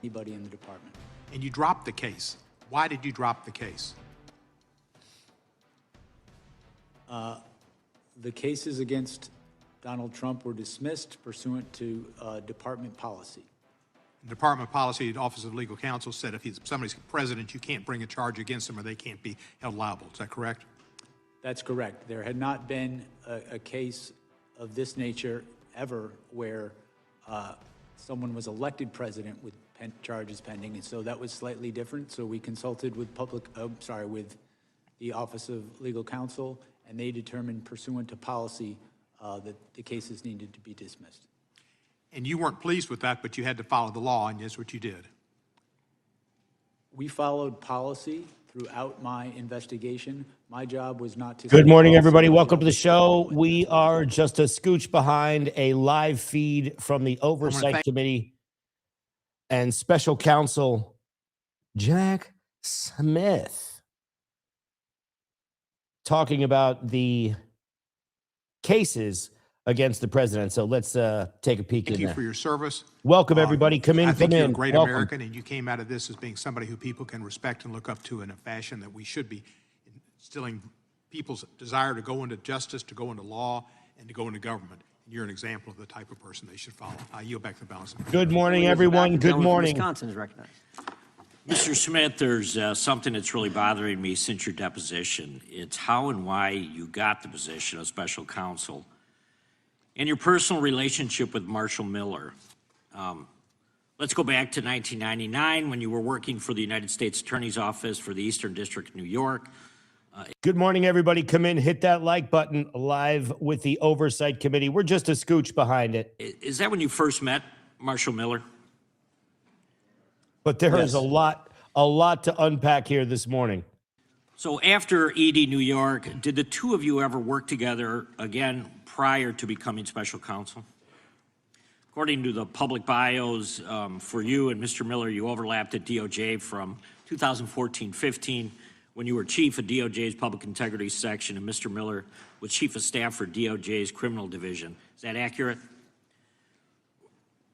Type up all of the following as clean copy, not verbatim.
anybody in the department. And you dropped the case. Why did you drop the case? The cases against Donald Trump were dismissed pursuant to department policy. Department policy, the Office of Legal Counsel said if somebody's president, you can't bring a charge against them or they can't be held liable. Is that correct? That's correct. There had not been a case of this nature ever where someone was elected president with charges pending, and so that was slightly different. So we consulted with with the Office of Legal Counsel, and they determined pursuant to policy that the cases needed to be dismissed. And you weren't pleased with that, but you had to follow the law, and that's what you did. We followed policy throughout my investigation. My job was not to... Good morning, everybody. Welcome to the show. We are just a scooch behind a live feed from the Oversight Committee and Special Counsel Jack Smith talking about the cases against the president. So let's take a peek in there. Thank you for your service. Welcome, everybody. Come in, I think come you're in. a great Welcome. American, and you came out of this as being somebody who people can respect and look up to in a fashion that we should be instilling people's desire to go into justice, to go into law, and to go into government. And you're an example of the type of person they should follow. I yield back the balance. Good morning, everyone. Good morning. Wisconsin is recognized. Mr. Smith, there's something that's really bothering me since your deposition. It's how and why you got the position of special counsel and your personal relationship with Marshall Miller. Let's go back to 1999 when you were working for the United States Attorney's Office for the Eastern District of New York. Good morning, everybody. Come in, hit that like button. Live with the Oversight Committee. We're just a scooch behind it. Is that when you first met Marshall Miller? But there is a lot to unpack here this morning. So after ED New York, did the two of you ever work together again prior to becoming special counsel? According to the public bios for you and Mr. Miller, you overlapped at DOJ from 2014-15 when you were chief of DOJ's Public Integrity Section and Mr. Miller was chief of staff for DOJ's Criminal Division. Is that accurate?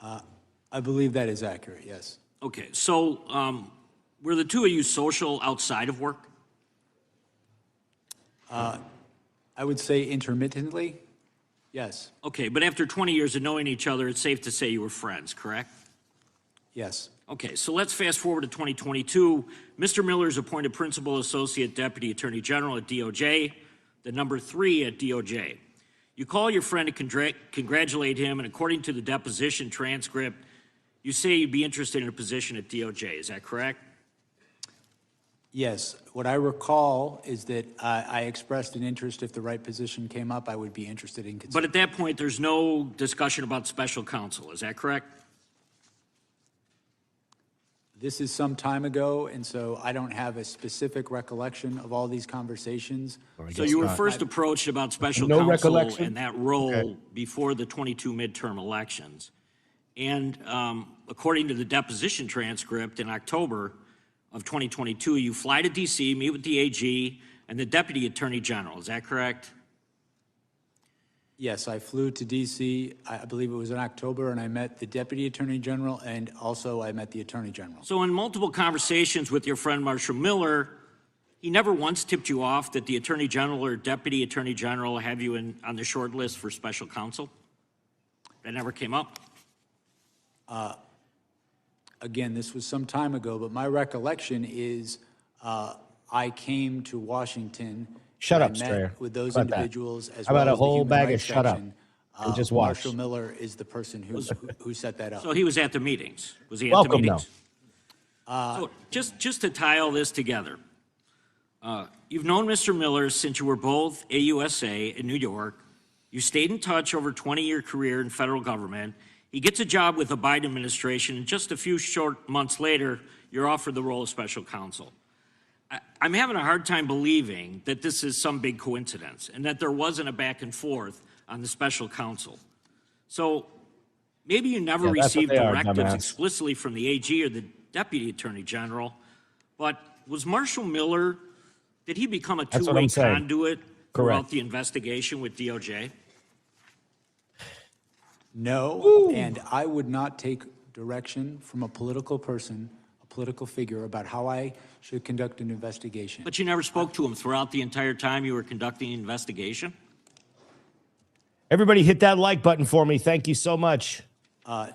I believe that is accurate, yes. Okay, so were the two of you social outside of work? I would say intermittently, yes. Okay, but after 20 years of knowing each other, it's safe to say you were friends, correct? Yes. Okay, so let's fast forward to 2022. Mr. Miller is appointed Principal Associate Deputy Attorney General at DOJ, the number 3 at DOJ. You call your friend to congratulate him, and according to the deposition transcript, you say you'd be interested in a position at DOJ. Is that correct? Yes. What I recall is that I expressed an interest if the right position came up, I would be interested in considering. But at that point, there's no discussion about special counsel. Is that correct? This is some time ago, and so I don't have a specific recollection of all these conversations. So you were first approached about special counsel and that role before the 22 midterm elections. And according to the deposition transcript in October of 2022, you fly to D.C., meet with the AG and the Deputy Attorney General. Is that correct? Yes, I flew to D.C., I believe it was in October, and I met the Deputy Attorney General, and also I met the Attorney General. So in multiple conversations with your friend Marshall Miller, he never once tipped you off that the Attorney General or Deputy Attorney General have you on the short list for special counsel? That never came up? Again, this was some time ago, but my recollection is I came to Washington. Shut up, met Strayer. with those How about individuals that? as How well about a as the whole human bag of rights shut up section. and just watch? Marshall Miller is the person who set that up. So he was at the meetings. Was he at Welcome, the meetings? So just to tie all this together, you've known Mr. Miller since you were both AUSA in New York. You stayed in touch over a 20-year career in federal government. He gets a job with the Biden administration, and just a few short months later, you're offered the role of special counsel. I'm having a hard time believing that this is some big coincidence and that there wasn't a back and forth on the special counsel. So maybe you never received directives explicitly from the AG or the Deputy Attorney General, but was Marshall Miller, did he become a two-way conduit throughout the investigation with DOJ? No, and I would not take direction from a political person, a political figure, about how I should conduct an investigation. But you never spoke to him throughout the entire time you were conducting the investigation? Everybody hit that like button for me. Thank you so much.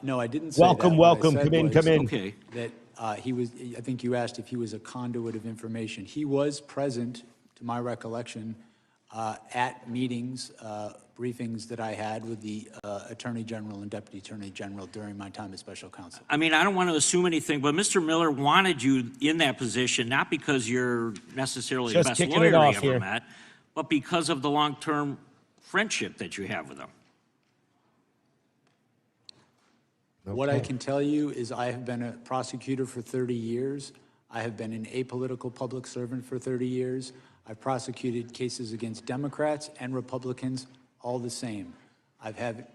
No, I didn't say Welcome, that. What I welcome. said Come in, was come in. Okay. That he was, I think you asked if he was a conduit of information. He was present, to my recollection, at meetings, briefings that I had with the Attorney General and Deputy Attorney General during my time as special counsel. I mean, I don't want to assume anything, but Mr. Miller wanted you in that position, not because you're necessarily Just the best kicking lawyer it off he ever here. met, but because of the long-term friendship that you have with him. What I can tell you is I have been a prosecutor for 30 years. I have been an apolitical public servant for 30 years. I've prosecuted cases against Democrats and Republicans, all the same. I've had,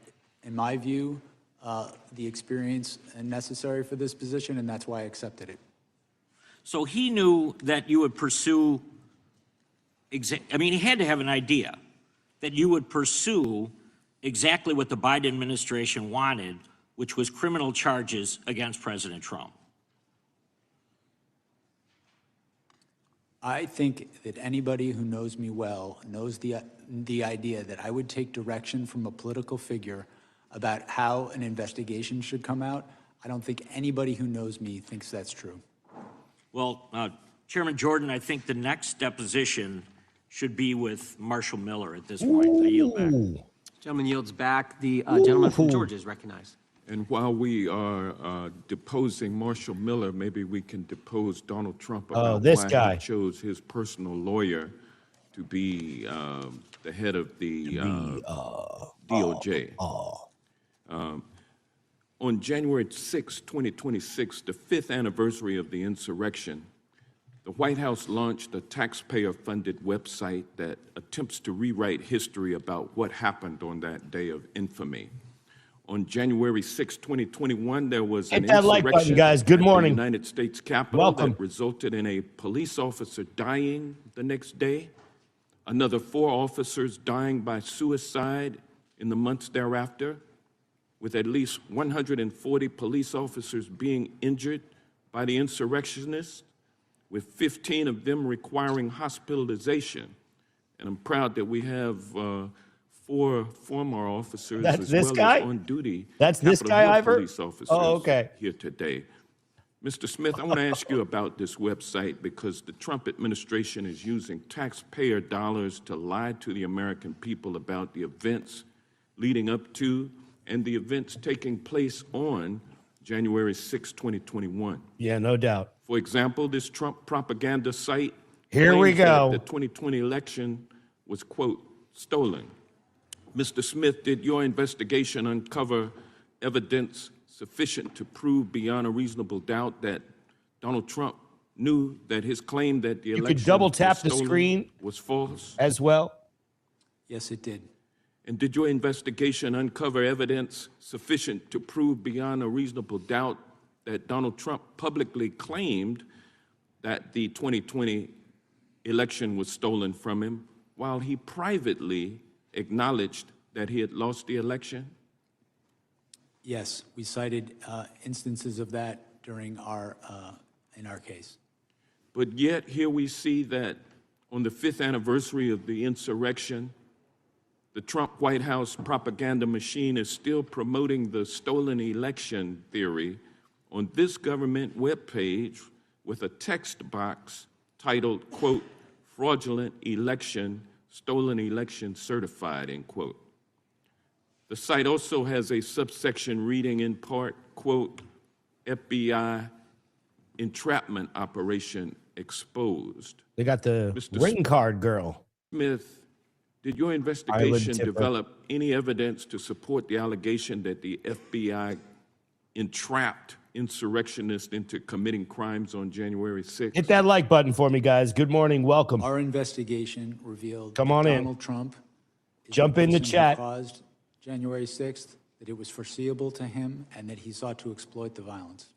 in my view, the experience necessary for this position, and that's why I accepted it. So he knew that you would pursue, I mean, he had to have an idea that you would pursue exactly what the Biden administration wanted, which was criminal charges against President Trump. I think that anybody who knows me well knows the idea that I would take direction from a political figure about how an investigation should come out. I don't think anybody who knows me thinks that's true. Well, Chairman Jordan, I think the next deposition should be with Marshall Miller at this point. I yield back. Gentleman yields back. The gentleman from Georgia is recognized. And while we are deposing Marshall Miller, maybe we can depose Donald Trump about this why guy he chose his personal lawyer to be the head of the DOJ. On January 6, 2026, the 5th anniversary of the insurrection, the White House launched a taxpayer-funded website that attempts to rewrite history about what happened on that day of infamy. On January 6, 2021, there was an Hit that like button, insurrection guys. Good at morning. the United States Capitol Welcome. that resulted in a police officer dying the next day, another 4 officers dying by suicide in the months thereafter, with at least 140 police officers being injured by the insurrectionists, with 15 of them requiring hospitalization. And I'm proud that we have 4 former officers That's as this well guy? as on-duty That's this Capitol guy, Hill Ivor? police officers Oh, okay. here today. Mr. Smith, I want to ask you about this website because the Trump administration is using taxpayer dollars to lie to the American people about the events leading up to and the events taking place on January 6, 2021. Yeah, no doubt. For example, this Trump propaganda site Here we claims that go. the 2020 election was, quote, stolen. Mr. Smith, did your investigation uncover evidence sufficient to prove beyond a reasonable doubt that Donald Trump knew that his claim that the You election could double was tap the stolen screen was false? as well. Yes, it did. And did your investigation uncover evidence sufficient to prove beyond a reasonable doubt that Donald Trump publicly claimed that the 2020 election was stolen from him while he privately acknowledged that he had lost the election? Yes, we cited instances of that during in our case. But yet here we see that on the 5th anniversary of the insurrection, the Trump White House propaganda machine is still promoting the stolen election theory on this government webpage with a text box titled, quote, fraudulent election, stolen election certified, end quote. The site also has a subsection reading in part, quote, FBI entrapment operation exposed. They got the Mr. ring card girl. Smith, did your investigation tipper. develop any evidence to support the allegation that the FBI entrapped insurrectionists into committing crimes on January 6th? Hit that like button for me, guys. Good morning. Welcome. Our investigation revealed Come that on in. Donald Trump is Jump in the person who chat. caused January 6th, that it was foreseeable to him, and that he sought to exploit the violence.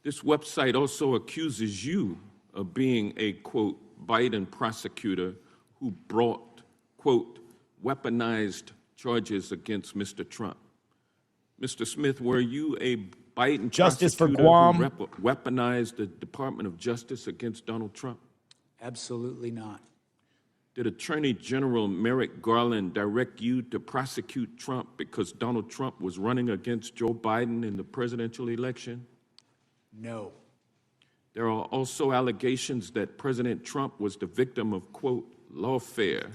This website also accuses you of being a, quote, Biden prosecutor who brought, quote, weaponized charges against Mr. Trump. Mr. Smith, were you a Biden Justice for prosecutor Guam. who weaponized the Department of Justice against Donald Trump? Absolutely not. Did Attorney General Merrick Garland direct you to prosecute Trump because Donald Trump was running against Joe Biden in the presidential election? No. There are also allegations that President Trump was the victim of, quote, lawfare,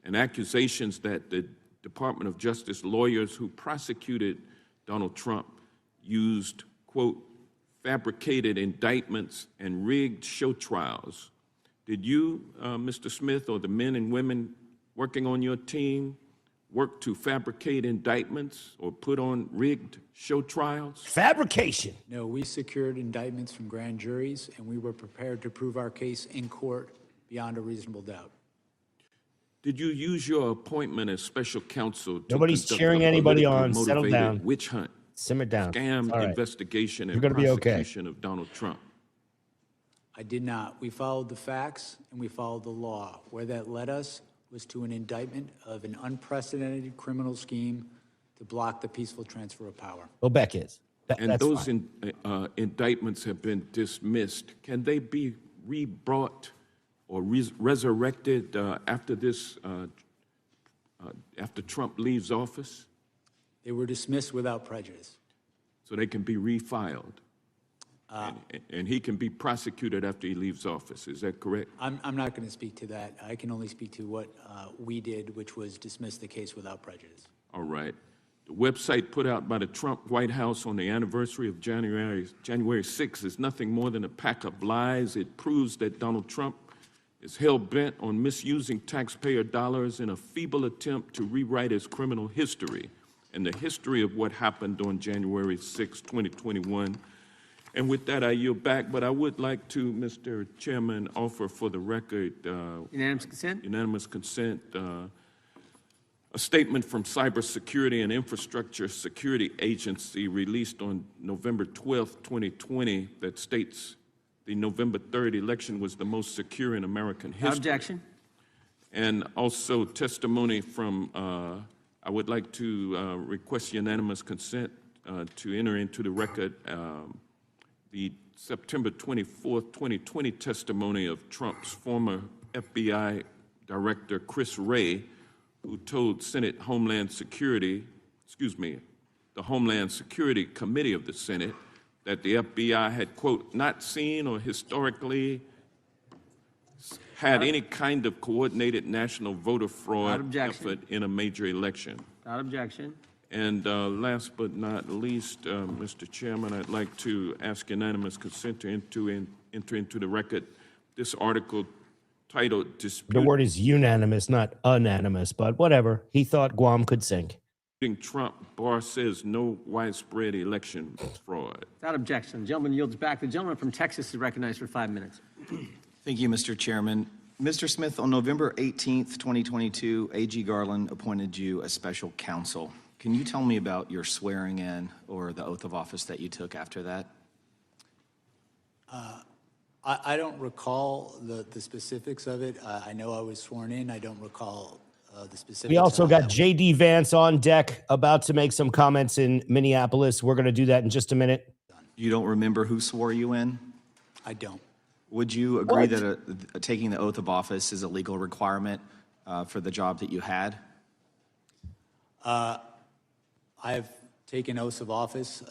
and accusations that the Department of Justice lawyers who prosecuted Donald Trump used, quote, fabricated indictments and rigged show trials. Did you, Mr. Smith, or the men and women working on your team work to fabricate indictments or put on rigged show trials? Fabrication. No, we secured indictments from grand juries, and we were prepared to prove our case in court beyond a reasonable doubt. Did you use your appointment as special counsel to Nobody's conduct cheering a anybody politically on. Settle motivated down. witch hunt, Simmer down. scam All right. investigation, and You're gonna be okay. prosecution of Donald Trump? I did not. We followed the facts and we followed the law. Where that led us was to an indictment of an unprecedented criminal scheme to block the peaceful transfer of power. Well, Beck is. And That's those fine. indictments have been dismissed. Can they be rebrought or resurrected after this, after Trump leaves office, They were dismissed without prejudice. so they can be refiled? And he can be prosecuted after he leaves office. Is that correct? I'm not going to speak to that. I can only speak to what we did, which was dismiss the case without prejudice. All right. The website put out by the Trump White House on the anniversary of January 6th is nothing more than a pack of lies. It proves that Donald Trump is hell-bent on misusing taxpayer dollars in a feeble attempt to rewrite his criminal history and the history of what happened on January 6, 2021. And with that, I yield back, but I would like to, Mr. Chairman, offer for the record Unanimous consent? unanimous consent, a statement from Cybersecurity and Infrastructure Security Agency released on November 12th, 2020 that states the November 3rd election was the most secure in American history. Without objection. And also testimony from, I would like to request unanimous consent to enter into the record the September 24th, 2020 testimony of Trump's former FBI Director, Chris Wray, who told Senate Homeland Security, the Homeland Security Committee of the Senate, that the FBI had, quote, not seen or historically had any kind of coordinated national voter fraud effort in a major election. Without objection. And last but not least, Mr. Chairman, I'd like to ask unanimous consent to enter into the record this article titled The word is unanimous, not unanimous, but whatever. He thought Guam could sink. Trump, Barr says no widespread election fraud. Without objection. The gentleman yields back. The gentleman from Texas is recognized for 5 minutes. Thank you, Mr. Chairman. Mr. Smith, on November 18th, 2022, A.G. Garland appointed you as special counsel. Can you tell me about your swearing in or the oath of office that you took after that? I don't recall the specifics of it. I know I was sworn in. I don't recall the specifics. We also of got that. J.D. Vance on deck, about to make some comments in Minneapolis. We're going to do that in just a minute. You don't remember who swore you in? I don't. Would you agree What? that taking the oath of office is a legal requirement for the job that you had? I've taken oaths of office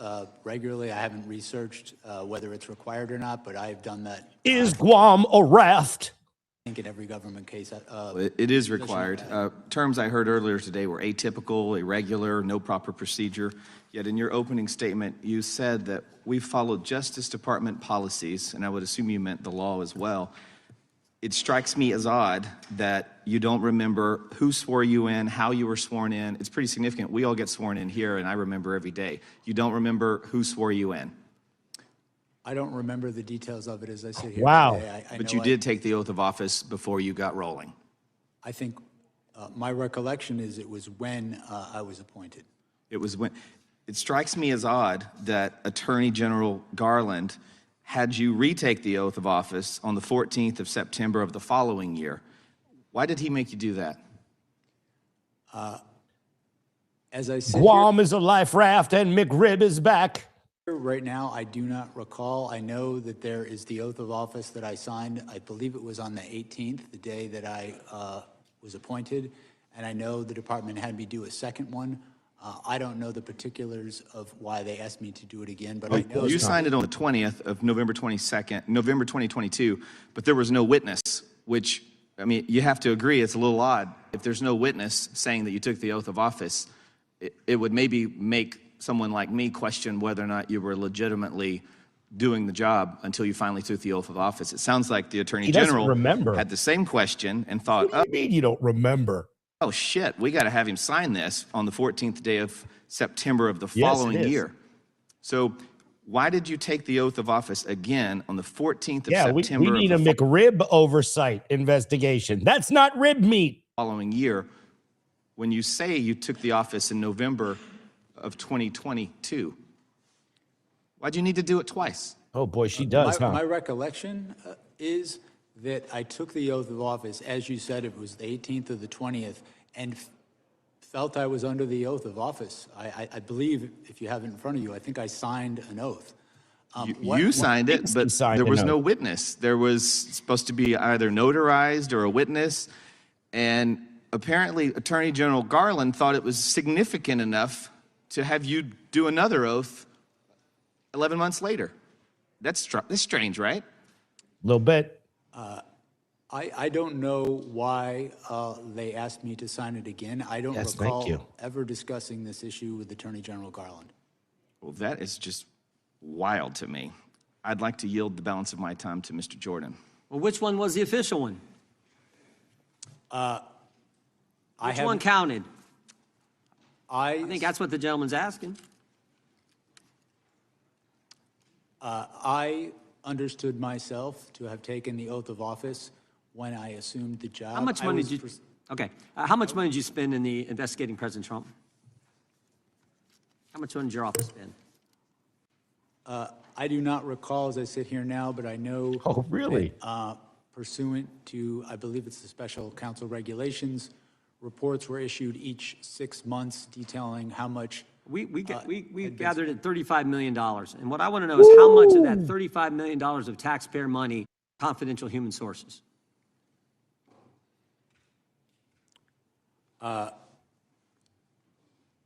regularly. I haven't researched whether it's required or not, but I've done that, Is Guam a raft? I think, in every government case. It is required. Terms I heard earlier today were atypical, irregular, no proper procedure. Yet in your opening statement, you said that we followed Justice Department policies, and I would assume you meant the law as well. It strikes me as odd that you don't remember who swore you in, how you were sworn in. It's pretty significant. We all get sworn in here, and I remember every day. You don't remember who swore you in. I don't remember the details of it as I sit here Wow. today. I But know you did take the oath of office before you got rolling. I think my recollection is it was when I was appointed. It was when, it strikes me as odd that Attorney General Garland had you retake the oath of office on the 14th of September of the following year. Why did he make you do that? As I sit Guam is a life raft and McRib is back. here right now, I do not recall. I know that there is the oath of office that I signed. I believe it was on the 18th, the day that I was appointed. And I know the department had me do a second one. I don't know the particulars of why they asked me to do it again, but I know. You signed it on the 20th of November 22nd, November 2022, but there was no witness, which, I mean, you have to agree, it's a little odd. If there's no witness saying that you took the oath of office, it would maybe make someone like me question whether or not you were legitimately doing the job until you finally took the oath of office. It sounds like the Attorney General had the same question and thought, What do you mean you don't remember? oh shit, we got to have him sign this on the 14th day of September of the following year. So why did you take the oath of office again on the 14th of September? We need a McRib oversight investigation. That's not rib meat. Following year, when you say you took the office in November of 2022. Why'd you need to do it twice? Oh boy, she does, huh? My recollection is that I took the oath of office, as you said, it was the 18th or the 20th, and felt I was under the oath of office. I believe, if you have it in front of you, I think I signed an oath. You signed it, but there was no witness. There was supposed to be either notarized or a witness, and apparently Attorney General Garland thought it was significant enough to have you do another oath 11 months later. That's strange, right? A little bit. I don't know why they asked me to sign it again. I don't recall ever discussing this issue with Attorney General Garland. Well, that is just wild to me. I'd like to yield the balance of my time to Mr. Jordan. Well, which one was the official one? Which one counted? I think that's what the gentleman's asking. I understood myself to have taken the oath of office when I assumed the job. How much money did you? Okay. How much money did you spend in the investigating President Trump? How much money did your office spend? I do not recall as I sit here now, but I know. Oh, really? That, pursuant to, I believe it's the special counsel regulations, reports were issued each 6 months detailing how much. We gathered at $35 million. And what I want to know is how much of that $35 million of taxpayer money, confidential human sources?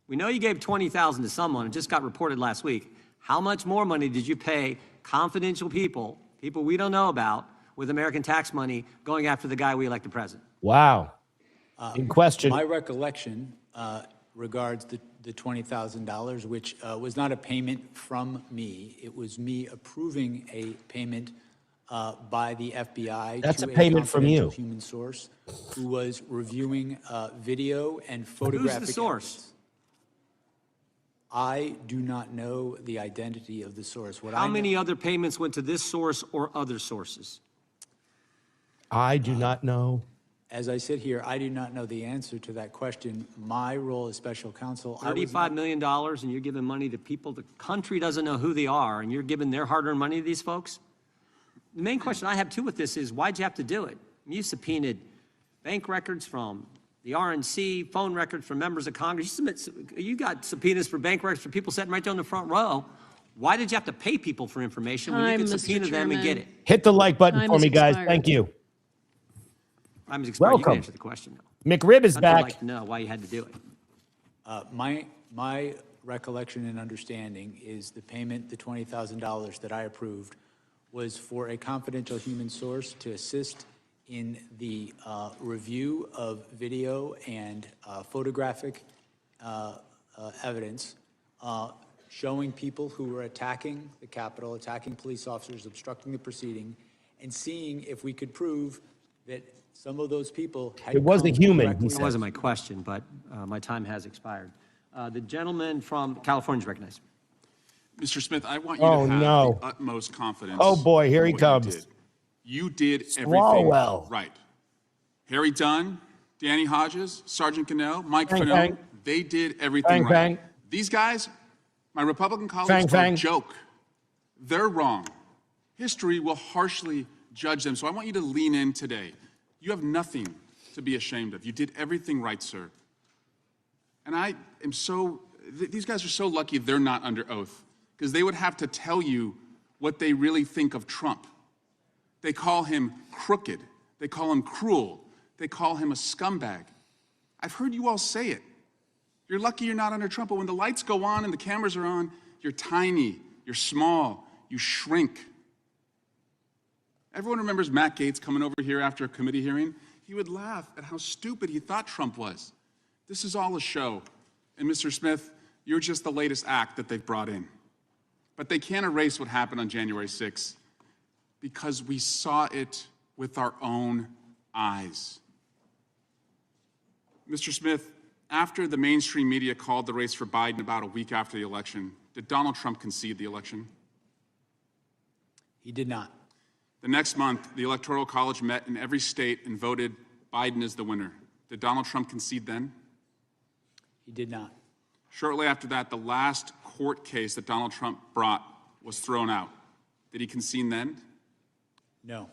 We know you gave $20,000 to someone. It just got reported last week. How much more money did you pay confidential people we don't know about, with American tax money going after the guy we elected president? Wow. In question. My recollection regards the $20,000, which was not a payment from me. It was me approving a payment by the FBI. That's to a payment from you. Human source who was reviewing video and photographic. Who's the source? Evidence. I do not know the identity of the source. How many other payments went to this source or other sources? I do not know. As I sit here, I do not know the answer to that question. My role as special counsel, $35 million, and you're giving money to people the country doesn't know who they are, and you're giving their hard-earned money to these folks? The main question I have, too, with this is, why'd you have to do it? You subpoenaed bank records from the RNC, phone records from members of Congress. You got subpoenas for bank records for people sitting right there in the front row. Why did you have to pay people for information when you could subpoena them and get it? Hit the like button for me, guys. Thank you. I'm expired. Welcome. You can answer the question. McRib is I'd back. like to know why you had to do it. My recollection and understanding is the payment, the $20,000 that I approved, was for a confidential human source to assist in the review of video and photographic evidence showing people who were attacking the Capitol, attacking police officers, obstructing the proceeding, and seeing if we could prove that some of those people had. It was a human. That wasn't my question, but my time has expired. The gentleman from California is recognized. Mr. Smith, I want you to have the utmost confidence. Oh boy, here he in what comes. You did everything Swalwell. right. Harry Dunn, Danny Hodges, Sergeant Cannell, Mike Fennell, they did everything right. Bang. These guys, my Republican colleagues, are a joke. They're wrong. History will harshly judge them, so I want you to lean in today. You have nothing to be ashamed of. You did everything right, sir. And I am so, these guys are so lucky they're not under oath, because they would have to tell you what they really think of Trump. They call him crooked. They call him cruel. They call him a scumbag. I've heard you all say it. You're lucky you're not under Trump, but when the lights go on and the cameras are on, you're tiny, you're small, you shrink. Everyone remembers Matt Gaetz coming over here after a committee hearing. He would laugh at how stupid he thought Trump was. This is all a show. And Mr. Smith, you're just the latest act that they've brought in. But they can't erase what happened on January 6th because we saw it with our own eyes. Mr. Smith, after the mainstream media called the race for Biden about a week after the election, did Donald Trump concede the election? He did not. The next month, the Electoral College met in every state and voted Biden as the winner. Did Donald Trump concede then? He did not. Shortly after that, the last court case that Donald Trump brought was thrown out. Did he concede then? No.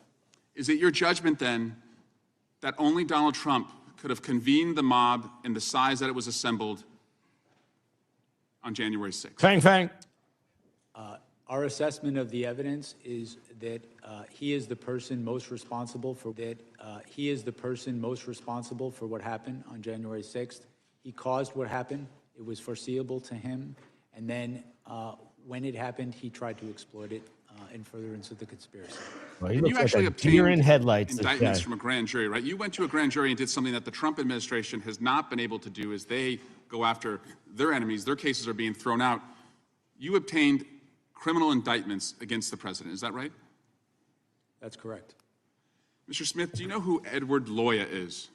Is it your judgment then that only Donald Trump could have convened the mob in the size that it was assembled on January 6th? Fang, fang. Our assessment of the evidence is that he is the person most responsible for that. He is the person most responsible for what happened on January 6th. He caused what happened. It was foreseeable to him. And then when it happened, he tried to exploit it in furtherance of the conspiracy. Well, he And looks you actually like a deer in obtained headlights. This indictments guy. from a grand jury, right? You went to a grand jury and did something that the Trump administration has not been able to do as they go after their enemies. Their cases are being thrown out. You obtained criminal indictments against the president. Is that right? That's correct. Mr. Smith, do you know who Edward Loya is?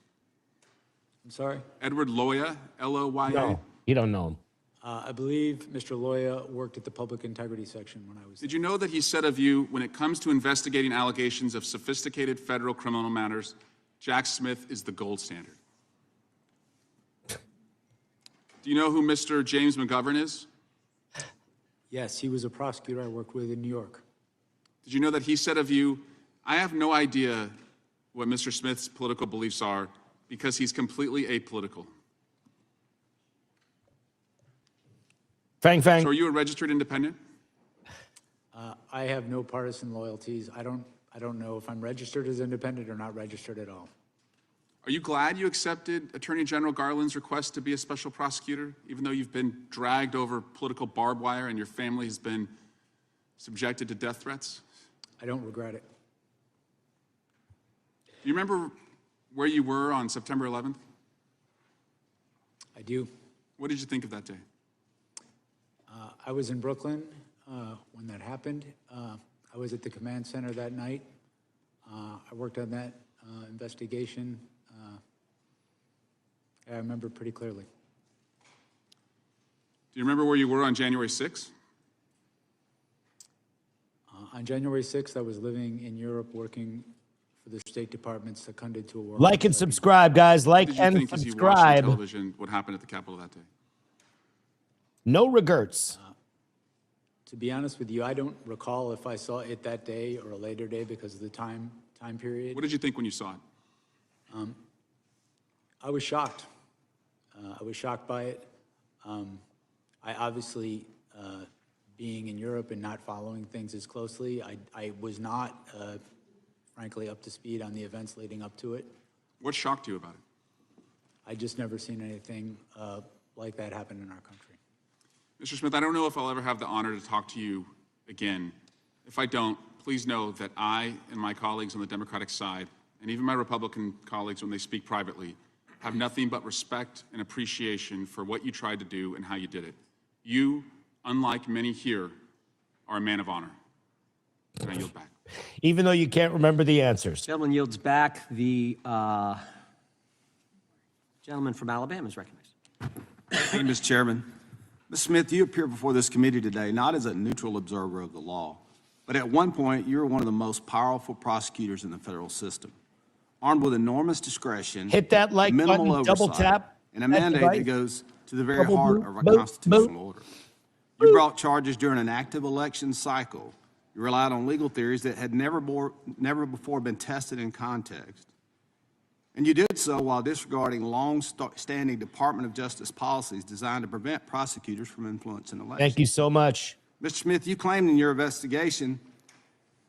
I'm sorry? Edward Loya, L-O-Y-A? No, you don't know him. I believe Mr. Loya worked at the public integrity section when I was there. Did you know that he said of you, when it comes to investigating allegations of sophisticated federal criminal matters, Jack Smith is the gold standard? Do you know who Mr. James McGovern is? Yes, he was a prosecutor I worked with in New York. Did you know that he said of you, I have no idea what Mr. Smith's political beliefs are because he's completely apolitical? Fang, fang. So are you a registered independent? I have no partisan loyalties. I don't know if I'm registered as independent or not registered at all. Are you glad you accepted Attorney General Garland's request to be a special prosecutor, even though you've been dragged over political barbed wire and your family has been subjected to death threats? I don't regret it. Do you remember where you were on September 11th? I do. What did you think of that day? I was in Brooklyn when that happened. I was at the command center that night. I worked on that investigation. I remember pretty clearly. Do you remember where you were on January 6th? On January 6th, I was living in Europe working for the State Department seconded to a war. Like and subscribe, guys. What Like did you and think as you watched on subscribe. television what happened at the Capitol that day? No regrets. To be honest with you, I don't recall if I saw it that day or a later day because of the time period. What did you think when you saw it? I was shocked. I was shocked by it. I obviously, being in Europe and not following things as closely, I was not, frankly, up to speed on the events leading up to it. What shocked you about it? I just never seen anything like that happen in our country. Mr. Smith, I don't know if I'll ever have the honor to talk to you again. If I don't, please know that I and my colleagues on the Democratic side, and even my Republican colleagues when they speak privately, have nothing but respect and appreciation for what you tried to do and how you did it. You, unlike many here, are a man of honor. And I yield back. Even though you can't remember the answers. Gentleman yields back. The gentleman from Alabama is recognized. Thank you, Mr. Chairman. Ms. Smith, you appear before this committee today not as a neutral observer of the law, but at one point you were one of the most powerful prosecutors in the federal system, armed with enormous discretion, Hit that like minimal button, double oversight, tap. and a That's mandate right. that goes to the very Double heart boop, of our boop, constitutional boop. order. You brought charges during an active election cycle. You relied on legal theories that had never before been tested in context. And you did so while disregarding long-standing Department of Justice policies designed to prevent prosecutors from influencing elections. Thank you so much. Mr. Smith, you claimed in your investigation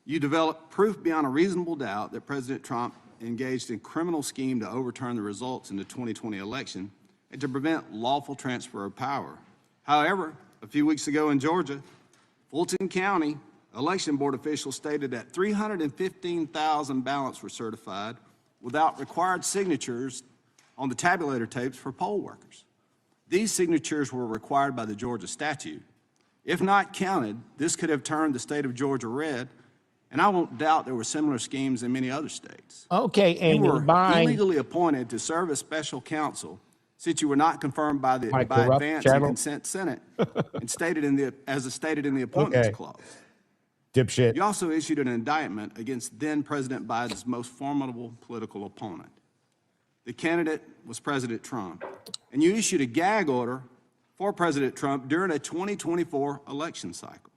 you developed proof beyond a reasonable doubt that President Trump engaged in criminal scheme to overturn the results in the 2020 election and to prevent lawful transfer of power. However, a few weeks ago in Georgia, Fulton County election board officials stated that 315,000 ballots were certified without required signatures on the tabulator tapes for poll workers. These signatures were required by the Georgia statute. If not counted, this could have turned the state of Georgia red, and I won't doubt there were similar schemes in many other states. Okay, and You were illegally appointed to serve as special counsel since you were not confirmed by the advance and consent Senate and stated stated in the Appointments Clause. Dipshit. You also issued an indictment against then President Biden's most formidable political opponent. The candidate was President Trump, and you issued a gag order for President Trump during a 2024 election cycle.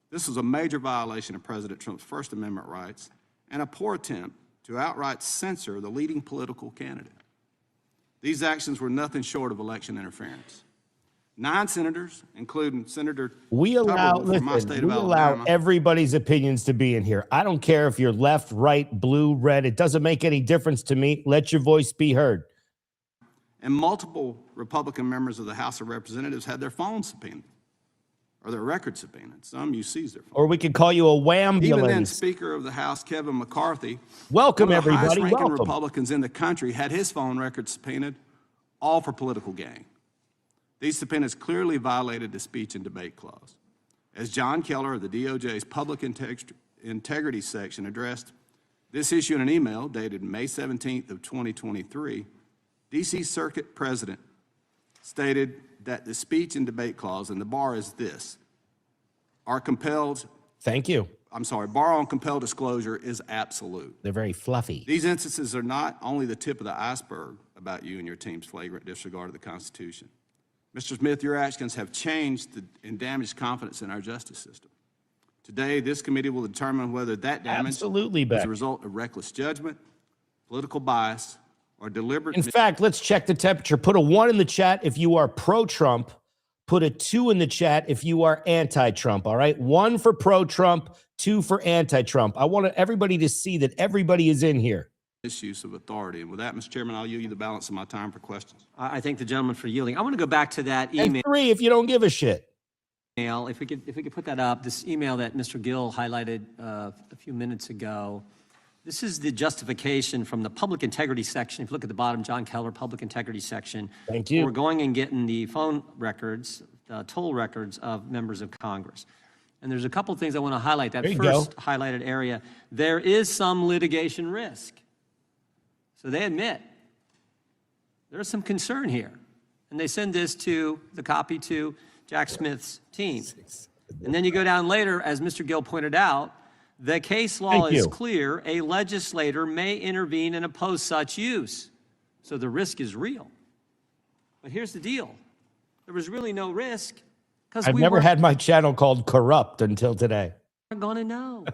This was a major violation of President Trump's First Amendment rights and a poor attempt to outright censor the leading political candidate. These actions were nothing short of election interference. 9 senators, including Senator Tuberville from my state of Alabama, everybody's opinions to be in here. I don't care if you're left, right, blue, red. It doesn't make any difference to me. Let your voice be heard. and multiple Republican members of the House of Representatives had their phones subpoenaed or their records subpoenaed. Some you seized their phones. Or we could call you a whambulance. Even then, Speaker of the House Kevin McCarthy, welcome one of the everybody. highest-ranking Welcome. Republicans in the country, had his phone records subpoenaed, all for political gain. These subpoenas clearly violated the speech and debate clause. As John Keller of the DOJ's Public Integrity section addressed this issue in an email dated May 17th of 2023, D.C. Circuit President stated that the speech and debate clause, and the bar is this, are compelled. Thank you. Bar on compelled disclosure is absolute. They're very fluffy. These instances are not only the tip of the iceberg about you and your team's flagrant disregard of the Constitution. Mr. Smith, your actions have changed and damaged confidence in our justice system. Today, this committee will determine whether that damage is a result of reckless judgment, political bias, or deliberate. In fact, let's check the temperature. Put a 1 in the chat if you are pro-Trump. Put a 2 in the chat if you are anti-Trump, all right? 1 for pro-Trump, 2 for anti-Trump. I want everybody to see that everybody is in here. Misuse of authority. And with that, Mr. Chairman, I'll yield you the balance of my time for questions. I thank the gentleman for yielding. I want to go back to that And email. 3 if you don't give a shit. If we could put that up, this email that Mr. Gill highlighted a few minutes ago. This is the justification from the Public Integrity section. If you look at the bottom, John Keller, Public Integrity section. Thank you. We're going and getting the phone records, toll records of members of Congress. And there's a couple of things I want to highlight. That first highlighted area, there is some litigation risk. So they admit there's some concern here. And they send this to the copy to Jack Smith's team. And then you go down later, as Mr. Gill pointed out, the case law is clear. A legislator may intervene and oppose such use. So the risk is real. But here's the deal. There was really no risk because I've never had my channel called corrupt until today. We're going to know.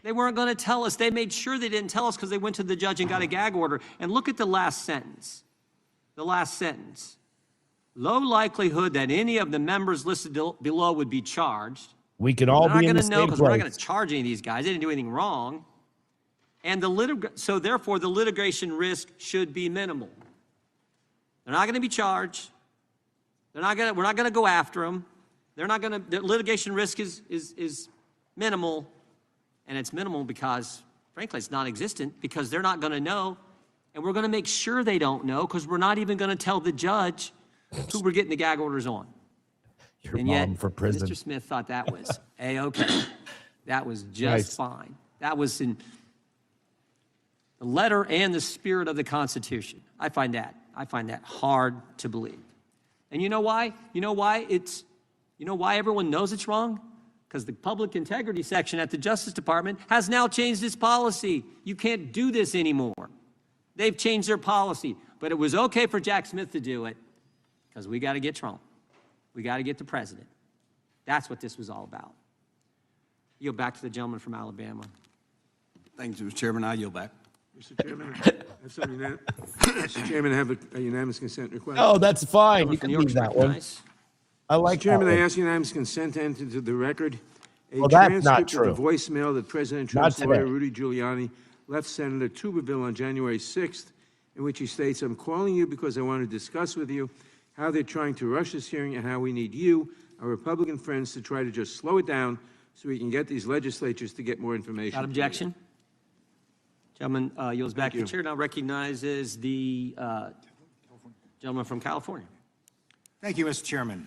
They weren't going to tell us. They made sure they didn't tell us because they went to the judge and got a gag order. And look at the last sentence. The last sentence. Low likelihood that any of the members listed below would be charged. We can all be in the same place. Because we're not going to charge any of these guys. They didn't do anything wrong. And so therefore, the litigation risk should be minimal. They're not going to be charged. We're not going to go after them. The litigation risk is minimal. And it's minimal because, frankly, it's non-existent because they're not going to know. And we're going to make sure they don't know because we're not even going to tell the judge who we're getting the gag orders on. Your and mom yet, for prison. Mr. Smith thought that was A-okay. That was just fine. That was in the letter and the spirit of the Constitution. I find that hard to believe. And you know why? You know why everyone knows it's wrong? Because the Public Integrity section at the Justice Department has now changed its policy. You can't do this anymore. They've changed their policy. But it was okay for Jack Smith to do it because we got to get Trump. We got to get the president. That's what this was all about. Yield back to the gentleman from Alabama. Thank you, Mr. Chairman. I yield back. Mr. Chairman, Mr. Chairman, I have a unanimous consent request. Oh, that's fine. Someone You from can New York's leave that one. recognized. I Mr. like that Chairman, I one. ask unanimous consent to enter into the record a Well, that's not transcript of the true. voicemail that President Not Trump's lawyer, today. Rudy Giuliani, left Senator Tuberville on January 6th, in which he states, "I'm calling you because I want to discuss with you how they're trying to rush this hearing and how we need you, our Republican friends, to try to just slow it down so we can get these legislatures to get more information." Without objection. Gentleman yields back you. the chair, now recognizes the gentleman from California. Thank you, Mr. Chairman.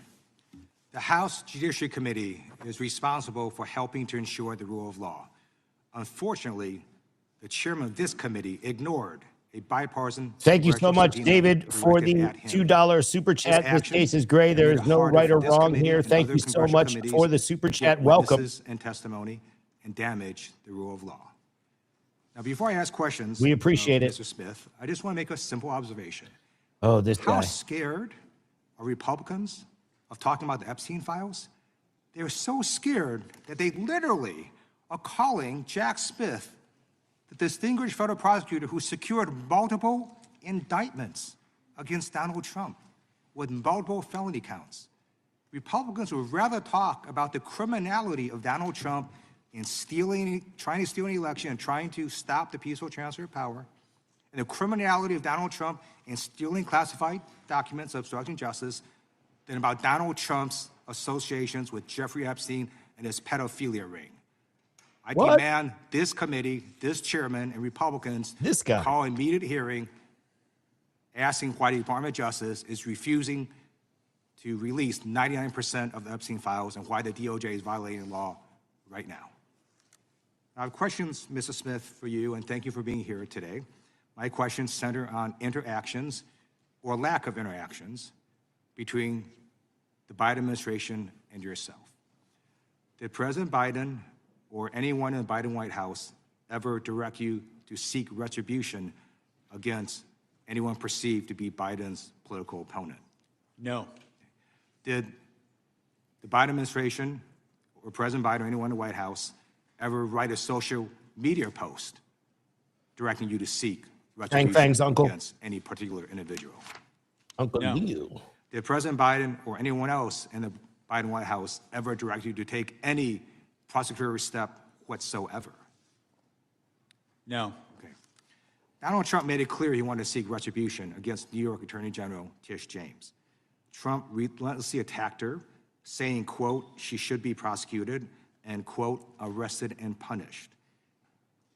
The House Judiciary Committee is responsible for helping to ensure the rule of law. Unfortunately, the chairman of this committee ignored a bipartisan. Thank you so congressional much, subpoena David, for directed the at him. $2 super chat. This actions case is gray. There made is it no harder right or for this wrong committee here. and Thank other you so congressional much committees for the super to chat. get Welcome. witnesses and testimony and damage the rule of law. Now, before I ask questions, We appreciate it. Mr. Smith, I just want to make a simple observation. Oh, this How guy. scared are Republicans of talking about the Epstein files? They're so scared that they literally are calling Jack Smith, the distinguished federal prosecutor who secured multiple indictments against Donald Trump with multiple felony counts. Republicans would rather talk about the criminality of Donald Trump in trying to steal an election and trying to stop the peaceful transfer of power, and the criminality of Donald Trump in stealing classified documents, obstructing justice, than about Donald Trump's associations with Jeffrey Epstein and his pedophilia ring. I What? demand this committee, this chairman, and Republicans This guy. call an immediate hearing asking why the Department of Justice is refusing to release 99% of the Epstein files and why the DOJ is violating the law right now. I have questions, Mr. Smith, for you, and thank you for being here today. My questions center on interactions or lack of interactions between the Biden administration and yourself. Did President Biden or anyone in the Biden White House ever direct you to seek retribution against anyone perceived to be Biden's political opponent? No. Did the Biden administration or President Biden or anyone in the White House ever write a social media post directing you to seek retribution Thanks, Uncle. against any particular individual? Uncle No. Leo. Did President Biden or anyone else in the Biden White House ever direct you to take any prosecutorial step whatsoever? No. Okay. Donald Trump made it clear he wanted to seek retribution against New York Attorney General Tish James. Trump relentlessly attacked her, saying, quote, she should be prosecuted and, quote, arrested and punished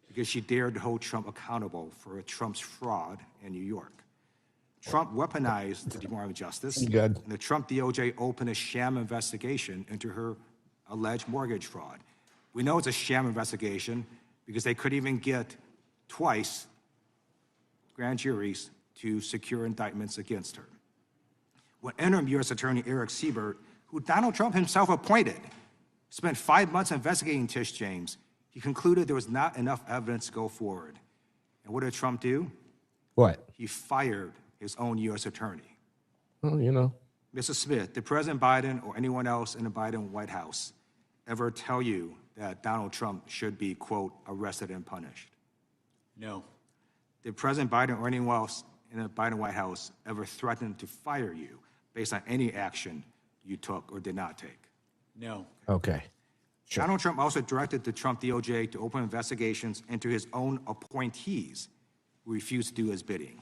because she dared to hold Trump accountable for Trump's fraud in New York. Trump weaponized the Department of Justice, Good. and the Trump DOJ opened a sham investigation into her alleged mortgage fraud. We know it's a sham investigation because they couldn't even get twice grand juries to secure indictments against her. When interim U.S. Attorney Eric Siebert, who Donald Trump himself appointed, spent 5 months investigating Tish James, he concluded there was not enough evidence to go forward. And what did Trump do? What? He fired his own U.S. attorney. Well, you know. Mr. Smith, did President Biden or anyone else in the Biden White House ever tell you that Donald Trump should be, quote, arrested and punished? No. Did President Biden or anyone else in the Biden White House ever threaten to fire you based on any action you took or did not take? No. Okay. Sure. Donald Trump also directed the Trump DOJ to open investigations into his own appointees who refused to do his bidding.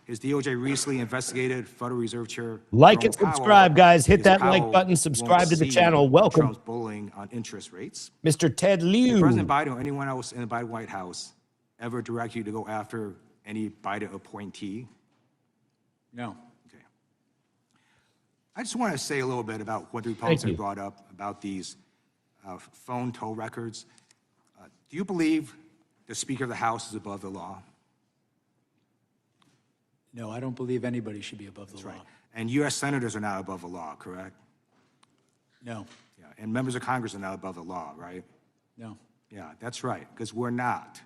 His DOJ recently investigated Federal Reserve Chair Like Jerome and subscribe, Powell, guys. Hit because that like Powell button. won't Subscribe to the see channel. Welcome. Trump's bullying on interest rates. Mr. Ted Did Liu. President Biden or anyone else in the Biden White House ever direct you to go after any Biden appointee? No. Okay. I just want to say a little bit about what the Republicans you. brought up about these phone toll records. Do you believe the Speaker of the House is above the law? No, I don't believe anybody should be above the law. And U.S. senators are not above the law, correct? No. Yeah. And members of Congress are not above the law, right? No. Yeah, that's right, because we're not.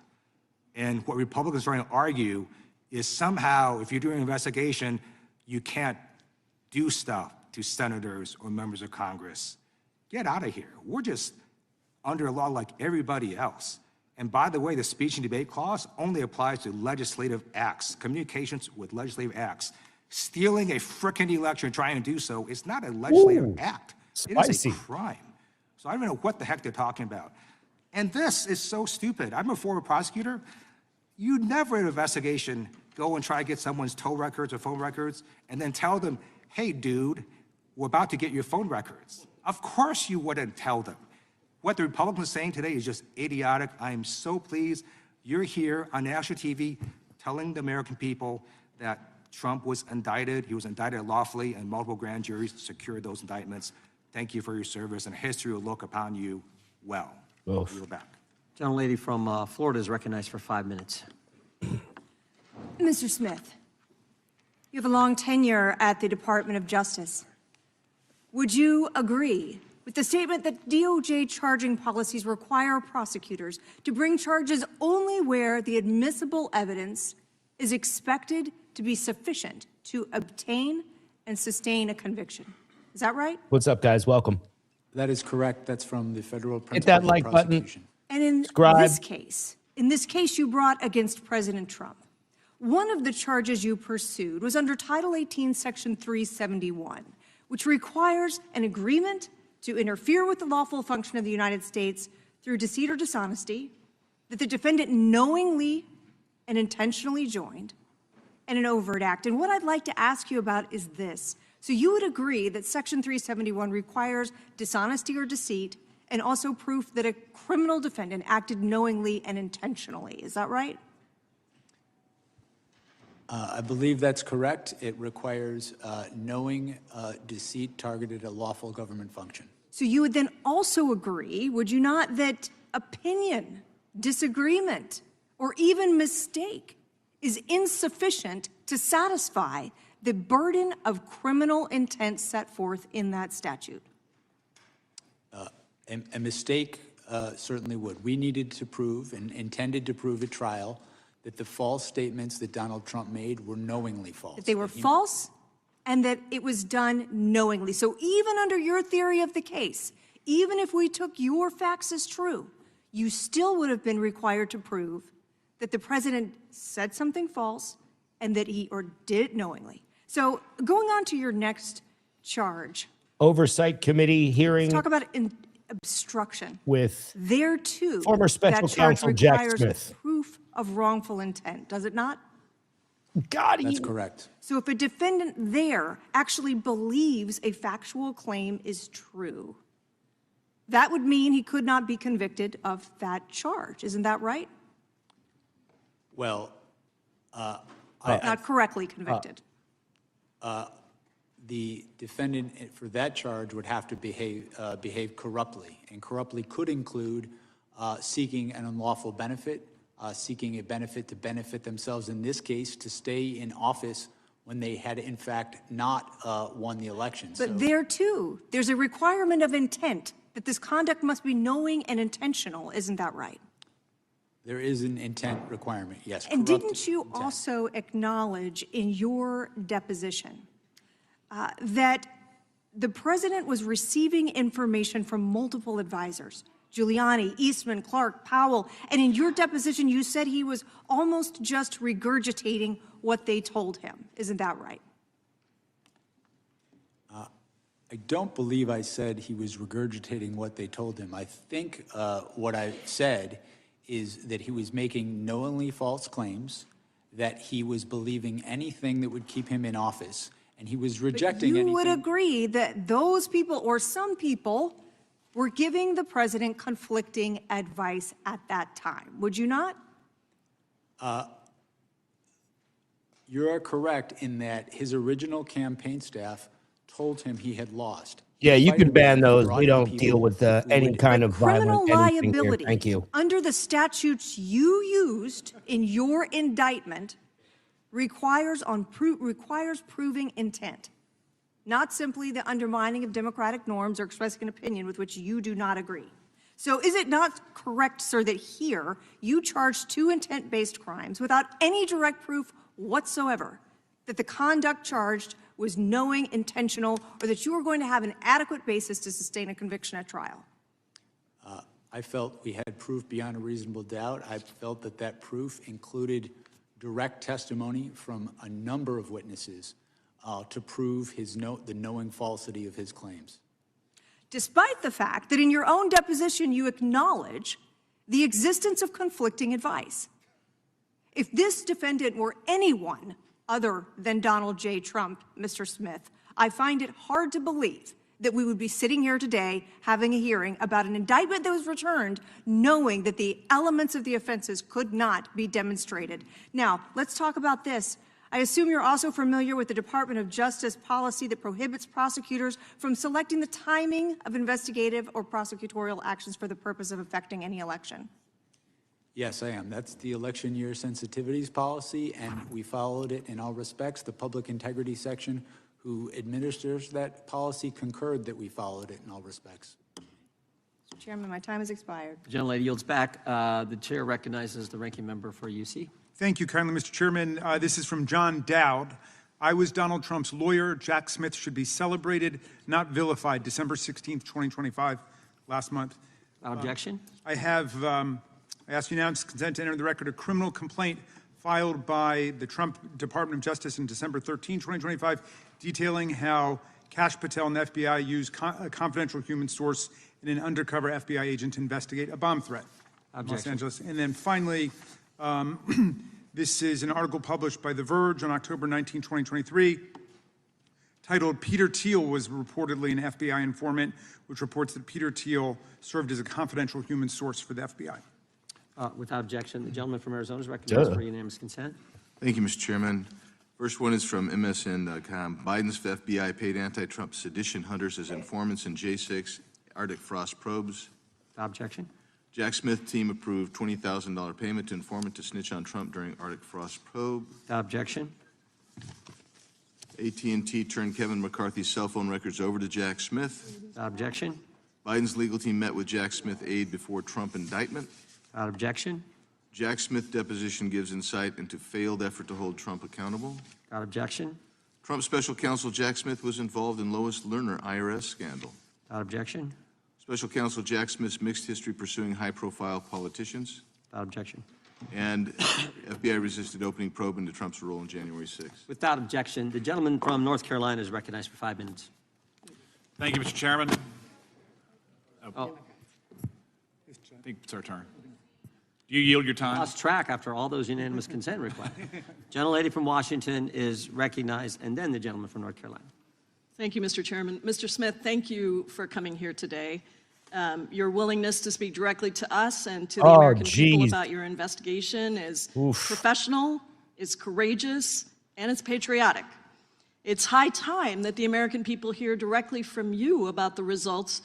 And what Republicans are trying to argue is somehow, if you're doing an investigation, you can't do stuff to senators or members of Congress. Get out of here. We're just under law like everybody else. And by the way, the speech and debate clause only applies to legislative acts, communications with legislative acts. Stealing a frickin' election and trying to do so is not a legislative act. It is Spicy. a crime. So I don't know what the heck they're talking about. And this is so stupid. I'm a former prosecutor. You'd never in an investigation go and try to get someone's tow records or phone records and then tell them, hey, dude, we're about to get your phone records. Of course you wouldn't tell them. What the Republicans are saying today is just idiotic. I am so pleased you're here on national TV telling the American people that Trump was indicted. He was indicted lawfully, and multiple grand juries secured those indictments. Thank you for your service, and history will look upon you well. You're back. Gentlelady from Florida is recognized for 5 minutes. Mr. Smith, you have a long tenure at the Department of Justice. Would you agree with the statement that DOJ charging policies require prosecutors to bring charges only where the admissible evidence is expected to be sufficient to obtain and sustain a conviction? Is that right? What's up, guys? Welcome. That is correct. That's from the federal Hit that principles of like button. prosecution. And in Subscribe. this case you brought against President Trump, one of the charges you pursued was under Title 18, Section 371, which requires an agreement to interfere with the lawful function of the United States through deceit or dishonesty that the defendant knowingly and intentionally joined, and an overt act. And what I'd like to ask you about is this. So you would agree that Section 371 requires dishonesty or deceit and also proof that a criminal defendant acted knowingly and intentionally. Is that right? I believe that's correct. It requires knowing deceit targeted at lawful government function. So you would then also agree, would you not, that opinion, disagreement, or even mistake is insufficient to satisfy the burden of criminal intent set forth in that statute? A mistake certainly would. We needed to prove and intended to prove at trial that the false statements that Donald Trump made were knowingly false. That they were false and that it was done knowingly. So even under your theory of the case, even if we took your facts as true, you still would have been required to prove that the president said something false and that he or did it knowingly. So going on to your next charge. Oversight Committee hearing. Let's talk about obstruction. With there too, former special that charge counsel Jack requires Smith. proof of wrongful intent, does it not? That's correct. So if a defendant there actually believes a factual claim is true, that would mean he could not be convicted of that charge. Isn't that right? Well, not correctly convicted. The defendant for that charge would have to behave corruptly, and corruptly could include seeking an unlawful benefit, seeking a benefit to benefit themselves, in this case, to stay in office when they had, in fact, not won the election. But there, too, there's a requirement of intent, that this conduct must be knowing and intentional. Isn't that right? There is an intent requirement, yes. And corrupt didn't you intent. also acknowledge in your deposition that the president was receiving information from multiple advisors? Giuliani, Eastman, Clark, Powell, and in your deposition you said he was almost just regurgitating what they told him. Isn't that right? I don't believe I said he was regurgitating what they told him. I think what I said is that he was making knowingly false claims, that he was believing anything that would keep him in office, and he was rejecting anything. You would agree that those people, or some people, were giving the president conflicting advice at that time. Would you not? You're correct in that his original campaign staff told him he had lost. Yeah, you can ban those. Brought We in don't people deal with who any would- kind of Criminal violent anything here. liability Thank you. under the statutes you used in your indictment requires proving intent, not simply the undermining of democratic norms or expressing an opinion with which you do not agree. So is it not correct, sir, that here you charged 2 intent-based crimes without any direct proof whatsoever that the conduct charged was knowing, intentional, or that you were going to have an adequate basis to sustain a conviction at trial? I felt we had proof beyond a reasonable doubt. I felt that that proof included direct testimony from a number of witnesses to prove the knowing falsity of his claims. Despite the fact that in your own deposition you acknowledge the existence of conflicting advice. If this defendant were anyone other than Donald J. Trump, Mr. Smith, I find it hard to believe that we would be sitting here today having a hearing about an indictment that was returned knowing that the elements of the offenses could not be demonstrated. Now, let's talk about this. I assume you're also familiar with the Department of Justice policy that prohibits prosecutors from selecting the timing of investigative or prosecutorial actions for the purpose of affecting any election. Yes, I am. That's the election year sensitivities policy, and we followed it in all respects. The public integrity section who administers that policy concurred that we followed it in all respects. Mr. Chairman, my time has expired. The gentlelady yields back. The chair recognizes the ranking member for UC. Thank you kindly, Mr. Chairman. This is from John Dowd. I was Donald Trump's lawyer. Jack Smith should be celebrated, not vilified. December 16th, 2025, last month. Objection? I ask unanimous consent to enter the record a criminal complaint filed by the Trump Department of Justice on December 13, 2025, detailing how Kash Patel and the FBI used a confidential human source and an undercover FBI agent to investigate a bomb threat in Los Angeles. And then finally, this is an article published by The Verge on October 19, 2023, titled Peter Thiel was reportedly an FBI informant, which reports that Peter Thiel served as a confidential human source for the FBI. Without objection, the gentleman from Arizona is recognized for unanimous consent. Thank you, Mr. Chairman. First one is from MSN.com. Biden's FBI paid anti-Trump sedition hunters as informants in J6 Arctic frost probes. Without objection. Jack Smith team approved $20,000 payment to informant to snitch on Trump during Arctic frost probe. Without objection. AT&T turned Kevin McCarthy's cell phone records over to Jack Smith. Without objection. Biden's legal team met with Jack Smith aide before Trump indictment. Without objection. Jack Smith deposition gives insight into failed effort to hold Trump accountable. Without objection. Trump special counsel Jack Smith was involved in Lois Lerner IRS scandal. Without objection. Special counsel Jack Smith's mixed history pursuing high-profile politicians. Without objection. And FBI resisted opening probe into Trump's role on January 6th. Without objection, the gentleman from North Carolina is recognized for 5 minutes. Thank you, Mr. Chairman. Oh. I think it's our turn. Do you yield your time? Lost track after all those unanimous consent requests. Gentlelady from Washington is recognized, and then the gentleman from North Carolina. Thank you, Mr. Chairman. Mr. Smith, thank you for coming here today. Your willingness to speak directly to us and to the American people about your investigation is professional, it's courageous, and it's patriotic. It's high time that the American people hear directly from you about the results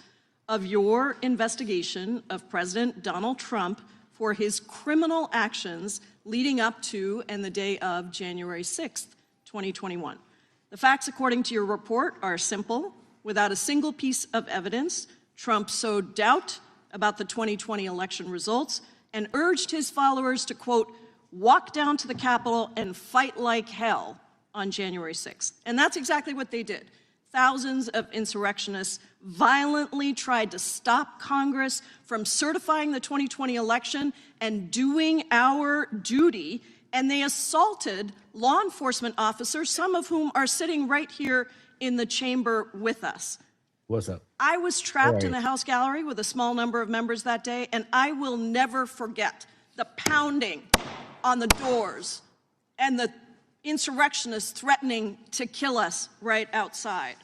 of your investigation of President Donald Trump for his criminal actions leading up to and the day of January 6th, 2021. The facts, according to your report, are simple. Without a single piece of evidence, Trump sowed doubt about the 2020 election results and urged his followers to, quote, walk down to the Capitol and fight like hell on January 6th. And that's exactly what they did. Thousands of insurrectionists violently tried to stop Congress from certifying the 2020 election and doing our duty, and they assaulted law enforcement officers, some of whom are sitting right here in the chamber with us. What's up? I was trapped in the House gallery with a small number of members that day, and I will never forget the pounding on the doors and the insurrectionists threatening to kill us right outside.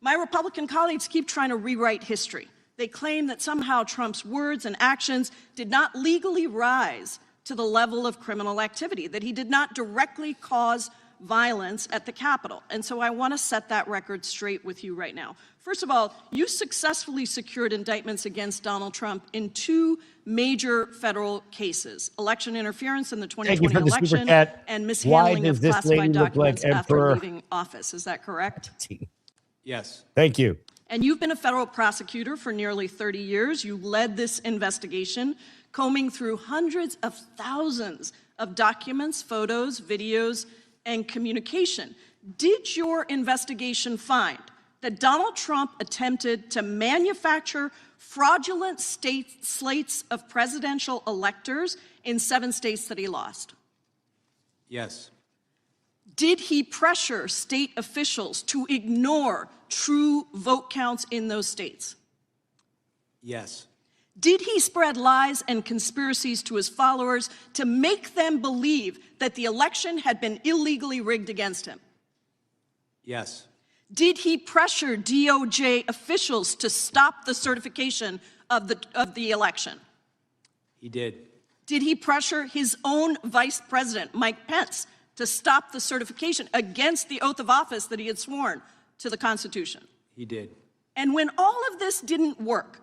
My Republican colleagues keep trying to rewrite history. They claim that somehow Trump's words and actions did not legally rise to the level of criminal activity, that he did not directly cause violence at the Capitol. And so I want to set that record straight with you right now. First of all, you successfully secured indictments against Donald Trump in 2 major federal cases: election interference in the 2020 election and mishandling of classified documents after leaving office. Is that correct? Yes. Thank you. And you've been a federal prosecutor for nearly 30 years. You led this investigation, combing through hundreds of thousands of documents, photos, videos, and communication. Did your investigation find that Donald Trump attempted to manufacture fraudulent slates of presidential electors in 7 states that he lost? Yes. Did he pressure state officials to ignore true vote counts in those states? Yes. Did he spread lies and conspiracies to his followers to make them believe that the election had been illegally rigged against him? Yes. Did he pressure DOJ officials to stop the certification of the election? He did. Did he pressure his own vice president, Mike Pence, to stop the certification against the oath of office that he had sworn to the Constitution? He did. And when all of this didn't work,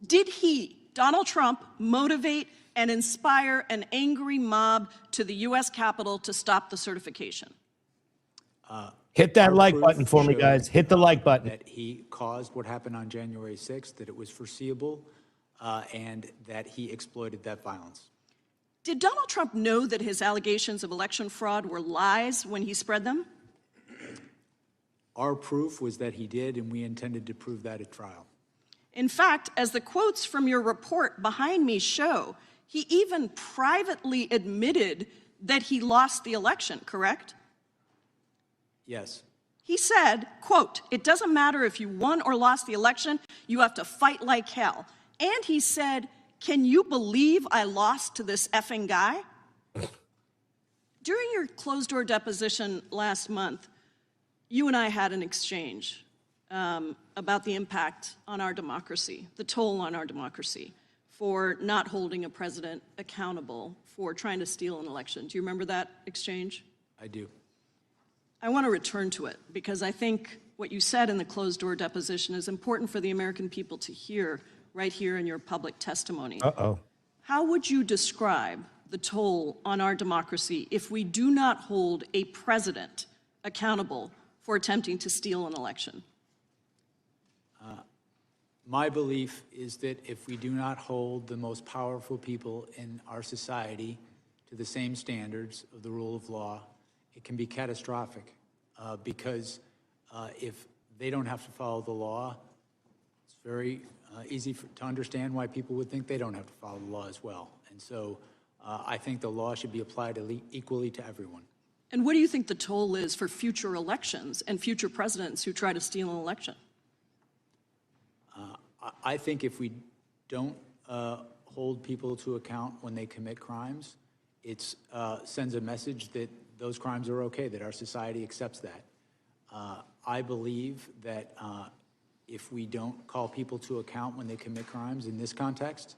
did he, Donald Trump, motivate and inspire an angry mob to the U.S. Capitol to stop the certification? Hit that Our like proof button for me, showed guys. Hit the like button. That he caused what happened on January 6th, that it was foreseeable, and that he exploited that violence. Did Donald Trump know that his allegations of election fraud were lies when he spread them? Our proof was that he did, and we intended to prove that at trial. In fact, as the quotes from your report behind me show, he even privately admitted that he lost the election, correct? Yes. He said, quote, "It doesn't matter if you won or lost the election, you have to fight like hell." And he said, "Can you believe I lost to this effing guy?" During your closed-door deposition last month, you and I had an exchange about the impact on our democracy, the toll on our democracy, for not holding a president accountable for trying to steal an election. Do you remember that exchange? I do. I want to return to it because I think what you said in the closed-door deposition is important for the American people to hear right here in your public testimony. Uh-oh. How would you describe the toll on our democracy if we do not hold a president accountable for attempting to steal an election? My belief is that if we do not hold the most powerful people in our society to the same standards of the rule of law, it can be catastrophic because if they don't have to follow the law, it's very easy to understand why people would think they don't have to follow the law as well. And so I think the law should be applied equally to everyone. And what do you think the toll is for future elections and future presidents who try to steal an election? I think if we don't hold people to account when they commit crimes, it sends a message that those crimes are okay, that our society accepts that. I believe that if we don't call people to account when they commit crimes in this context,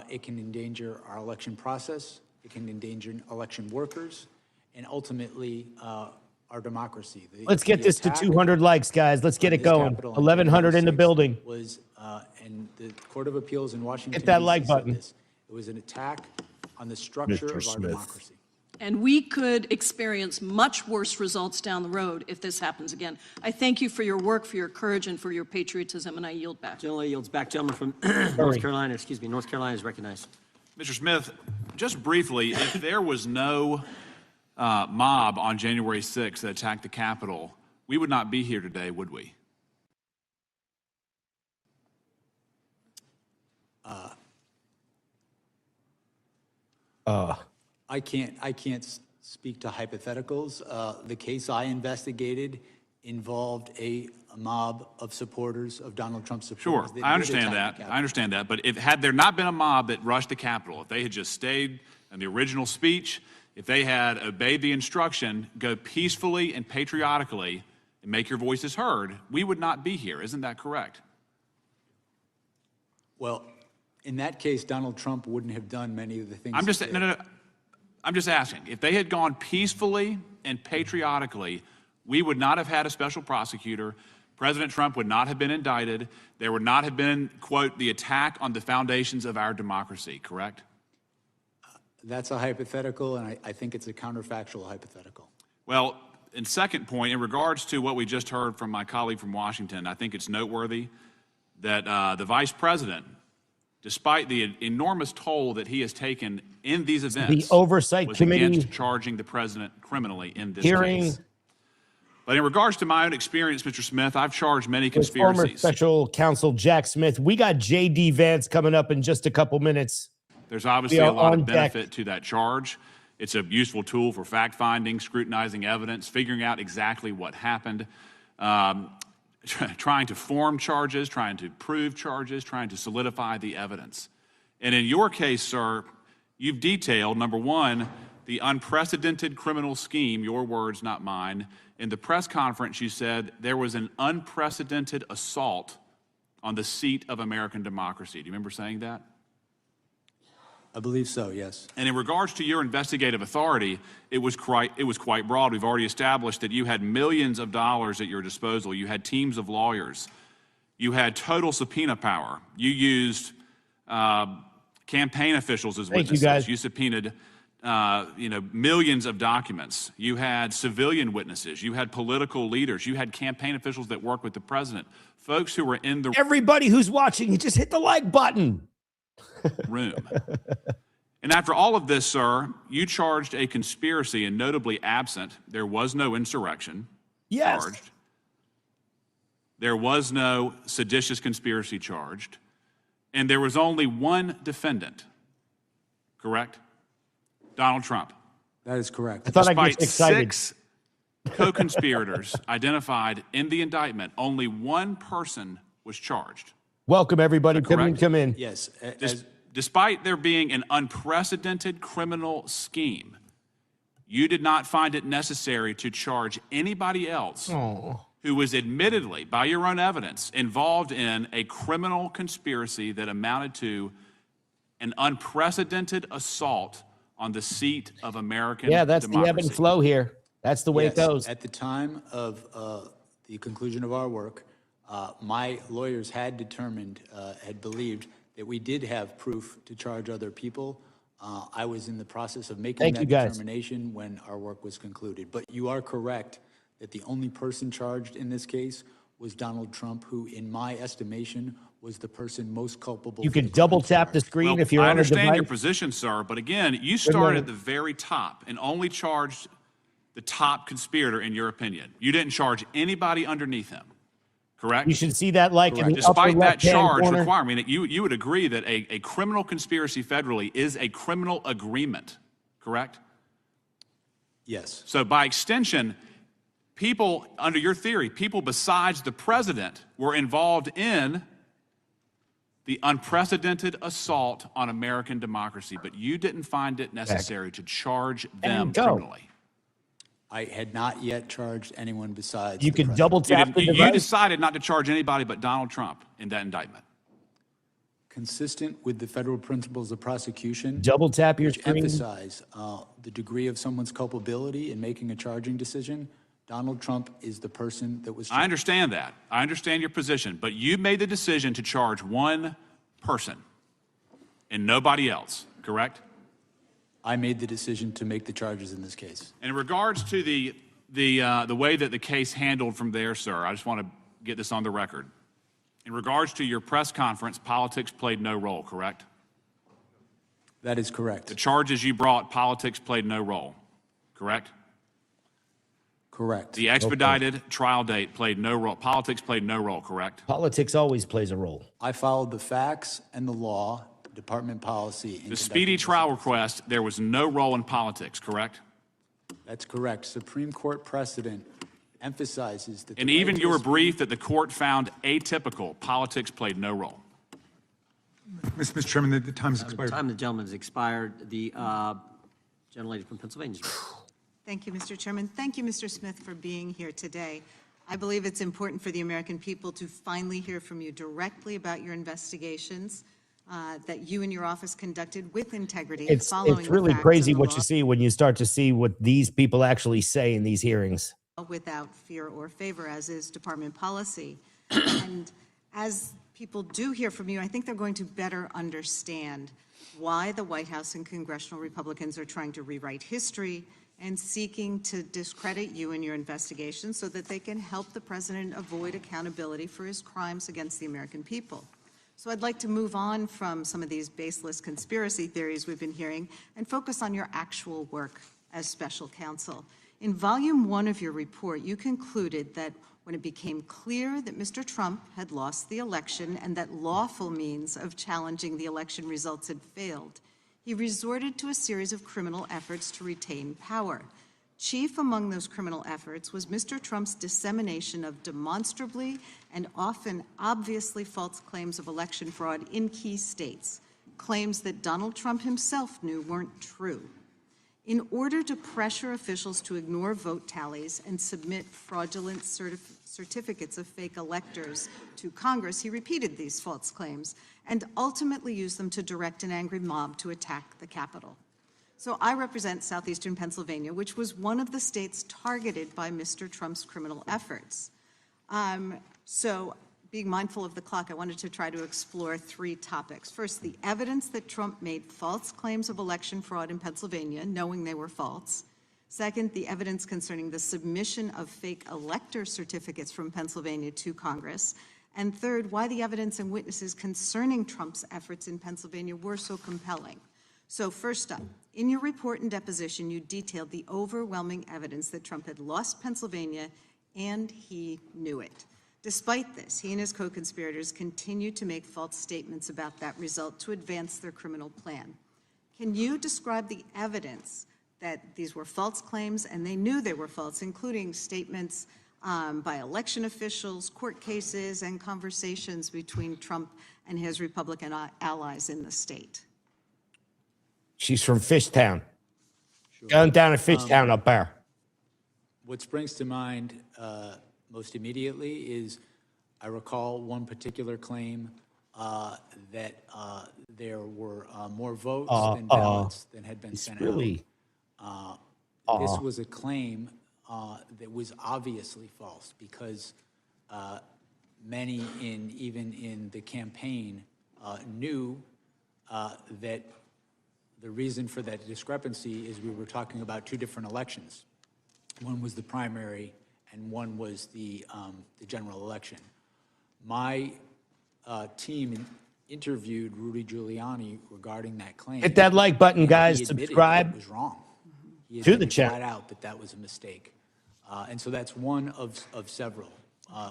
it can endanger our election process, it can endanger election workers, and ultimately our democracy. Let's get this to 200 likes, guys. Let's get it going. 1,100 in the building. And the Court of Appeals in Washington, Hit that like D.C. said button. this. It was an attack on the structure Mr. of our Smith. democracy. And we could experience much worse results down the road if this happens again. I thank you for your work, for your courage, and for your patriotism, and I yield back. Gentleman yields back. Gentleman from North Carolina, North Carolina is recognized. Mr. Smith, just briefly, if there was no mob on January 6th that attacked the Capitol, we would not be here today, would we? I can't speak to hypotheticals. The case I investigated involved a mob of supporters of Donald Trump Sure, supporters. I understand that. I understand that. But had there not been a mob that rushed the Capitol, if they had just stayed in the original speech, if they had obeyed the instruction, go peacefully and patriotically and make your voices heard, we would not be here. Isn't that correct? Well, in that case, Donald Trump wouldn't have done many of the things. I'm just asking. If they had gone peacefully and patriotically, we would not have had a special prosecutor. President Trump would not have been indicted. There would not have been, quote, the attack on the foundations of our democracy, correct? That's a hypothetical, and I think it's a counterfactual hypothetical. Well, in second point, in regards to what we just heard from my colleague from Washington, I think it's noteworthy that the vice president, despite the enormous toll that he has taken in these events, the oversight was committee against charging the president criminally in this hearing case. But in regards to my own experience, Mr. Smith, I've charged many With conspiracies. former special counsel Jack Smith. We got J.D. Vance coming up in just a couple minutes. There's obviously We a are lot on of deck. benefit to that charge. It's a useful tool for fact-finding, scrutinizing evidence, figuring out exactly what happened, trying to form charges, trying to prove charges, trying to solidify the evidence. And in your case, sir, you've detailed, number one, the unprecedented criminal scheme, your words, not mine. In the press conference, you said there was an unprecedented assault on the seat of American democracy. Do you remember saying that? I believe so, yes. And in regards to your investigative authority, it was quite broad. We've already established that you had millions of dollars at your disposal. You had teams of lawyers. You had total subpoena power. You used campaign officials as witnesses. You guys. You subpoenaed millions of documents. You had civilian witnesses. You had political leaders. You had campaign officials that worked with the president. Folks who were in the Everybody who's watching, you just hit the like button. room. And after all of this, sir, you charged a conspiracy, and notably absent, there was no insurrection charged. There was no seditious conspiracy charged. And there was only one defendant, correct? Donald Trump. That is correct. I thought I Despite get excited. 6 co-conspirators identified in the indictment, only one person was charged. Welcome, everybody. Come in, correct? come in. Yes. Despite there being an unprecedented criminal scheme, you did not find it necessary to charge anybody else who was admittedly, by your own evidence, involved in a criminal conspiracy that amounted to an unprecedented assault on the seat of American That's democracy. the ebb and flow here. That's the way it Yes, goes. At the time of the conclusion of our work, my lawyers had determined, had believed that we did have proof to charge other people. I was in the process of making that determination when our work was concluded. But you are correct that the only person charged in this case was Donald Trump, who, in my estimation, was the person most culpable. You can double tap the screen if you're I on a understand your device. position, sir, but again, you started at the very top and only charged the top conspirator, in your opinion. You didn't charge anybody underneath him, correct? You should see that like in the Despite upper that left-hand charge corner. requirement, that you would agree that a criminal conspiracy federally is a criminal agreement, correct? Yes. So by extension, people, under your theory, people besides the president were involved in the unprecedented assault on American democracy, but you didn't find it necessary to charge them criminally. I had not yet charged anyone besides. You can double tap the You device. decided not to charge anybody but Donald Trump in that indictment. Consistent with the federal principles of prosecution. Double tap your which screen. emphasize the degree of someone's culpability in making a charging decision. Donald Trump is the person that was charged. I understand that. I understand your position, but you made the decision to charge one person and nobody else, correct? I made the decision to make the charges in this case. In regards to the way that the case handled from there, sir, I just want to get this on the record. In regards to your press conference, politics played no role, correct? That is correct. The charges you brought, politics played no role, correct? Correct. The expedited trial date played no role. Politics played no role, correct? Politics always plays a role. I followed the facts and the law, department policy. The speedy trial request, there was no role in politics, correct? That's correct. Supreme Court precedent emphasizes that. And even your brief that the court found atypical, politics played no role. Mr. Chairman, the time's expired. The time of the gentleman has expired. The gentlelady from Pennsylvania. Thank you, Mr. Chairman. Thank you, Mr. Smith, for being here today. I believe it's important for the American people to finally hear from you directly about your investigations that you and your office conducted with integrity. It's following the really facts crazy and the what law you see when you start to see what these people actually say in these hearings. without fear or favor, as is department policy. And as people do hear from you, I think they're going to better understand why the White House and congressional Republicans are trying to rewrite history and seeking to discredit you in your investigation so that they can help the president avoid accountability for his crimes against the American people. So I'd like to move on from some of these baseless conspiracy theories we've been hearing and focus on your actual work as special counsel. In Volume 1 of your report, you concluded that when it became clear that Mr. Trump had lost the election and that lawful means of challenging the election results had failed, he resorted to a series of criminal efforts to retain power. Chief among those criminal efforts was Mr. Trump's dissemination of demonstrably and often obviously false claims of election fraud in key states, claims that Donald Trump himself knew weren't true. In order to pressure officials to ignore vote tallies and submit fraudulent certificates of fake electors to Congress, he repeated these false claims and ultimately used them to direct an angry mob to attack the Capitol. So I represent southeastern Pennsylvania, which was one of the states targeted by Mr. Trump's criminal efforts. So being mindful of the clock, I wanted to try to explore 3 topics. First, the evidence that Trump made false claims of election fraud in Pennsylvania, knowing they were false. Second, the evidence concerning the submission of fake elector certificates from Pennsylvania to Congress. And third, why the evidence and witnesses concerning Trump's efforts in Pennsylvania were so compelling. So first up, in your report and deposition, you detailed the overwhelming evidence that Trump had lost Pennsylvania, and he knew it. Despite this, he and his co-conspirators continued to make false statements about that result to advance their criminal plan. Can you describe the evidence that these were false claims and they knew they were false, including statements by election officials, court cases, and conversations between Trump and his Republican allies in the state? She's from Fishtown. Sure. Going down to Fishtown up there. What springs to mind most immediately is I recall one particular claim that there were more votes than ballots than had been sent out. This was a claim that was obviously false because many even in the campaign knew that the reason for that discrepancy is we were talking about 2 different elections. One was the primary and one was the general election. My team interviewed Rudy Giuliani regarding that claim. Hit that like button, guys. He admitted Subscribe. that it was wrong. He To the admitted channel. flat out that that was a mistake. And so that's one of several.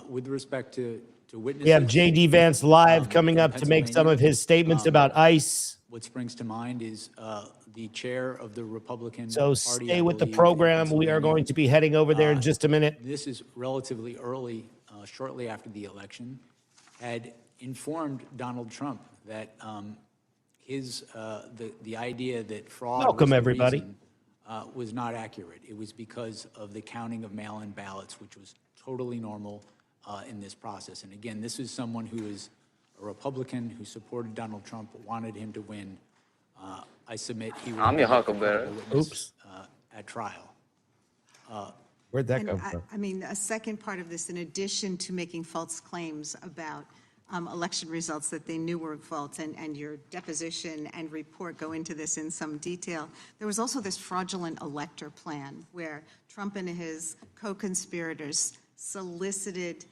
With respect to witnesses. We have J.D. Vance live coming up to make some of his statements about ICE. What springs to mind is the chair of the Republican So Party, stay I with the believe, in program. We are Pennsylvania. going to be heading over there in just a minute. This is relatively early, shortly after the election, had informed Donald Trump that the idea that fraud Welcome, was the everybody. reason, was not accurate. It was because of the counting of mail-in ballots, which was totally normal in this process. And again, this is someone who is a Republican who supported Donald Trump, wanted him to win. I submit he would be a witness at trial. Where'd that come from? I mean, a second part of this, in addition to making false claims about election results that they knew were false, and your deposition and report go into this in some detail, there was also this fraudulent elector plan where Trump and his co-conspirators solicited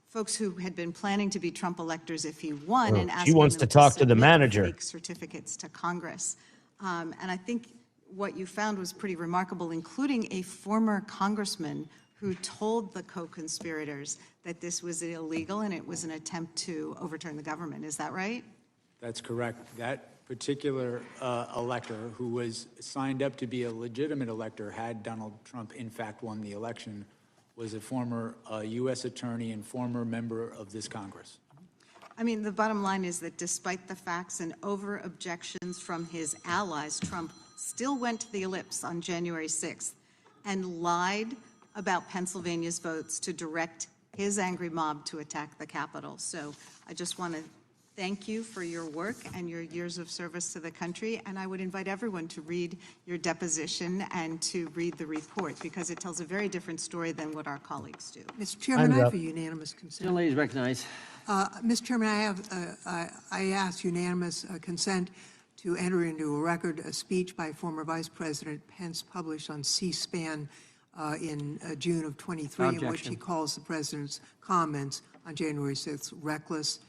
folks who had been planning to be Trump electors if he won, and She wants to talk to the submit manager. fake certificates to Congress. And I think what you found was pretty remarkable, including a former congressman who told the co-conspirators that this was illegal and it was an attempt to overturn the government. Is that right? That's correct. That particular elector who was signed up to be a legitimate elector had Donald Trump in fact won the election was a former U.S. attorney and former member of this Congress. I mean, the bottom line is that despite the facts and over objections from his allies, Trump still went to the ellipse on January 6th and lied about Pennsylvania's votes to direct his angry mob to attack the Capitol. So I just want to thank you for your work and your years of service to the country, and I would invite everyone to read your deposition and to read the report, because it tells a very different story than what our colleagues do. Mr. Chairman, I have a unanimous consent. Gentle ladies recognized. Mr. Chairman, I ask unanimous consent to enter into a record a speech by former Vice President Pence published on C-SPAN in June of 23, in which he calls the president's comments on January 6th reckless,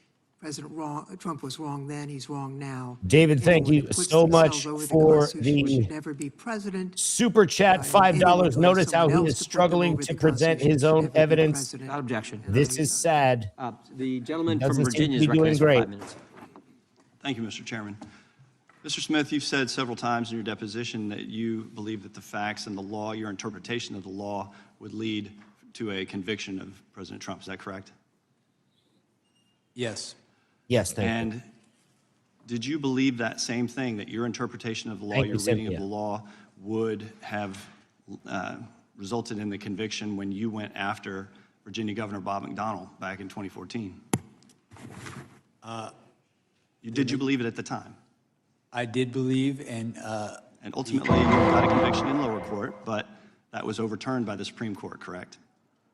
Trump was wrong then, he's wrong now. David, thank Anyone you who puts so themselves much over for Constitution the should never be president. super chat, $5. Anyone who Notice asks how someone he else is to put them struggling over to the present Constitution his should own never be evidence. president. Without objection. This is sad. The gentleman from Doesn't seem Virginia to is be doing recognized for great. 5 minutes. Thank you, Mr. Chairman. Mr. Smith, you've said several times in your deposition that you believe that the facts and the law, your interpretation of the law, would lead to a conviction of President Trump. Is that correct? Yes. Yes, thank you. And did you believe that same thing, that your interpretation of the law, Thank your you, reading of Cynthia. the law, would have resulted in the conviction when you went after Virginia Governor Bob McDonnell back in 2014? Did you believe it at the time? I did believe, and ultimately you got a conviction in lower court, but that was overturned by the Supreme Court, correct?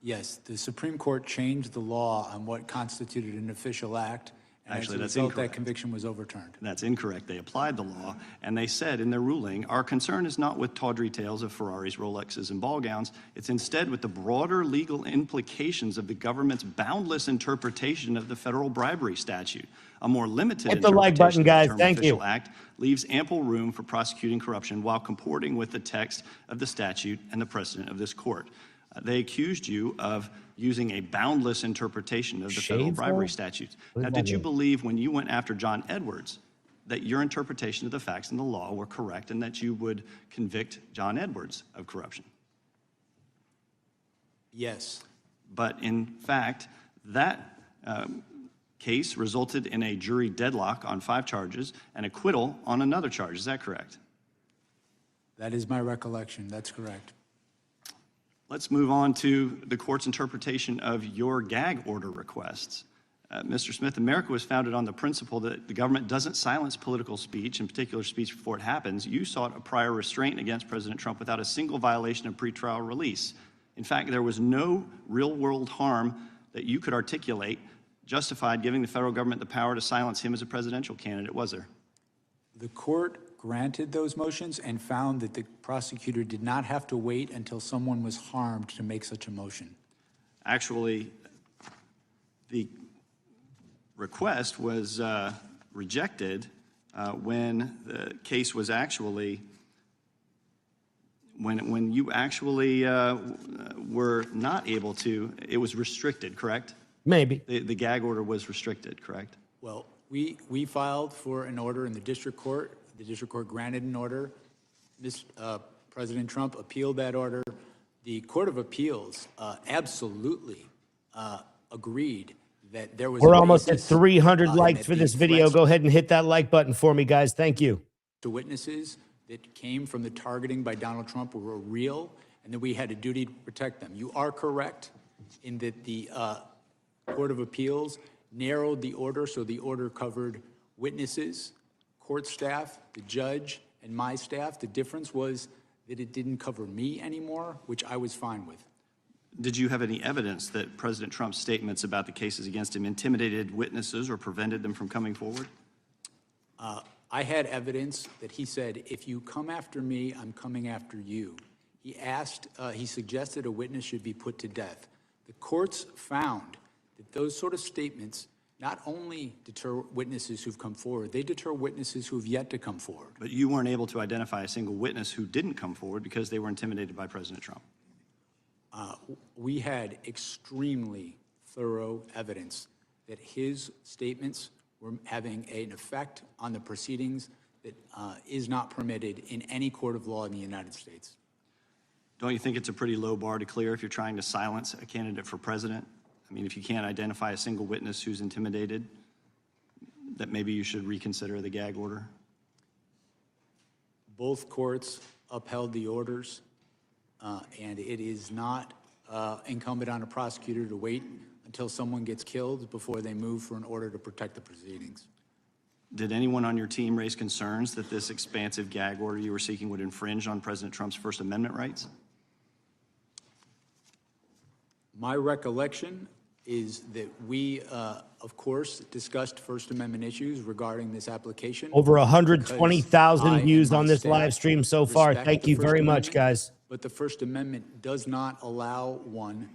yes, the Supreme Court changed the law on what constituted an official act, and Actually, as a that's result, incorrect. that conviction was overturned. That's incorrect. They applied the law, and they said in their ruling, our concern is not with tawdry tales of Ferraris, Rolexes, and ball gowns. It's instead with the broader legal implications of the government's boundless interpretation of the federal bribery statute. A more limited Hit the like button, interpretation of guys. the term Thank you. official act leaves ample room for prosecuting corruption while comporting with the text of the statute and the precedent of this court. They accused you of using a boundless interpretation of the federal Shades, bribery though? statutes. What Now, does that did you mean? believe when you went after John Edwards that your interpretation of the facts and the law were correct and that you would convict John Edwards of corruption? Yes. But in fact, that case resulted in a jury deadlock on 5 charges and acquittal on another charge. Is that correct? That is my recollection. That's correct. Let's move on to the court's interpretation of your gag order requests. Mr. Smith, America was founded on the principle that the government doesn't silence political speech, in particular speech before it happens. You sought a prior restraint against President Trump without a single violation of pretrial release. In fact, there was no real-world harm that you could articulate justified giving the federal government the power to silence him as a presidential candidate, was there? The court granted those motions and found that the prosecutor did not have to wait until someone was harmed to make such a motion. Actually, the request was rejected when the case was actually, when you actually were not able to, it was restricted, correct? Maybe. The gag order was restricted, correct? Well, we filed for an order in the district court. The district court granted an order. President Trump appealed that order. The Court of Appeals absolutely agreed that there was We're a almost at basis, 300 and likes that for the this video. threats Go ahead and hit that like button for me, guys. Thank you. to witnesses that came from the targeting by Donald Trump were real, and that we had a duty to protect them. You are correct in that the Court of Appeals narrowed the order, so the order covered witnesses, court staff, the judge, and my staff. The difference was that it didn't cover me anymore, which I was fine with. Did you have any evidence that President Trump's statements about the cases against him intimidated witnesses or prevented them from coming forward? I had evidence that he said, if you come after me, I'm coming after you. He suggested a witness should be put to death. The courts found that those sort of statements not only deter witnesses who've come forward, they deter witnesses who've yet to come forward. But you weren't able to identify a single witness who didn't come forward because they were intimidated by President Trump. We had extremely thorough evidence that his statements were having an effect on the proceedings that is not permitted in any court of law in the United States. Don't you think it's a pretty low bar to clear if you're trying to silence a candidate for president? I mean, if you can't identify a single witness who's intimidated, that maybe you should reconsider the gag order? Both courts upheld the orders, and it is not incumbent on a prosecutor to wait until someone gets killed before they move for an order to protect the proceedings. Did anyone on your team raise concerns that this expansive gag order you were seeking would infringe on President Trump's First Amendment rights? My recollection is that we, of course, discussed First Amendment issues regarding this application. Over because 120,000 I views and my on this staff live stream so far. respect Thank the you First very much, Amendment, guys. But the First Amendment does not allow one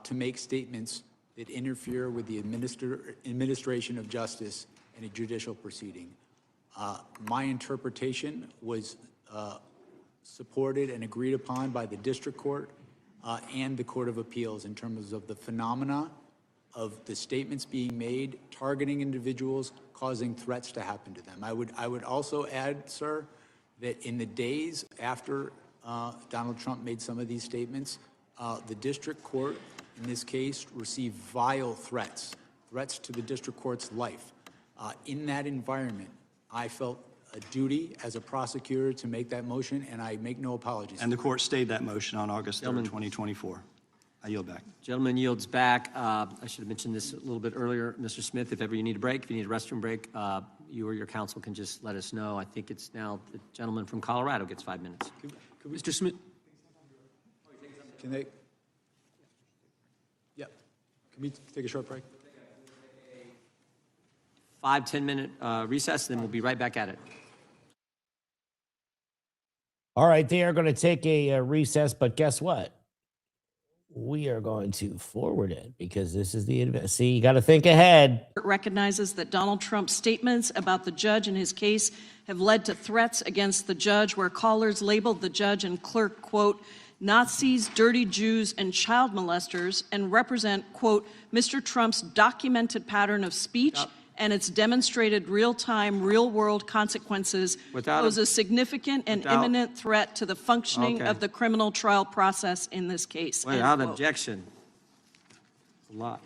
to make statements that interfere with the administration of justice in a judicial proceeding. My interpretation was supported and agreed upon by the district court and the Court of Appeals in terms of the phenomena of the statements being made, targeting individuals, causing threats to happen to them. I would also add, sir, that in the days after Donald Trump made some of these statements, the district court, in this case, received vile threats to the district court's life. In that environment, I felt a duty as a prosecutor to make that motion, and I make no apologies. And the court stayed that motion on August 3rd, 2024. I yield back. Gentleman yields back. I should have mentioned this a little bit earlier. Mr. Smith, if ever you need a break, if you need a restroom break, you or your counsel can just let us know. I think it's now the gentleman from Colorado gets 5 minutes. Mr. Smith. Can they? Yeah. Can we take a short break? 5-10 minute recess, then we'll be right back at it. All right, they are going to take a recess, but guess what? We are going to forward it because this is the, see, you got to think ahead. It recognizes that Donald Trump's statements about the judge and his case have led to threats against the judge, where callers labeled the judge and clerk, quote, Nazis, dirty Jews, and child molesters, and represent, quote, Mr. Trump's documented pattern of speech and its demonstrated real-time, real-world consequences pose a significant and imminent threat to the functioning of the criminal trial process in this case. Without objection. A lot.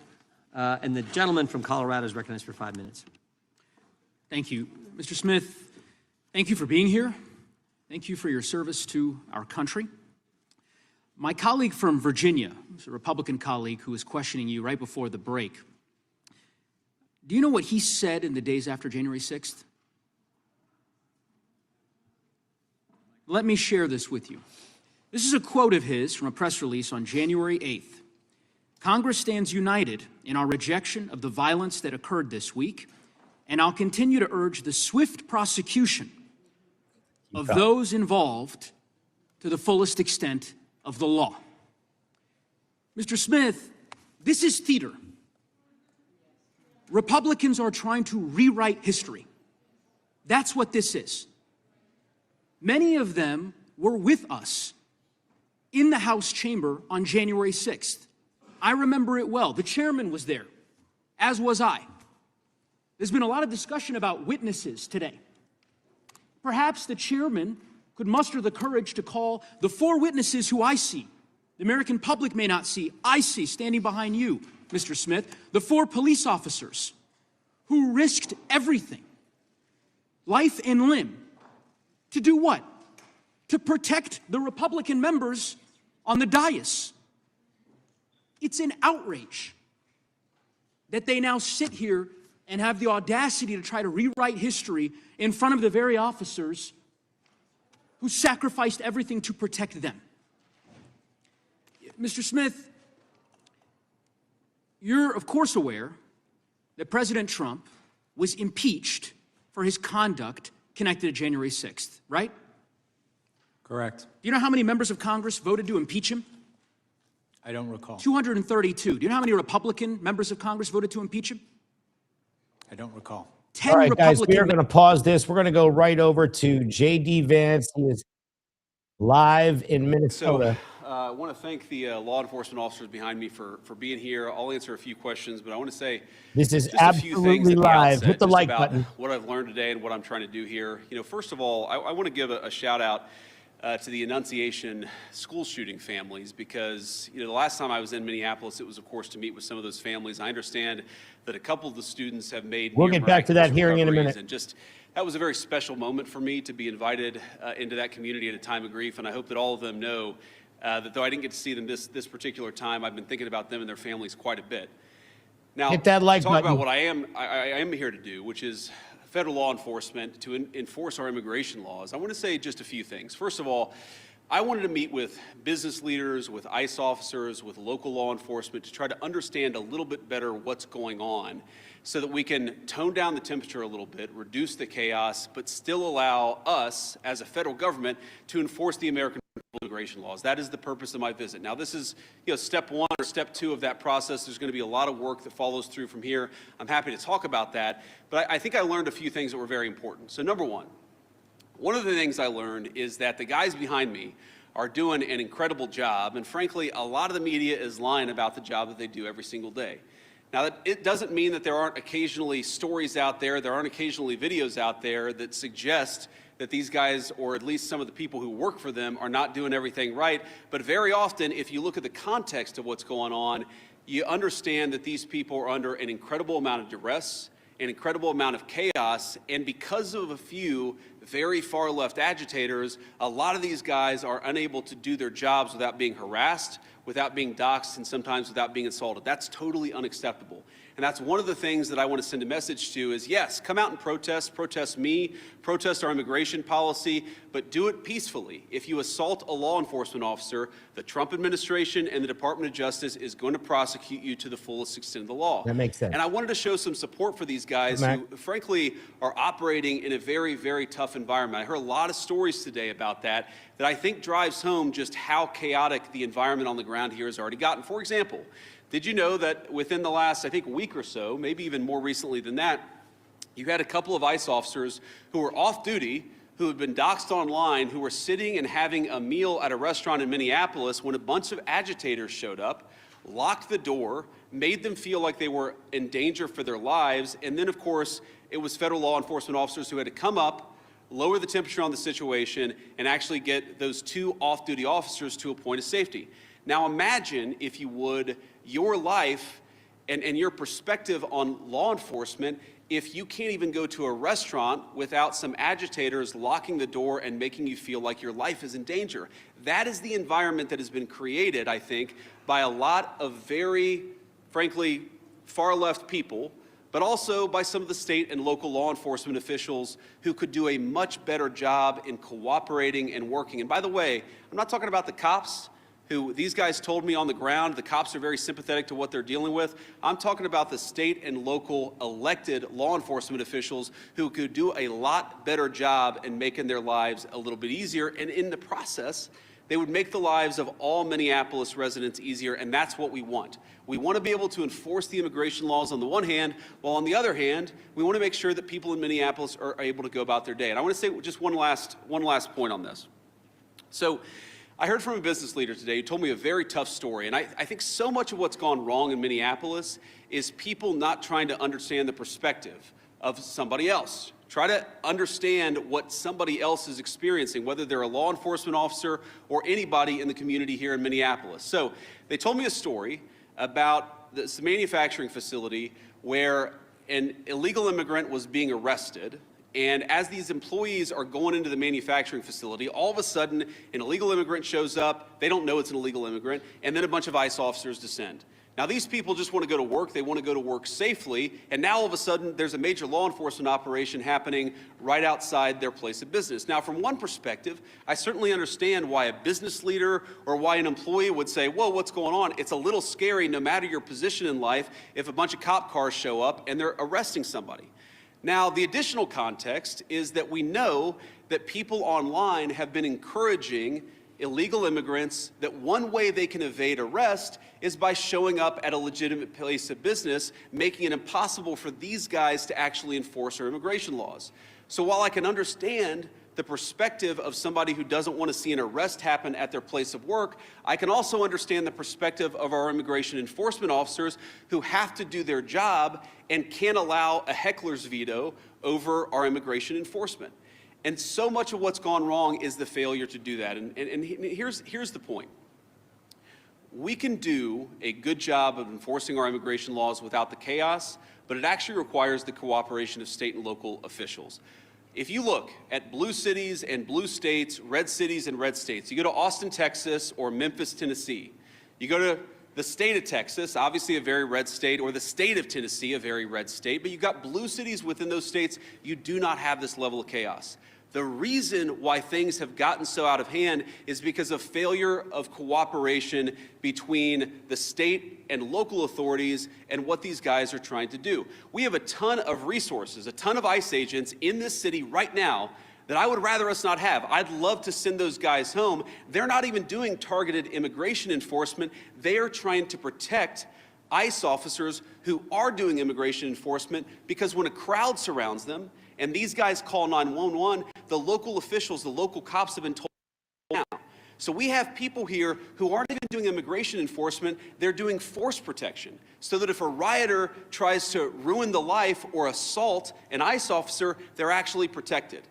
And the gentleman from Colorado is recognized for 5 minutes. Thank you. Mr. Smith, thank you for being here. Thank you for your service to our country. My colleague from Virginia, a Republican colleague who was questioning you right before the break, do you know what he said in the days after January 6th? Let me share this with you. This is a quote of his from a press release on January 8th. Congress stands united in our rejection of the violence that occurred this week, and I'll continue to urge the swift prosecution of those involved to the fullest extent of the law. Mr. Smith, this is theater. Republicans are trying to rewrite history. That's what this is. Many of them were with us in the House chamber on January 6th. I remember it well. The chairman was there, as was I. There's been a lot of discussion about witnesses today. Perhaps the chairman could muster the courage to call the 4 witnesses who I see, the American public may not see, I see standing behind you, Mr. Smith, the 4 police officers who risked everything, life and limb, to do what? To protect the Republican members on the dais. It's an outrage that they now sit here and have the audacity to try to rewrite history in front of the very officers who sacrificed everything to protect them. Mr. Smith, you're, of course, aware that President Trump was impeached for his conduct connected to January 6th, right? Correct. Do you know how many members of Congress voted to impeach him? I don't recall. 232. Do you know how many Republican members of Congress voted to impeach him? I don't recall. 10 All right, guys, Republican we are going to pause this. We're going to go right over to J.D. Vance. He is live in Minnesota. I want to thank the law enforcement officers behind me for being here. I'll answer a few questions, but I want to say This is just a few things absolutely at the live. outset, Hit the just like about button. what I've learned today and what I'm trying to do here. You know, first of all, I want to give a shout out to the Annunciation school shooting families, because, you know, the last time I was in Minneapolis, it was, of course, to meet with some of those families. I understand that a couple of the students have made We'll get back to that hearing in a recoveries, minute. and just that was a very special moment for me to be invited into that community at a time of grief, and I hope that all of them know that though I didn't get to see them this particular time, I've been thinking about them and their families quite a bit. Now, Hit that like to talk button. about what I am here to do, which is federal law enforcement to enforce our immigration laws, I want to say just a few things. First of all, I wanted to meet with business leaders, with ICE officers, with local law enforcement to try to understand a little bit better what's going on so that we can tone down the temperature a little bit, reduce the chaos, but still allow us as a federal government to enforce the American immigration immigration laws. That is the purpose of my visit. Now, this is, step one or step two of that process. There's going to be a lot of work that follows through from here. I'm happy to talk about that, but I think I learned a few things that were very important. So number one of the things I learned is that the guys behind me are doing an incredible job, and frankly, a lot of the media is lying about the job that they do every single day. Now, it doesn't mean that there aren't occasionally stories out there, there aren't occasionally videos out there that suggest that these guys, or at least some of the people who work for them, are not doing everything right. But very often, if you look at the context of what's going on, you understand that these people are under an incredible amount of duress, an incredible amount of chaos, and because of a few very far left agitators, a lot of these guys are unable to do their jobs without being harassed, without being doxxed, and sometimes without being assaulted. That's totally unacceptable. And that's one of the things that I want to send a message to is, yes, come out and protest me, protest our immigration policy, but do it peacefully. If you assault a law enforcement officer, the Trump administration and the Department of Justice is going to prosecute you to the fullest extent of the law. That makes sense. And I wanted to show some support for these guys who, frankly, are operating in a very, very tough environment. I heard a lot of stories today about that I think drives home just how chaotic the environment on the ground here has already gotten. For example, did you know that within the last, I think, week or so, maybe even more recently than that, you had a couple of ICE officers who were off duty, who had been doxxed online, who were sitting and having a meal at a restaurant in Minneapolis when a bunch of agitators showed up, locked the door, made them feel like they were in danger for their lives, and then, of course, it was federal law enforcement officers who had to come up, lower the temperature on the situation, and actually get those two off-duty officers to a point of safety. Now imagine, if you would, your life and your perspective on law enforcement if you can't even go to a restaurant without some agitators locking the door and making you feel like your life is in danger. That is the environment that has been created, I think, by a lot of very, frankly, far-left people, but also by some of the state and local law enforcement officials who could do a much better job in cooperating and working. And by the way, I'm not talking about the cops, who these guys told me on the ground, the cops are very sympathetic to what they're dealing with. I'm talking about the state and local elected law enforcement officials who could do a lot better job in making their lives a little bit easier. And in the process, they would make the lives of all Minneapolis residents easier, and that's what we want. We want to be able to enforce the immigration laws on the one hand, while on the other hand, we want to make sure that people in Minneapolis are able to go about their day. And I want to say just one last point on this. So I heard from a business leader today who told me a very tough story, and I think so much of what's gone wrong in Minneapolis is people not trying to understand the perspective of somebody else. Try to understand what somebody else is experiencing, whether they're a law enforcement officer or anybody in the community here in Minneapolis. So they told me a story about this manufacturing facility where an illegal immigrant was being arrested. And as these employees are going into the manufacturing facility, all of a sudden, an illegal immigrant shows up. They don't know it's an illegal immigrant. And then a bunch of ICE officers descend. Now, these people just want to go to work. They want to go to work safely. And now, all of a sudden, there's a major law enforcement operation happening right outside their place of business. Now, from one perspective, I certainly understand why a business leader or why an employee would say, whoa, what's going on? It's a little scary, no matter your position in life, if a bunch of cop cars show up and they're arresting somebody. Now, the additional context is that we know that people online have been encouraging illegal immigrants that one way they can evade arrest is by showing up at a legitimate place of business, making it impossible for these guys to actually enforce our immigration laws. So while I can understand the perspective of somebody who doesn't want to see an arrest happen at their place of work, I can also understand the perspective of our immigration enforcement officers who have to do their job and can't allow a heckler's veto over our immigration enforcement. And so much of what's gone wrong is the failure to do that. And here's the point. We can do a good job of enforcing our immigration laws without the chaos, but it actually requires the cooperation of state and local officials. If you look at blue cities and blue states, red cities and red states, you go to Austin, Texas, or Memphis, Tennessee. You go to the state of Texas, obviously a very red state, or the state of Tennessee, a very red state, but you've got blue cities within those states, you do not have this level of chaos. The reason why things have gotten so out of hand is because of failure of cooperation between the state and local authorities and what these guys are trying to do. We have a ton of resources, a ton of ICE agents in this city right now that I would rather us not have. I'd love to send those guys home. They're not even doing targeted immigration enforcement. They are trying to protect ICE officers who are doing immigration enforcement, because when a crowd surrounds them and these guys call 911, the local officials, the local cops have been told now. So we have people here who aren't even doing immigration enforcement, they're doing force protection. So that if a rioter tries to ruin the life or assault an ICE officer, they're actually protected.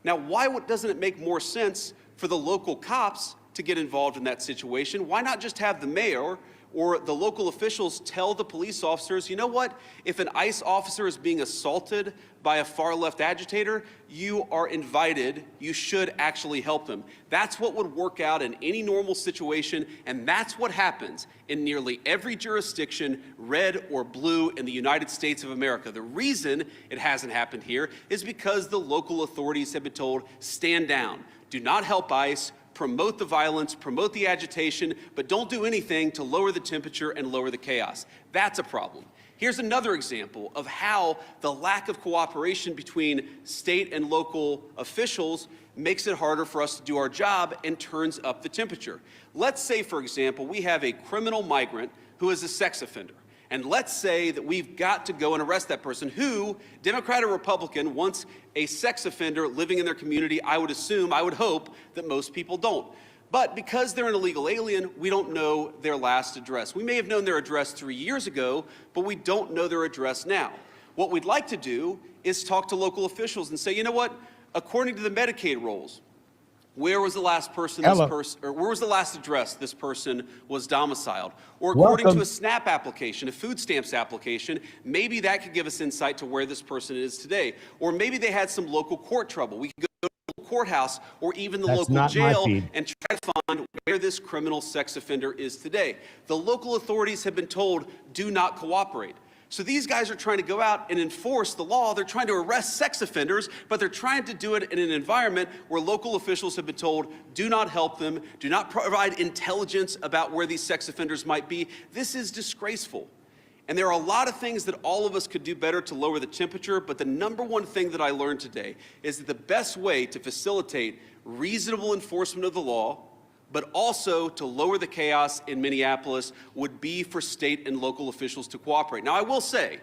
Now, why doesn't it make more sense for the local cops to get involved in that situation? Why not just have the mayor or the local officials tell the police officers, you know what, if an ICE officer is being assaulted by a far-left agitator, you are invited, you should actually help them. That's what would work out in any normal situation, and that's what happens in nearly every jurisdiction, red or blue, in the United States of America. The reason it hasn't happened here is because the local authorities have been told, stand down, do not help ICE, promote the violence, promote the agitation, but don't do anything to lower the temperature and lower the chaos. That's a problem. Here's another example of how the lack of cooperation between state and local officials makes it harder for us to do our job and turns up the temperature. Let's say, for example, we have a criminal migrant who is a sex offender. And let's say that we've got to go and arrest that person who, Democrat or Republican, wants a sex offender living in their community. I would assume, I would hope that most people don't. But because they're an illegal alien, we don't know their last address. We may have known their address 3 years ago, but we don't know their address now. What we'd like to do is talk to local officials and say, you know what, according to the Medicaid rules, where was the last person or where was the last address this person was domiciled? Or according to a SNAP application, a food stamps application, maybe that could give us insight to where this person is today. Or maybe they had some local court trouble. We could go to the courthouse or even the local jail and try to find where this criminal sex offender is today. The local authorities have been told, do not cooperate. So these guys are trying to go out and enforce the law. They're trying to arrest sex offenders, but they're trying to do it in an environment where local officials have been told, do not help them, do not provide intelligence about where these sex offenders might be. This is disgraceful. And there are a lot of things that all of us could do better to lower the temperature, but the number one thing that I learned today is that the best way to facilitate reasonable enforcement of the law, but also to lower the chaos in Minneapolis, would be for state and local officials to cooperate. Now, I will say,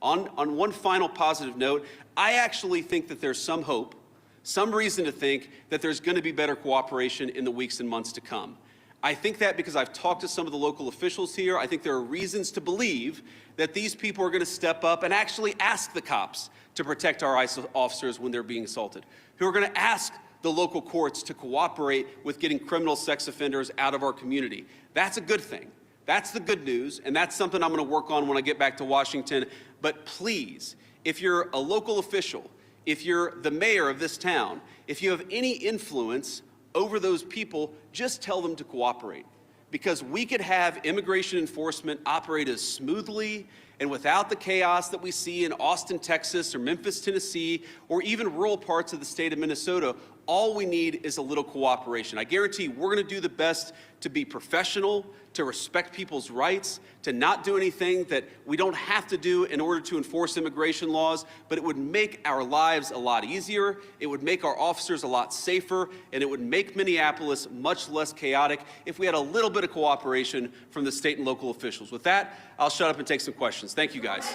on one final positive note, I actually think that there's some hope, some reason to think that there's going to be better cooperation in the weeks and months to come. I think that because I've talked to some of the local officials here. I think there are reasons to believe that these people are going to step up and actually ask the cops to protect our ICE officers when they're being assaulted, who are going to ask the local courts to cooperate with getting criminal sex offenders out of our community. That's a good thing. That's the good news, and that's something I'm going to work on when I get back to Washington. But please, if you're a local official, if you're the mayor of this town, if you have any influence over those people, just tell them to cooperate. Because we could have immigration enforcement operate as smoothly and without the chaos that we see in Austin, Texas, or Memphis, Tennessee, or even rural parts of the state of Minnesota. All we need is a little cooperation. I guarantee we're going to do the best to be professional, to respect people's rights, to not do anything that we don't have to do in order to enforce immigration laws, but it would make our lives a lot easier, it would make our officers a lot safer, and it would make Minneapolis much less chaotic if we had a little bit of cooperation from the state and local officials. With that, I'll shut up and take some questions. Thank you, guys.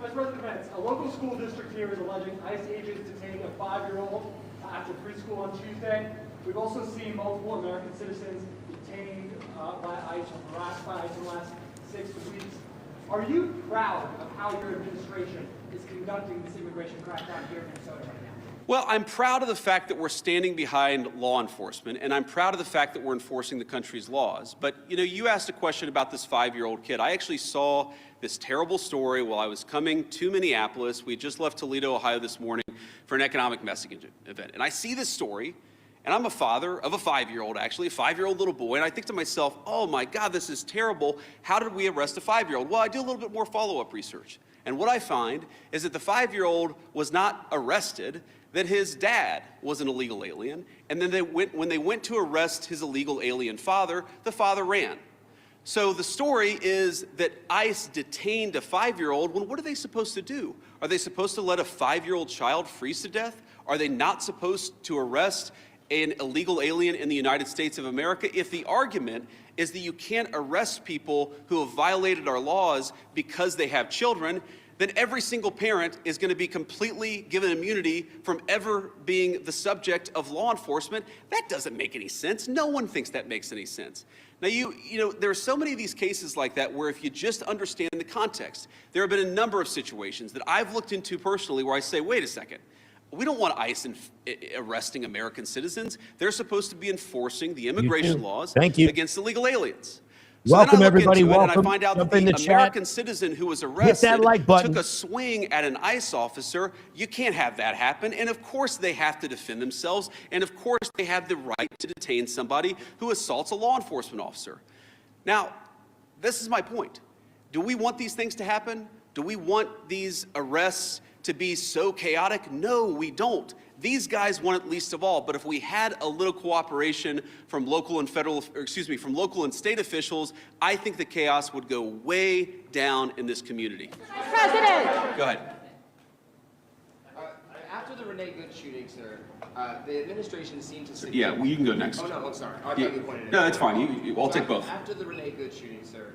Vice President Pence, a local school district here is alleging ICE agents detaining a 5-year-old after preschool on Tuesday. We've also seen multiple American citizens detained by ICE or harassed by ICE in the last 6 weeks. Are you proud of how your administration is conducting this immigration crackdown here in Minnesota right now? Well, I'm proud of the fact that we're standing behind law enforcement, and I'm proud of the fact that we're enforcing the country's laws. But, you know, you asked a question about this 5-year-old kid. I actually saw this terrible story while I was coming to Minneapolis. We had just left Toledo, Ohio this morning for an economic messaging event. And I see this story, and I'm a father of a 5-year-old, actually, a 5-year-old little boy, and I think to myself, oh my God, this is terrible. How did we arrest a 5-year-old? Well, I do a little bit more follow-up research. And what I find is that the 5-year-old was not arrested, that his dad was an illegal alien, and then when they went to arrest his illegal alien father, the father ran. So the story is that ICE detained a 5-year-old when what are they supposed to do? Are they supposed to let a 5-year-old child freeze to death? Are they not supposed to arrest an illegal alien in the United States of America? If the argument is that you can't arrest people who have violated our laws because they have children, then every single parent is going to be completely given immunity from ever being the subject of law enforcement. That doesn't make any sense. No one thinks that makes any sense. Now, you know, there are so many of these cases like that where if you just understand the context, there have been a number of situations that I've looked into personally where I say, wait a second, we don't want ICE arresting American citizens. They're supposed to be enforcing the immigration laws against illegal aliens. So Welcome, then I look everybody. into it Welcome. and I find out Jump that in the the chat. American citizen who was Hit arrested that like button. took a swing at an ICE officer. You can't have that happen. And of course they have to defend themselves. And of course they have the right to detain somebody who assaults a law enforcement officer. Now, this is my point. Do we want these things to happen? Do we want these arrests to be so chaotic? No, we don't. These guys want it least of all, but if we had a little cooperation from local and from local and state officials, I think the chaos would go way down in this community. President! Go ahead. After the Renee Good shooting, sir, the administration seemed to suggest... Yeah, well, you can go next. Oh, no, I'm sorry. I thought you pointed it No, out. that's fine. I'll take both. After the Renee Good shooting, sir,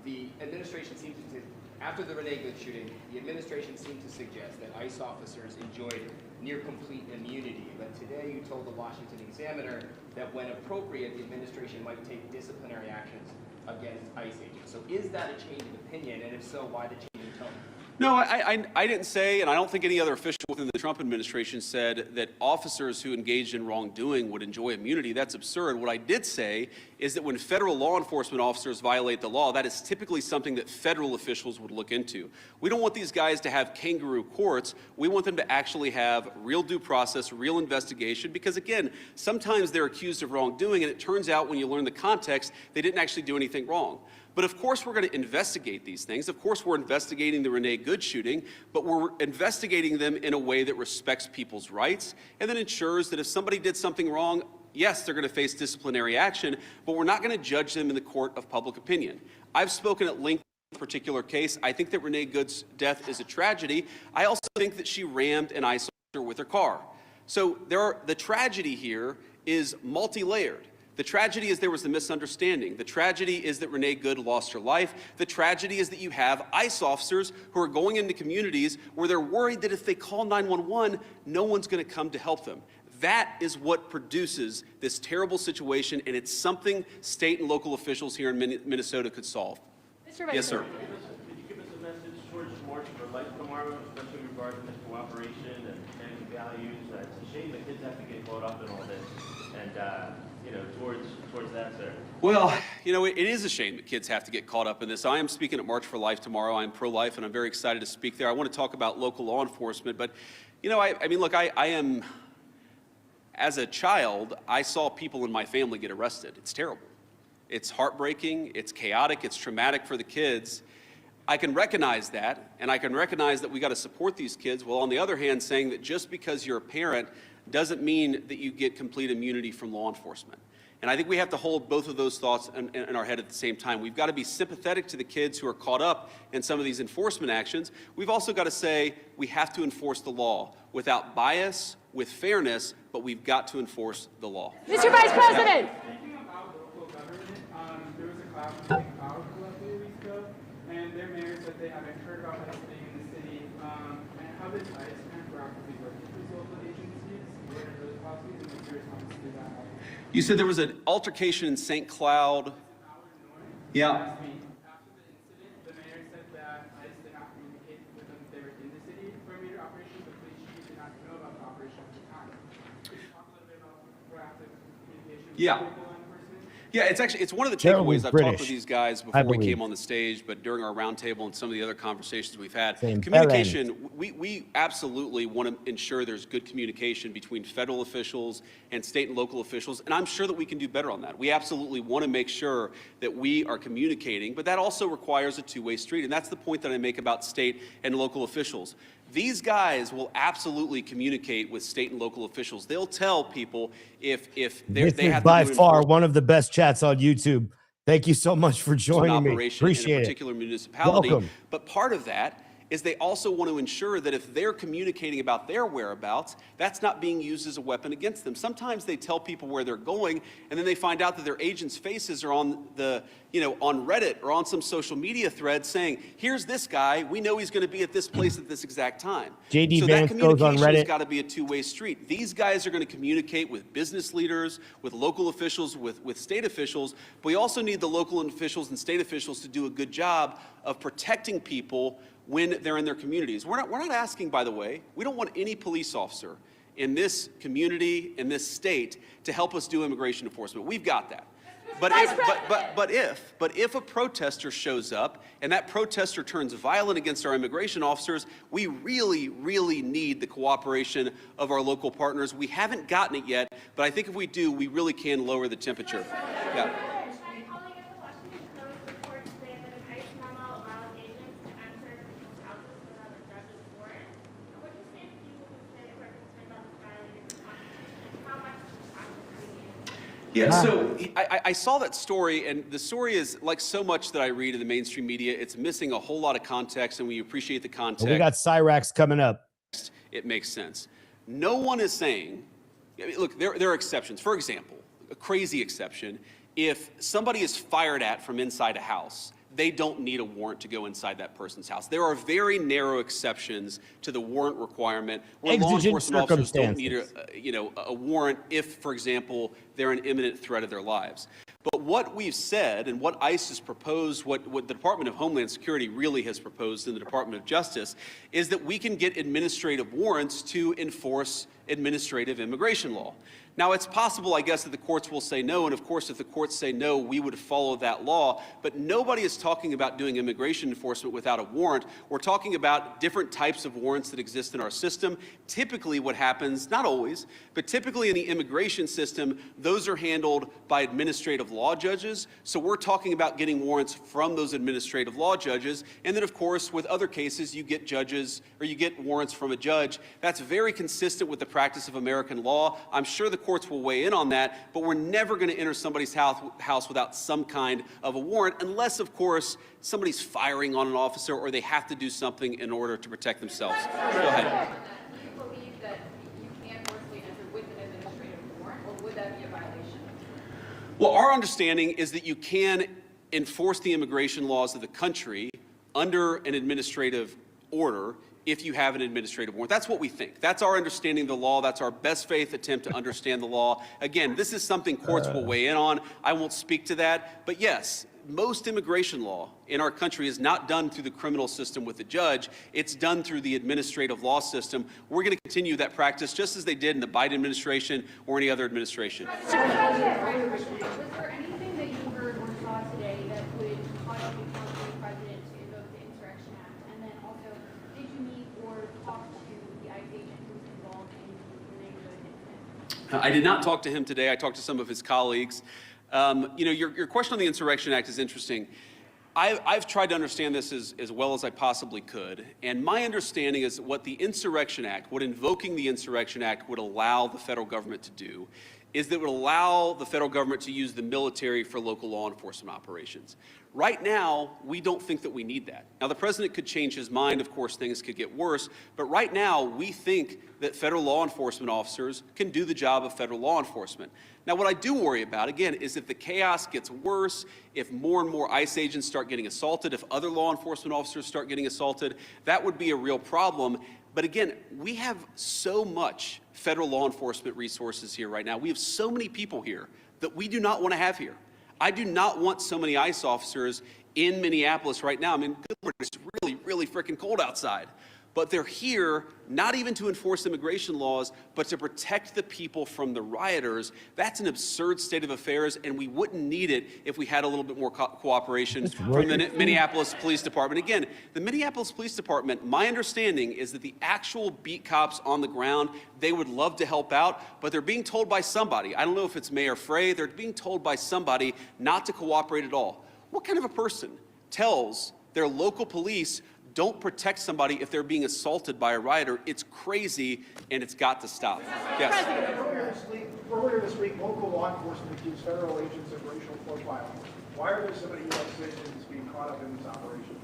the administration seemed to... After the Renee Good shooting, the administration seemed to suggest that ICE officers enjoyed near complete immunity. But today you told the Washington Examiner that when appropriate, the administration might take disciplinary actions against ICE agents. So is that a change of opinion? And if so, why the change in tone? No, I didn't say, and I don't think any other official within the Trump administration said that officers who engaged in wrongdoing would enjoy immunity. That's absurd. What I did say is that when federal law enforcement officers violate the law, that is typically something that federal officials would look into. We don't want these guys to have kangaroo courts. We want them to actually have real due process, real investigation, because again, sometimes they're accused of wrongdoing, and it turns out when you learn the context, they didn't actually do anything wrong. But of course we're going to investigate these things. Of course we're investigating the Renee Good shooting, but we're investigating them in a way that respects people's rights and that ensures that if somebody did something wrong, yes, they're going to face disciplinary action, but we're not going to judge them in the court of public opinion. I've spoken at length on this particular case. I think that Renee Good's death is a tragedy. I also think that she rammed an ICE officer with her car. So the tragedy here is multi-layered. The tragedy is there was a misunderstanding. The tragedy is that Renee Good lost her life. The tragedy is that you have ICE officers who are going into communities where they're worried that if they call 911, no one's going to come to help them. That is what produces this terrible situation, and it's something state and local officials here in Minnesota could solve. Mr. Vice Yes, sir. Could you give us a message towards March for Life tomorrow, especially regarding this cooperation and family values? It's a shame that kids have to get caught up in all this, and you know, towards that, sir. Well, you know, it is a shame that kids have to get caught up in this. I am speaking at March for Life tomorrow. I'm pro-life, and I'm very excited to speak there. I want to talk about local law enforcement, but, you know, I mean, look, I am, as a child, I saw people in my family get arrested. It's terrible. It's heartbreaking, it's chaotic, it's traumatic for the kids. I can recognize that, and I can recognize that we got to support these kids, while on the other hand saying that just because you're a parent doesn't mean that you get complete immunity from law enforcement. And I think we have to hold both of those thoughts in our head at the same time. We've got to be sympathetic to the kids who are caught up in some of these enforcement actions. We've also got to say we have to enforce the law without bias, with fairness, but we've got to enforce the law. Mr. Vice President! Thinking about local government, there was a class in Power a few weeks ago, and their mayor said they haven't heard about ICE being in the city. And how does ICE kind of proactively work with these local agencies? What are those policies, and what's your response to that? You said there was an altercation in St. Cloud. Yeah. After the incident, the mayor said that ICE did not communicate with them if they were in the city for immediate operation, but police chief did not know about the operation at the time. Could you talk a little bit about proactive communication with Yeah. local law enforcement? Yeah, it's one of the Terribly takeaways. I've talked British, with these guys I before we believe. came on the stage, but during our roundtable and some of the other conversations we've had. Same Communication, we absolutely want to ensure there's good communication between federal officials and state and local officials, and I'm sure that we can do better on that. We absolutely want to make sure that we are communicating, but that also requires a two-way street, and that's the point that I make about state and local officials. These guys will absolutely communicate with state and local officials. They'll tell people if This they is have by to do far enforcement. one of the best chats on YouTube. Thank you so much for joining me. Operation Appreciate in a it. particular municipality. Welcome. But part of that is they also want to ensure that if they're communicating about their whereabouts, that's not being used as a weapon against them. Sometimes they tell people where they're going, and then they find out that their agents' faces are on on Reddit or on some social media thread saying, here's this guy, we know he's going to be at this place at this exact time. JD So Vance that goes on communication has Reddit. got to be a two-way street. These guys are going to communicate with business leaders, with local officials, with state officials, but we also need the local officials and state officials to do a good job of protecting people when they're in their communities. We're not asking, by the way, we don't want any police officer in this community, in this state, to help us do immigration enforcement. We've got that. But if a protester shows up and that protester turns violent against our immigration officers, we really, really need the cooperation of our local partners. We haven't gotten it yet, but I think if we do, we really can lower the temperature. Yeah. Yeah, so I saw that story, and the story is like so much that I read in the mainstream media. It's missing a whole lot of context, and we appreciate the context. Well, we got Cyraxx coming up. It makes sense. No one is saying, I mean, look, there are exceptions. For example, a crazy exception, if somebody is fired at from inside a house, they don't need a warrant to go inside that person's house. There are very narrow exceptions to the warrant requirement where law enforcement officers don't need a warrant if, for example, they're an imminent threat of their lives. But what we've said and what ICE has proposed, what the Department of Homeland Security really has proposed in the Department of Justice, is that we can get administrative warrants to enforce administrative immigration law. Now, it's possible, I guess, that the courts will say no, and of course, if the courts say no, we would follow that law, but nobody is talking about doing immigration enforcement without a warrant. We're talking about different types of warrants that exist in our system. Typically what happens, not always, but typically in the immigration system, those are handled by administrative law judges, so we're talking about getting warrants from those administrative law judges, and then of course, with other cases, you get judges, or you get warrants from a judge. That's very consistent with the practice of American law. I'm sure the courts will weigh in on that, but we're never going to enter somebody's house without some kind of a warrant, unless, of course, somebody's firing on an officer or they have to do something in order to protect themselves. Go ahead. Do you believe that you can forcibly enter with an administrative warrant, or would that be a violation? Well, our understanding is that you can enforce the immigration laws of the country under an administrative order if you have an administrative warrant. That's what we think. That's our understanding of the law. That's our best faith attempt to understand the law. Again, this is something courts will weigh in on. I won't speak to that. But yes, most immigration law in our country is not done through the criminal system with the judge. It's done through the administrative law system. We're going to continue that practice just as they did in the Biden administration or any other administration. Was there anything that you heard or saw today that would cause you to counsel the president to invoke the Insurrection Act? And then also, did you meet or talk to the ICE agent who was involved in the incident? I did not talk to him today. I talked to some of his colleagues. Your question on the Insurrection Act is interesting. I've tried to understand this as well as I possibly could, and my understanding is that what the Insurrection Act, what invoking the Insurrection Act would allow the federal government to do is that it would allow the federal government to use the military for local law enforcement operations. Right now, we don't think that we need that. Now, the president could change his mind. Of course, things could get worse. But right now, we think that federal law enforcement officers can do the job of federal law enforcement. Now, what I do worry about, again, is if the chaos gets worse, if more and more ICE agents start getting assaulted, if other law enforcement officers start getting assaulted, that would be a real problem. But again, we have so much federal law enforcement resources here right now. We have so many people here that we do not want to have here. I do not want so many ICE officers in Minneapolis right now. I mean, good Lord, it's really, really freaking cold outside. But they're here not even to enforce immigration laws, but to protect the people from the rioters. That's an absurd state of affairs, and we wouldn't need it if we had a little bit more cooperation from the Minneapolis Police Department. Again, the Minneapolis Police Department, my understanding is that the actual beat cops on the ground, they would love to help out, but they're being told by somebody, I don't know if it's Mayor Frey, they're being told by somebody not to cooperate at all. What kind of a person tells their local police don't protect somebody if they're being assaulted by a rioter? It's crazy, and it's got to stop. Yes? Earlier this week, local law enforcement accused federal agents of racial profiling. Why are there so many U.S. citizens being caught up in this operation?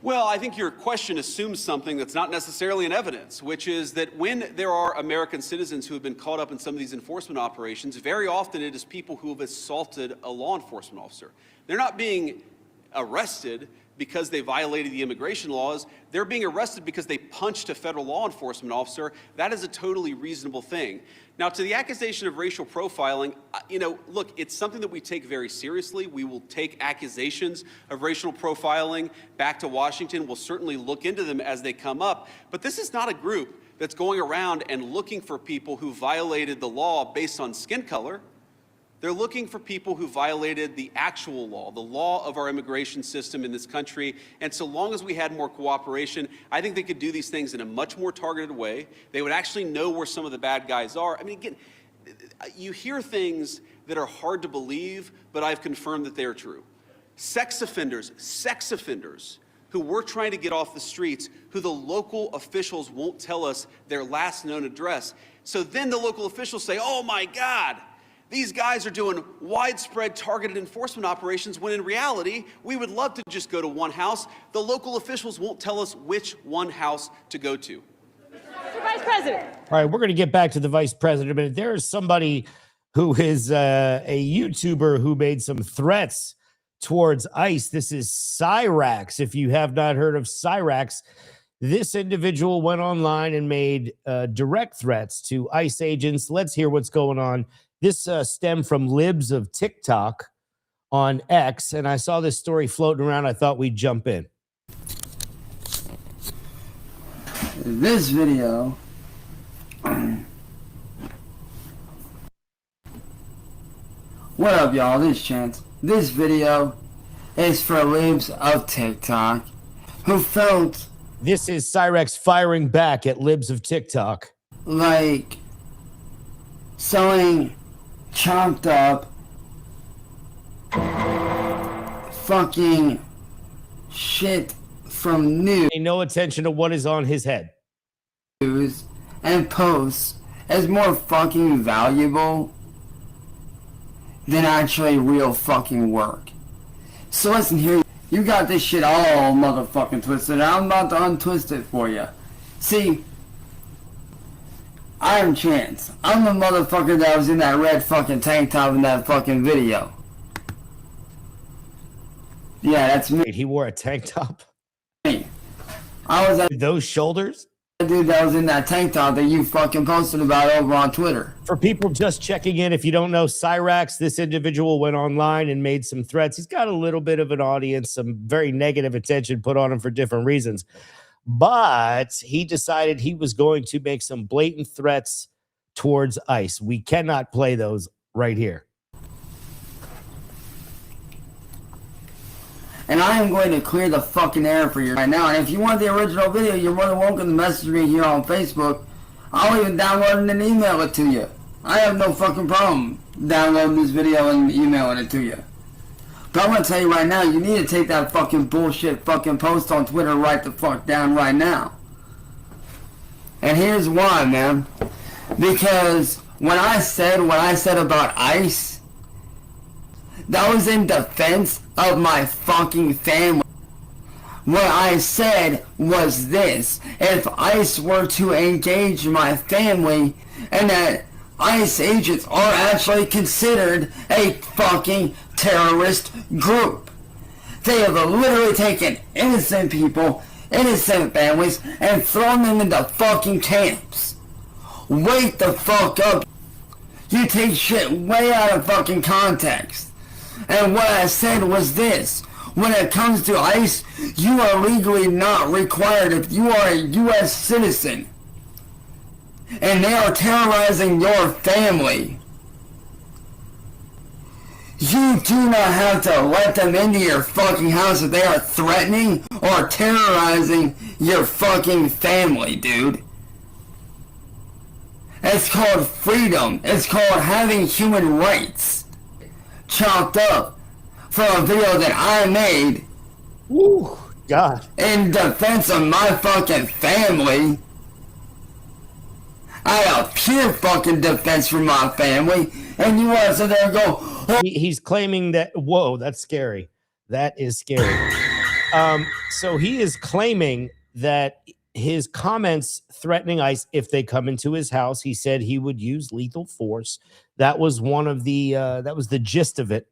Well, I think your question assumes something that's not necessarily in evidence, which is that when there are American citizens who have been caught up in some of these enforcement operations, very often it is people who have assaulted a law enforcement officer. They're not being arrested because they violated the immigration laws. They're being arrested because they punched a federal law enforcement officer. That is a totally reasonable thing. Now, to the accusation of racial profiling, look, it's something that we take very seriously. We will take accusations of racial profiling back to Washington. We'll certainly look into them as they come up. But this is not a group that's going around and looking for people who violated the law based on skin color. They're looking for people who violated the actual law, the law of our immigration system in this country. And so long as we had more cooperation, I think they could do these things in a much more targeted way. They would actually know where some of the bad guys are. I mean, again, you hear things that are hard to believe, but I've confirmed that they are true. Sex offenders who we're trying to get off the streets, who the local officials won't tell us their last known address. So then the local officials say, oh my God, these guys are doing widespread targeted enforcement operations, when in reality, we would love to just go to one house. The local officials won't tell us which one house to go to. Mr. Vice President. All right, we're going to get back to the vice president, but there is somebody who is a YouTuber who made some threats towards ICE. This is Cyraxx. If you have not heard of Cyraxx, this individual went online and made direct threats to ICE agents. Let's hear what's going on. This stemmed from libs of TikTok on X, and I saw this story floating around. I thought we'd jump in. This video what up, y'all? This is Chance. This video is for libs of TikTok who felt this is Cyraxx firing back at libs of TikTok like selling chopped up fucking shit from news. Pay no attention to what is on his head. News and posts is more fucking valuable than actually real fucking work. So listen here, you got this shit all motherfucking twisted. I'm about to untwist it for you. See, I'm Chance. I'm the motherfucker that was in that red fucking tank top in that fucking video. Yeah, that's me. Wait, he wore a tank top? I was at those shoulders? The dude that was in that tank top that you fucking posted about over on Twitter. For people just checking in, if you don't know Cyraxx, this individual went online and made some threats. He's got a little bit of an audience, some very negative attention put on him for different reasons. But he decided he was going to make some blatant threats towards ICE. We cannot play those right here. And I am going to clear the fucking air for you right now. And if you want the original video, you're more than welcome to message me here on Facebook. I'll even download it and email it to you. I have no fucking problem downloading this video and emailing it to you. But I'm going to tell you right now, you need to take that fucking bullshit fucking post on Twitter right the fuck down right now. And here's why, man. Because when I said what I said about ICE, that was in defense of my fucking family. What I said was this: if ICE were to engage my family, and that ICE agents are actually considered a fucking terrorist group. They have literally taken innocent people, innocent families, and thrown them into fucking camps. Wake the fuck up. You take shit way out of fucking context. And what I said was this: when it comes to ICE, you are legally not required if you are a U.S. citizen. And they are terrorizing your family. You do not have to let them into your fucking house if they are threatening or terrorizing your fucking family, dude. It's called freedom. It's called having human rights. Chopped up from a video that I made. Ooh, God. In defense of my fucking family. I have pure fucking defense for my family, and you want to sit there and go, He's claiming that, whoa, that's scary. That is scary. So he is claiming that his comments threatening ICE if they come into his house, he said he would use lethal force. That was one of the, that was the gist of it.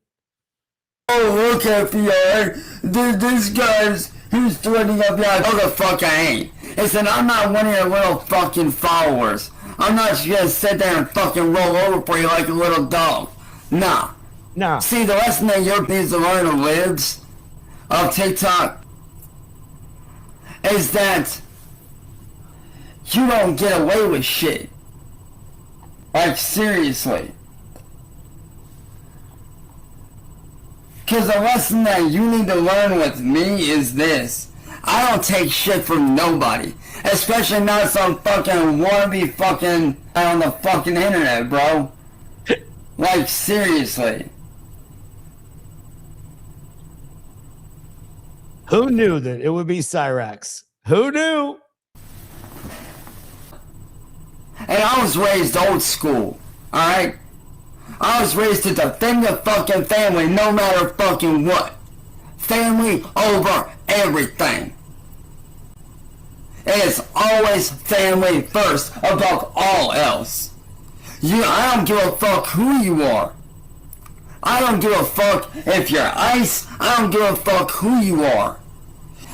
oh, look, FBI, this guy's, who's threatening FBI. Oh, the fuck I ain't. Listen, I'm not one of your little fucking followers. I'm not just gonna sit there and fucking roll over for you like a little dog. Nah. Nah. See, the lesson that Europe needs to learn of libs of TikTok is that you don't get away with shit. Like, seriously. Because the lesson that you need to learn with me is this. I don't take shit from nobody. Especially not some fucking wannabe fucking on the fucking internet, bro. Like, seriously. Who knew that it would be Cyraxx? Who knew? And I was raised old school, alright? I was raised to defend the fucking family no matter fucking what. Family over everything. It's always family first above all else. I don't give a fuck who you are. I don't give a fuck if you're ICE. I don't give a fuck who you are.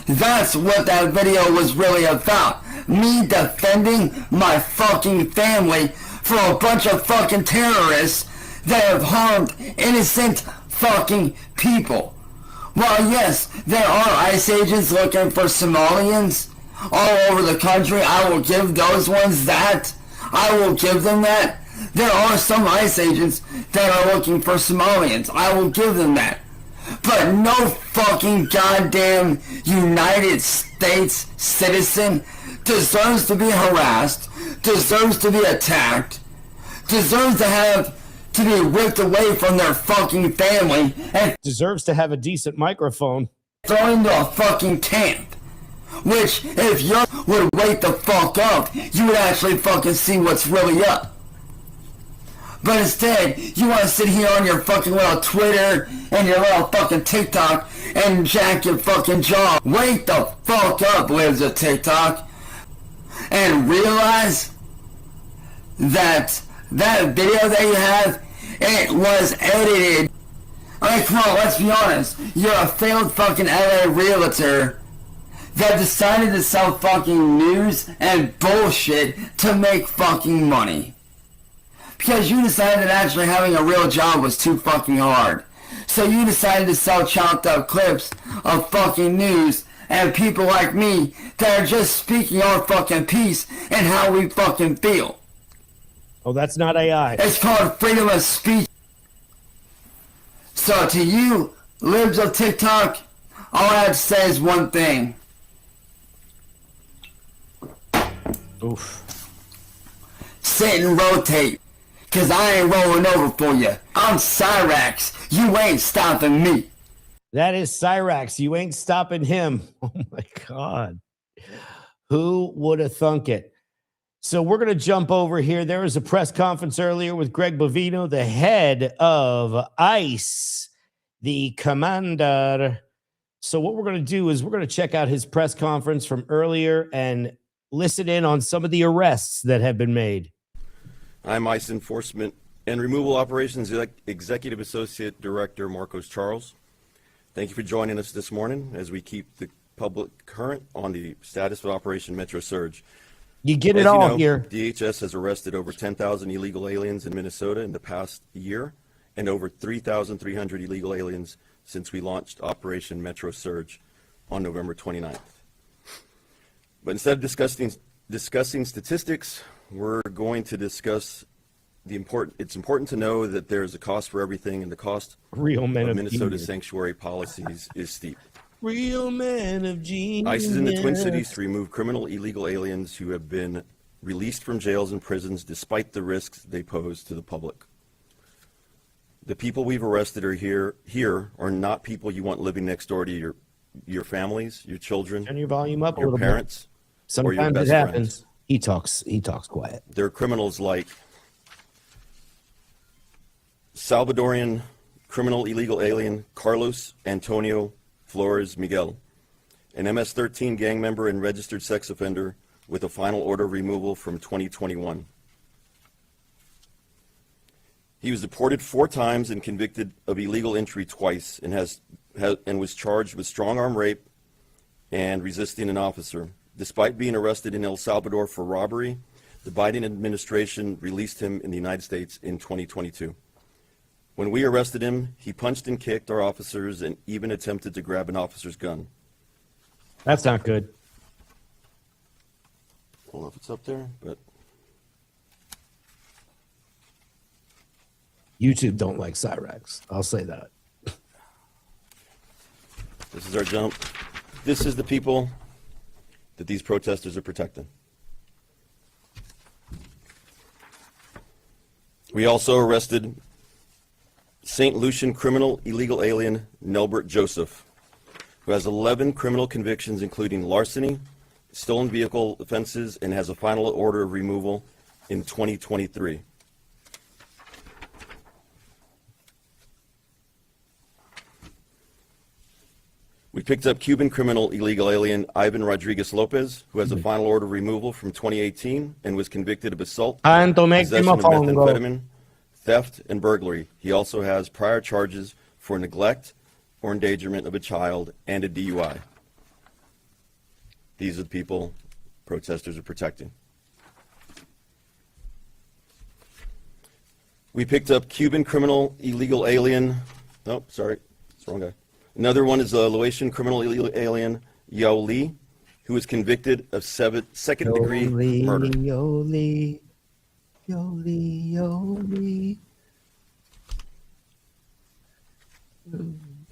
That's what that video was really about. Me defending my fucking family from a bunch of fucking terrorists that have harmed innocent fucking people. While yes, there are ICE agents looking for Somalians all over the country, I will give those ones that. I will give them that. There are some ICE agents that are looking for Somalians. I will give them that. But no fucking goddamn United States citizen deserves to be harassed, deserves to be attacked, deserves to be ripped away from their fucking family, and deserves to have a decent microphone. Thrown into a fucking camp. Which, if you would wake the fuck up, you would actually fucking see what's really up. But instead, you want to sit here on your fucking little Twitter and your little fucking TikTok and jack your fucking jaw. Wake the fuck up, libs of TikTok, and realize that that video that you have, it was edited. I mean, come on, let's be honest. You're a failed fucking LA realtor that decided to sell fucking news and bullshit to make fucking money. Because you decided that actually having a real job was too fucking hard. So you decided to sell chopped up clips of fucking news and people like me that are just speaking our fucking piece and how we fucking feel. Oh, that's not AI. It's called freedom of speech. So to you, libs of TikTok, all I have to say is one thing. Oof. Sit and rotate, cause I ain't rolling over for you. I'm Cyraxx. You ain't stopping me. That is Cyraxx. You ain't stopping him. Oh my God. Who would have thunk it? So we're going to jump over here. There was a press conference earlier with Greg Bovino, the head of ICE, the commander. So what we're going to do is we're going to check out his press conference from earlier and listen in on some of the arrests that have been made. I'm ICE Enforcement and Removal Operations Executive Associate Director Marcos Charles. Thank you for joining us this morning as we keep the public current on the status of Operation Metro Surge. You get it all here. DHS has arrested over 10,000 illegal aliens in Minnesota in the past year and over 3,300 illegal aliens since we launched Operation Metro Surge on November 29th. But instead of discussing statistics, we're going to discuss it's important to know that there's a cost for everything, and the cost of Minnesota's sanctuary policies is steep. Real men of genius. ICE is in the Twin Cities to remove criminal illegal aliens who have been released from jails and prisons despite the risks they pose to the public. The people we've arrested are here are not people you want living next door to your families, your children, Turn your volume up your a little parents, bit. or your Sometimes best it happens. friends. He talks quiet. There are criminals like Salvadorian criminal illegal alien Carlos Antonio Flores Miguel, an MS-13 gang member and registered sex offender with a final order of removal from 2021. He was deported 4 times and convicted of illegal entry twice, and was charged with strong-arm rape and resisting an officer. Despite being arrested in El Salvador for robbery, the Biden administration released him in the United States in 2022. When we arrested him, he punched and kicked our officers and even attempted to grab an officer's gun. That's not good. I don't know if it's up there, but YouTube don't like Cyraxx. I'll say that. this is our jump. This is the people that these protesters are protecting. We also arrested St. Lucian criminal illegal alien Nelbert Joseph, who has 11 criminal convictions, including larceny, stolen vehicle offenses, and has a final order of removal in 2023. We picked up Cuban criminal illegal alien Ivan Rodriguez Lopez, who has a final order of removal from 2018 and was convicted of assault, possession of methamphetamine, theft, and burglary. He also has prior charges for neglect or endangerment of a child and a DUI. These are the people protesters are protecting. We picked up Cuban criminal illegal alien, oh, sorry, it's the wrong guy. Another one is a Laotian criminal illegal alien, Yao Li, who was convicted of second-degree murder. Yoli.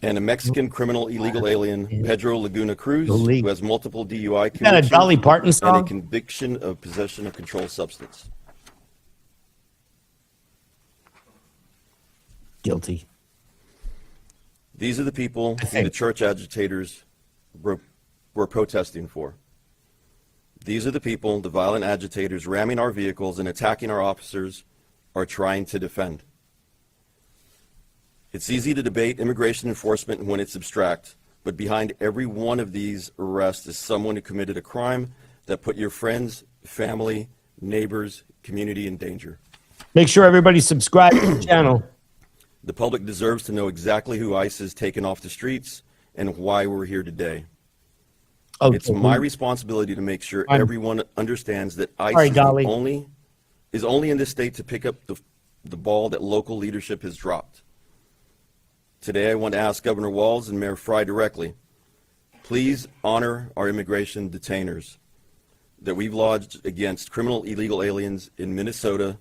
And a Mexican criminal illegal alien, Pedro Laguna Cruz, who has multiple DUI Is that a Dolly Parton and song? a conviction of possession of controlled substance. Guilty. These are the people who the church agitators were protesting for. These are the people the violent agitators ramming our vehicles and attacking our officers are trying to defend. It's easy to debate immigration enforcement when it's abstract, but behind every one of these arrests is someone who committed a crime that put your friends, family, neighbors, community in danger. Make sure everybody subscribe to the channel. The public deserves to know exactly who ICE has taken off the streets and why we're here today. Oh, it's my responsibility to make sure everyone understands that ICE is only in this state to pick up the ball that local leadership has dropped. Today, I want to ask Governor Walz and Mayor Fry directly, please honor our immigration detainers that we've lodged against criminal illegal aliens in Minnesota,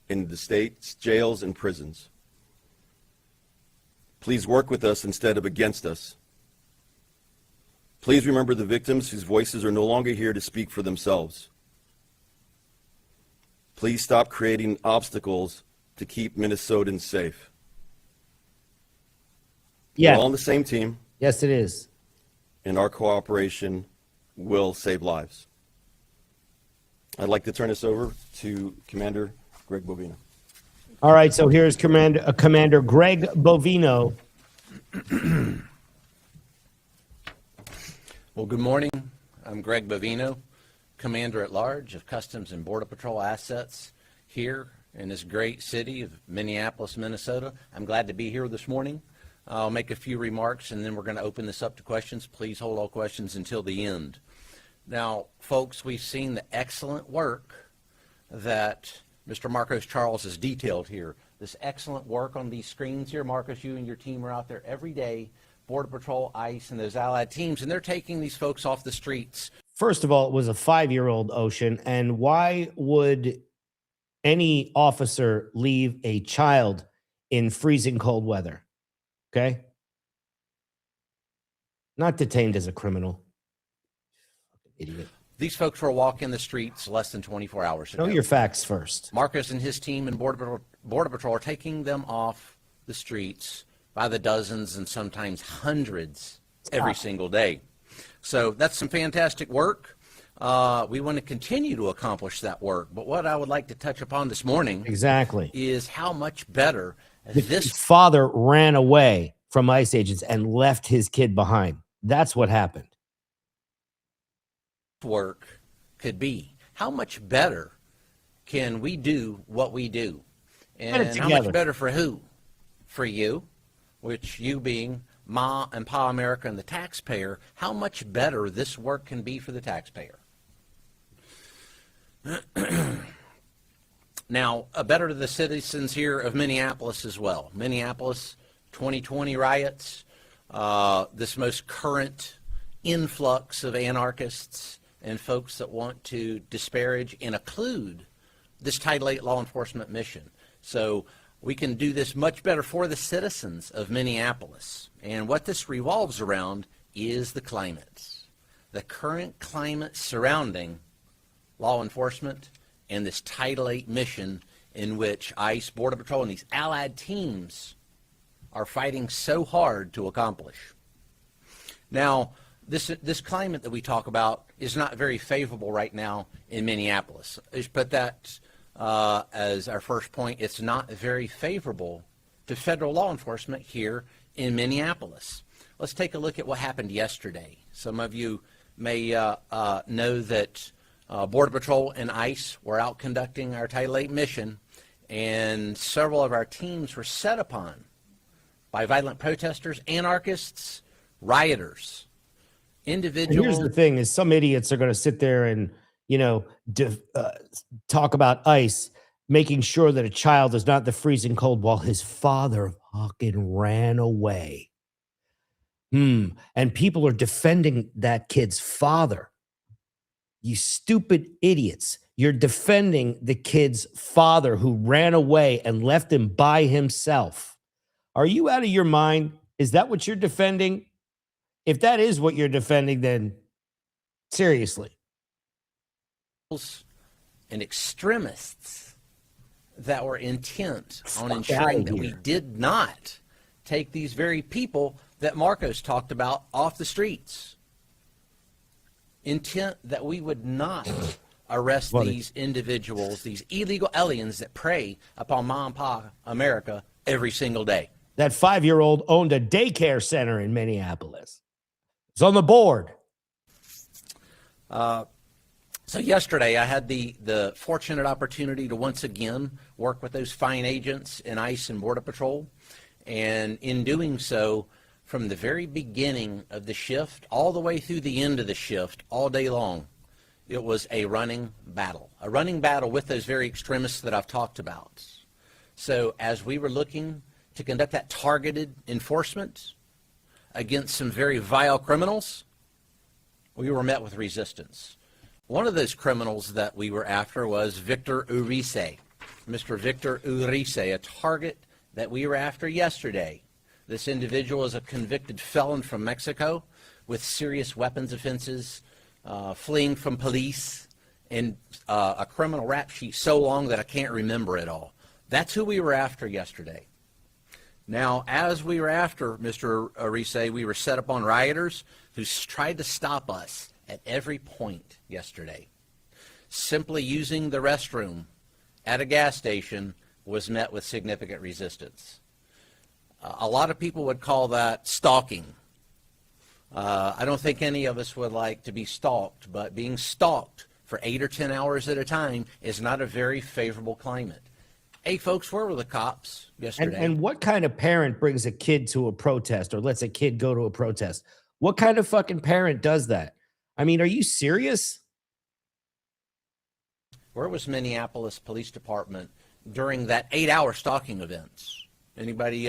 in the state's jails and prisons. Please work with us instead of against us. Please remember the victims whose voices are no longer here to speak for themselves. Please stop creating obstacles to keep Minnesotans safe. Yeah. We're all on the same team. Yes, it is. And our cooperation will save lives. I'd like to turn this over to Commander Greg Bovino. All right, so here's Commander Greg Bovino. Well, good morning. I'm Greg Bovino, Commander at Large of Customs and Border Patrol Assets here in this great city of Minneapolis, Minnesota. I'm glad to be here this morning. I'll make a few remarks and then we're going to open this up to questions. Please hold all questions until the end. Now, folks, we've seen the excellent work that Mr. Marcos Charles has detailed here. This excellent work on these screens here. Marcos, you and your team are out there every day, Border Patrol, ICE, and those allied teams, and they're taking these folks off the streets. First of all, it was a 5-year-old, Ocean, and why would any officer leave a child in freezing cold weather? Okay? Not detained as a criminal. Idiot. These folks were walking the streets less than 24 hours ago. Know your facts first. Marcos and his team and Border Patrol are taking them off the streets by the dozens and sometimes hundreds every single day. So that's some fantastic work. We want to continue to accomplish that work. But what I would like to touch upon this morning exactly is how much better this father ran away from ICE agents and left his kid behind. That's what happened. Work could be. How much better can we do what we do? And how much better for who? For you, which you being Ma and Pa America and the taxpayer, how much better this work can be for the taxpayer. Now, better to the citizens here of Minneapolis as well. Minneapolis, 2020 riots, this most current influx of anarchists and folks that want to disparage and occlude this Title VIII law enforcement mission. So we can do this much better for the citizens of Minneapolis. And what this revolves around is the climate. The current climate surrounding law enforcement and this Title VIII mission in which ICE, Border Patrol, and these allied teams are fighting so hard to accomplish. Now, this climate that we talk about is not very favorable right now in Minneapolis. Let's put that as our first point. It's not very favorable to federal law enforcement here in Minneapolis. Let's take a look at what happened yesterday. Some of you may know that Border Patrol and ICE were out conducting our Title VIII mission, and several of our teams were set upon by violent protesters, anarchists, rioters, individuals. And here's the thing: is some idiots are going to sit there and talk about ICE making sure that a child is not in the freezing cold while his father fucking ran away. And people are defending that kid's father. You stupid idiots. You're defending the kid's father who ran away and left him by himself. Are you out of your mind? Is that what you're defending? If that is what you're defending, then seriously. And extremists that were intent on ensuring that we did not take these very people that Marcos talked about off the streets. Intent that we would not arrest these individuals, these illegal aliens that prey upon Ma and Pa America every single day. That 5-year-old owned a daycare center in Minneapolis. It's on the board. So yesterday I had the fortunate opportunity to once again work with those fine agents in ICE and Border Patrol. And in doing so, from the very beginning of the shift all the way through the end of the shift, all day long, it was a running battle with those very extremists that I've talked about. So as we were looking to conduct that targeted enforcement against some very vile criminals, we were met with resistance. One of those criminals that we were after was Victor Urice, Mr. Victor Urice, a target that we were after yesterday. This individual is a convicted felon from Mexico with serious weapons offenses, fleeing from police, and a criminal rap sheet so long that I can't remember it all. That's who we were after yesterday. Now, as we were after Mr. Urice, we were set upon rioters who tried to stop us at every point yesterday. Simply using the restroom at a gas station was met with significant resistance. A lot of people would call that stalking. I don't think any of us would like to be stalked, but being stalked for 8 or 10 hours at a time is not a very favorable climate. Hey, folks, where were the cops yesterday? And what kind of parent brings a kid to a protest or lets a kid go to a protest? What kind of fucking parent does that? I mean, are you serious? Where was Minneapolis Police Department during that 8-hour stalking events? Anybody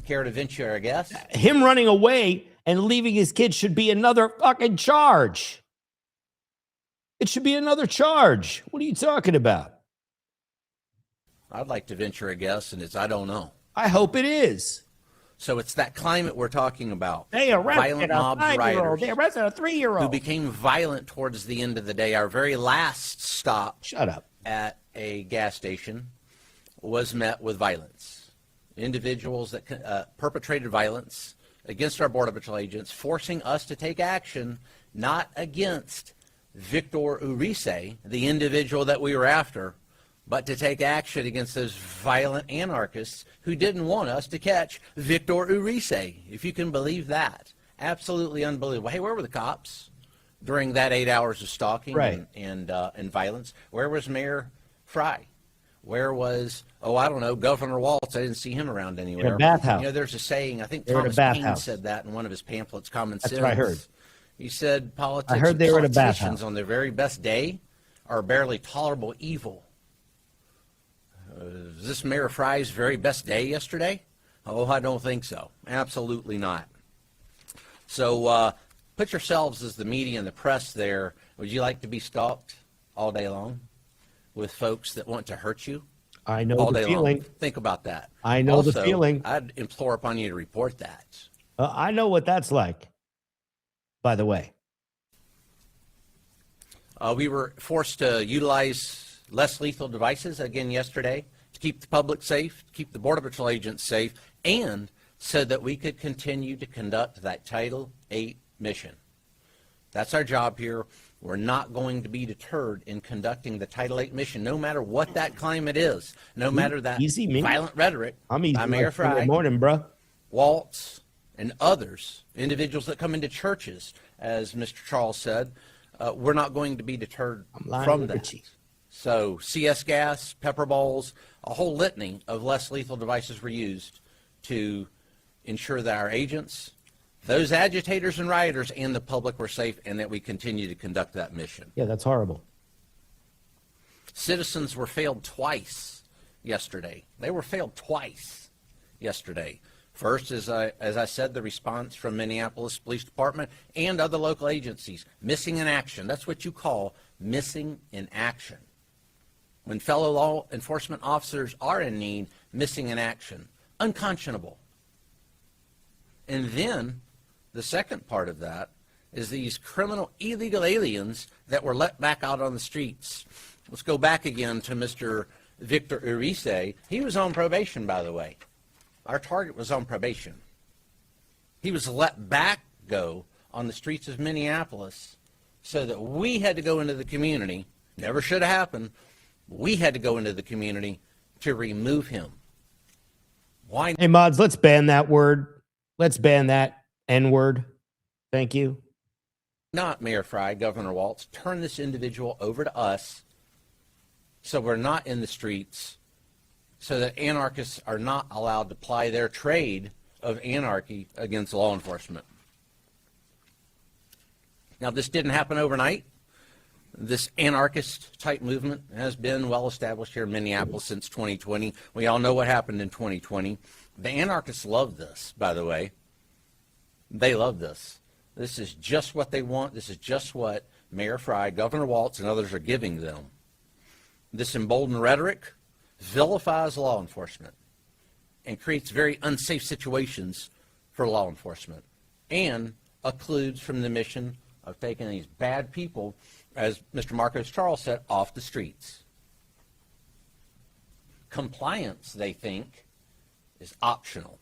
care to venture a guess? Him running away and leaving his kid should be another fucking charge. It should be another charge. What are you talking about? I'd like to venture a guess, and it's I don't know. I hope it is. So it's that climate we're talking about. They arrested violent a mobs, 5-year-old. riders They arrested a 3-year-old. who became violent towards the end of the day. Our very last stop Shut up. at a gas station was met with violence. Individuals that perpetrated violence against our Border Patrol agents, forcing us to take action not against Victor Urice, the individual that we were after, but to take action against those violent anarchists who didn't want us to catch Victor Urice, if you can believe that. Absolutely unbelievable. Hey, where were the cops during that 8 hours of stalking and violence? Where was Mayor Fry? Where was, I don't know, Governor Waltz? I didn't see him around anywhere. In a bathhouse. You know, there's a saying, I think They were in a Thomas Paine bathhouse. said that in one of his pamphlets, Common Sense. That's what I heard. He said politics I heard they were in a politicians bathhouse. on their very best day are barely tolerable evil. Is this Mayor Fry's very best day yesterday? Oh, I don't think so. Absolutely not. So put yourselves as the media and the press there. Would you like to be stalked all day long with folks that want to hurt you? I know all the day feeling. long? Think about that. I know the Also, feeling. I'd implore upon you to report that. I know what that's like, by the way. We were forced to utilize less lethal devices again yesterday to keep the public safe, to keep the Border Patrol agents safe, and so that we could continue to conduct that Title VIII mission. That's our job here. We're not going to be deterred in conducting the Title VIII mission, no matter what that climate is, no matter that violent rhetoric I'm easy by Mayor like Sunday Fry, morning, bro. Waltz, and others, individuals that come into churches, as Mr. Charles said. We're not going to be deterred from that. So CS gas, pepper balls, a whole litany of less lethal devices were used to ensure that our agents, those agitators and rioters, and the public were safe, and that we continue to conduct that mission. Yeah, that's horrible. Citizens were failed twice yesterday. They were failed twice yesterday. First, as I said, the response from Minneapolis Police Department and other local agencies, missing in action. That's what you call missing in action. When fellow law enforcement officers are in need, missing in action. Unconscionable. And then the second part of that is these criminal illegal aliens that were let back out on the streets. Let's go back again to Mr. Victor Urice. He was on probation, by the way. Our target was on probation. He was let back go on the streets of Minneapolis so that we had to go into the community. Never should have happened. We had to go into the community to remove him. Why? Hey, mods, let's ban that word. Let's ban that N-word. Thank you. Not Mayor Fry, Governor Waltz. Turn this individual over to us so we're not in the streets, so that anarchists are not allowed to ply their trade of anarchy against law enforcement. Now, this didn't happen overnight. This anarchist-type movement has been well established here in Minneapolis since 2020. We all know what happened in 2020. The anarchists love this, by the way. They love this. This is just what they want. This is just what Mayor Fry, Governor Waltz, and others are giving them. This emboldened rhetoric vilifies law enforcement and creates very unsafe situations for law enforcement and occludes from the mission of taking these bad people, as Mr. Marcos Charles said, off the streets. Compliance, they think, is optional.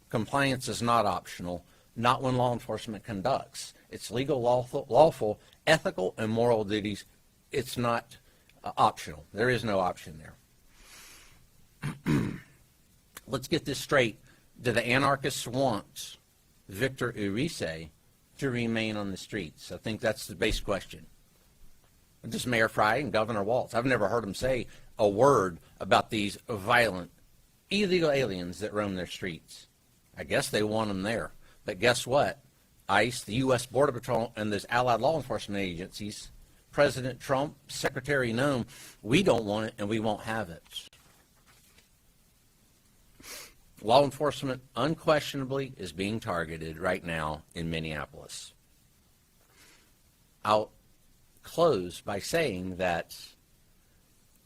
Compliance is not optional, not when law enforcement conducts. It's legal, lawful, ethical, and moral duties. It's not optional. There is no option there. Let's get this straight. Do the anarchists want Victor Urice to remain on the streets? I think that's the base question. Just Mayor Fry and Governor Waltz. I've never heard them say a word about these violent, illegal aliens that roam their streets. I guess they want them there. But guess what? ICE, the U.S. Border Patrol, and those allied law enforcement agencies, President Trump, Secretary Noem, we don't want it and we won't have it. Law enforcement unquestionably is being targeted right now in Minneapolis. I'll close by saying that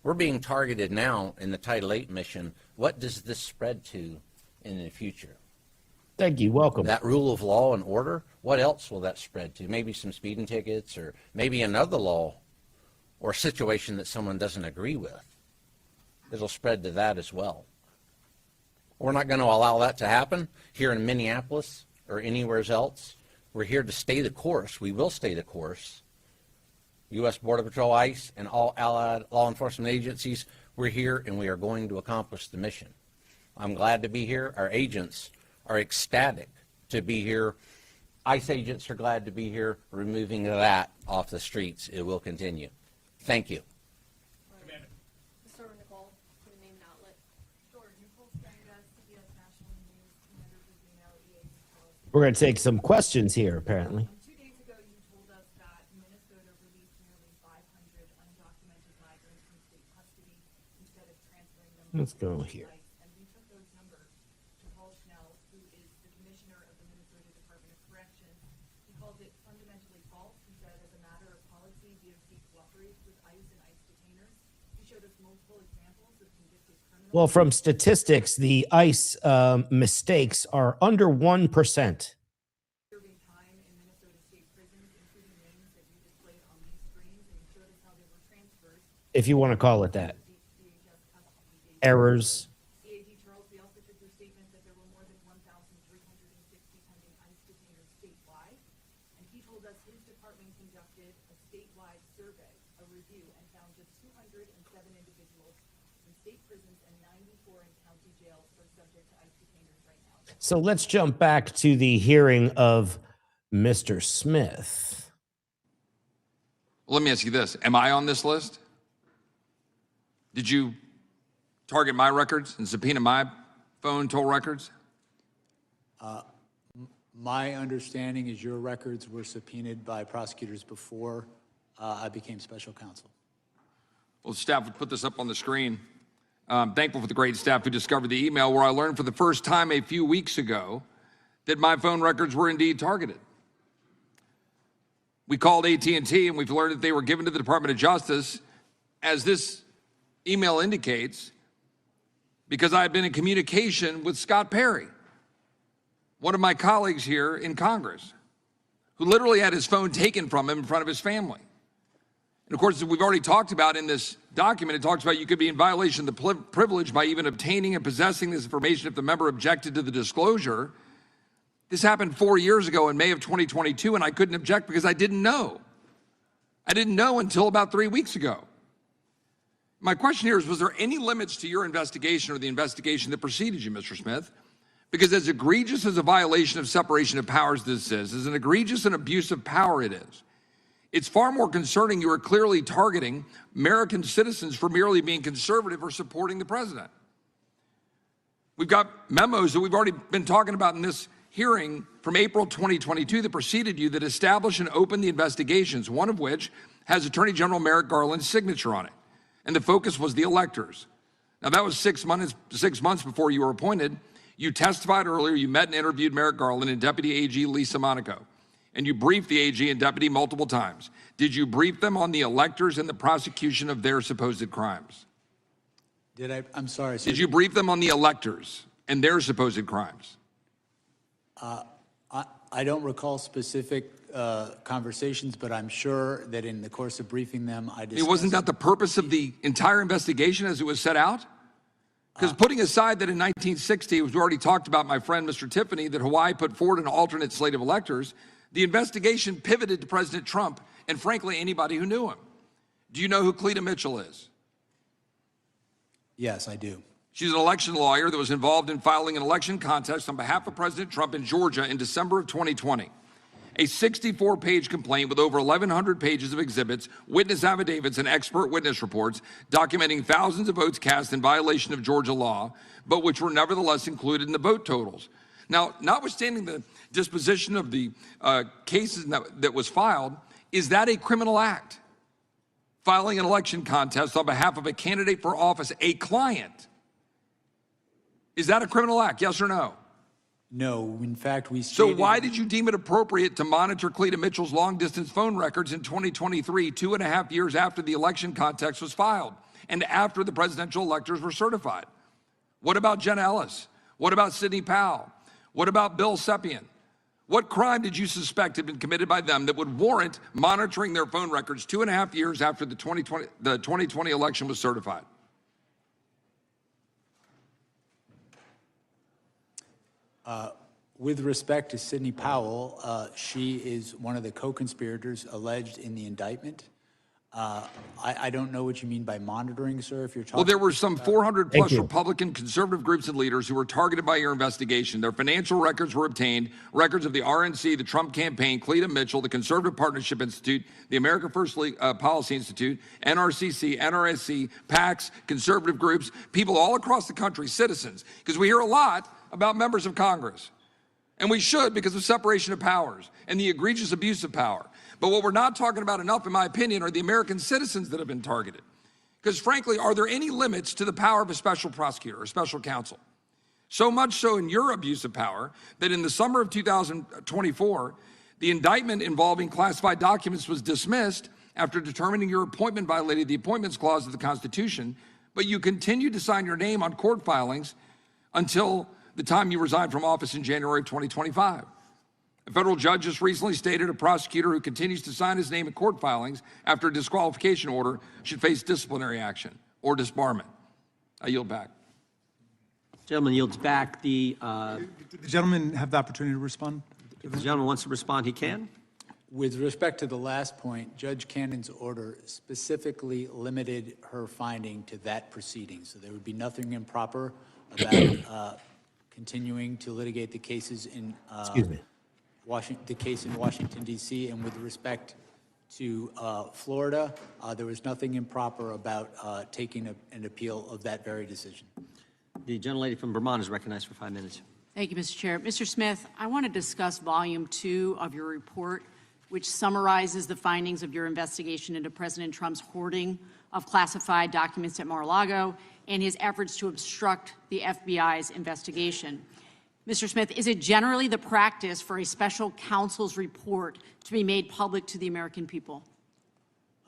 we're being targeted now in the Title VIII mission. What does this spread to in the future? Thank you. Welcome. That rule of law and order, what else will that spread to? Maybe some speeding tickets, or maybe another law or situation that someone doesn't agree with. It'll spread to that as well. We're not going to allow that to happen here in Minneapolis or anywhere else. We're here to stay the course. We will stay the course U.S. Border Patrol, ICE, and all allied law enforcement agencies, we're here and we are going to accomplish the mission. I'm glad to be here. Our agents are ecstatic to be here. ICE agents are glad to be here. Removing that off the streets, it will continue. Thank you. We're going to take some questions here, apparently. 2 days ago, you told us that Minnesota released nearly 500 undocumented migrants from state custody instead of transferring them. Let's go here. And we took those numbers to Paul Schnell, who is the commissioner of the Minnesota Department of Corrections. He called it fundamentally false. He said, as a matter of policy, DOC cooperates with ICE and ICE detainers. He showed us multiple examples of convicted criminals. Well, from statistics, the ICE mistakes are under 1%. If you want to call it that. Errors. CAG Charles, we also took your statement that there were more than 1,360 pending ICE detainers statewide. And he told us his department conducted a statewide survey, a review, and found just 207 individuals in state prisons and 94 in county jails are subject to ICE detainers right now. So let's jump back to the hearing of Mr. Smith. Well, let me ask you this. Am I on this list? Did you target my records and subpoena my phone toll records? My understanding is your records were subpoenaed by prosecutors before I became special counsel. Well, the staff would put this up on the screen. I'm thankful for the great staff who discovered the email where I learned for the first time a few weeks ago that my phone records were indeed targeted. We called AT&T and we've learned that they were given to the Department of Justice, as this email indicates, because I had been in communication with Scott Perry, one of my colleagues here in Congress, who literally had his phone taken from him in front of his family. And of course, as we've already talked about in this document, it talks about you could be in violation of the privilege by even obtaining and possessing this information if the member objected to the disclosure. This happened 4 years ago in May of 2022, and I couldn't object because I didn't know. I didn't know until about 3 weeks ago. My question here is, was there any limits to your investigation or the investigation that preceded you, Mr. Smith? Because as egregious as a violation of separation of powers this is, as an egregious and abuse of power it is, it's far more concerning you are clearly targeting American citizens for merely being conservative or supporting the president. We've got memos that we've already been talking about in this hearing from April 2022 that preceded you that established and opened the investigations, one of which has Attorney General Merrick Garland's signature on it. And the focus was the electors. Now, that was 6 months before you were appointed. You testified earlier, you met and interviewed Merrick Garland and Deputy AG Lisa Monaco, and you briefed the AG and Deputy multiple times. Did you brief them on the electors and the prosecution of their supposed crimes? Did I? I'm sorry. Did you brief them on the electors and their supposed crimes? I don't recall specific conversations, but I'm sure that in the course of briefing them, I discussed... Wasn't that the purpose of the entire investigation as it was set out? Because putting aside that in 1960, as we already talked about, my friend Mr. Tiffany, that Hawaii put forward an alternate slate of electors, the investigation pivoted to President Trump and, frankly, anybody who knew him. Do you know who Cleta Mitchell is? Yes, I do. She's an election lawyer that was involved in filing an election contest on behalf of President Trump in Georgia in December of 2020. A 64-page complaint with over 1,100 pages of exhibits, witness affidavits, and expert witness reports documenting thousands of votes cast in violation of Georgia law, but which were nevertheless included in the vote totals. Now, notwithstanding the disposition of the cases that was filed, is that a criminal act? Filing an election contest on behalf of a candidate for office, a client. Is that a criminal act, yes or no? No, in fact, we So why did you deem it appropriate to monitor Cleta Mitchell's long-distance phone records in 2023, 2.5 years after the election contest was filed and after the presidential electors were certified? What about Jen Ellis? What about Sidney Powell? What about Bill Sepien? What crime did you suspect had been committed by them that would warrant monitoring their phone records 2.5 years after the 2020 election was certified? With respect to Sidney Powell, she is one of the co-conspirators alleged in the indictment. I don't know what you mean by monitoring, sir, if you're talking. Well, there were some 400 Thank plus you. Republican conservative groups and leaders who were targeted by your investigation. Their financial records were obtained, records of the RNC, the Trump campaign, Cleta Mitchell, the Conservative Partnership Institute, the America First Policy Institute, NRCC, NRSC, PACs, conservative groups, people all across the country, citizens, because we hear a lot about members of Congress. And we should, because of separation of powers and the egregious abuse of power. But what we're not talking about enough, in my opinion, are the American citizens that have been targeted. Because frankly, are there any limits to the power of a special prosecutor or special counsel? So much so in your abuse of power that in the summer of 2024, the indictment involving classified documents was dismissed after determining your appointment violated the Appointments Clause of the Constitution, but you continued to sign your name on court filings until the time you resigned from office in January of 2025. A federal judge just recently stated a prosecutor who continues to sign his name in court filings after a disqualification order should face disciplinary action or disbarment. I yield back. Gentleman yields back. Did the gentleman have the opportunity to respond? If the gentleman wants to respond, he can. With respect to the last point, Judge Cannon's order specifically limited her finding to that proceeding. So there would be nothing improper about continuing to litigate the cases in Excuse me. the case in Washington, D.C., and with respect to Florida, there was nothing improper about taking an appeal of that very decision. The gentlelady from Vermont is recognized for 5 minutes. Thank you, Mr. Chair. Mr. Smith, I want to discuss Volume 2 of your report, which summarizes the findings of your investigation into President Trump's hoarding of classified documents at Mar-a-Lago and his efforts to obstruct the FBI's investigation. Mr. Smith, is it generally the practice for a special counsel's report to be made public to the American people?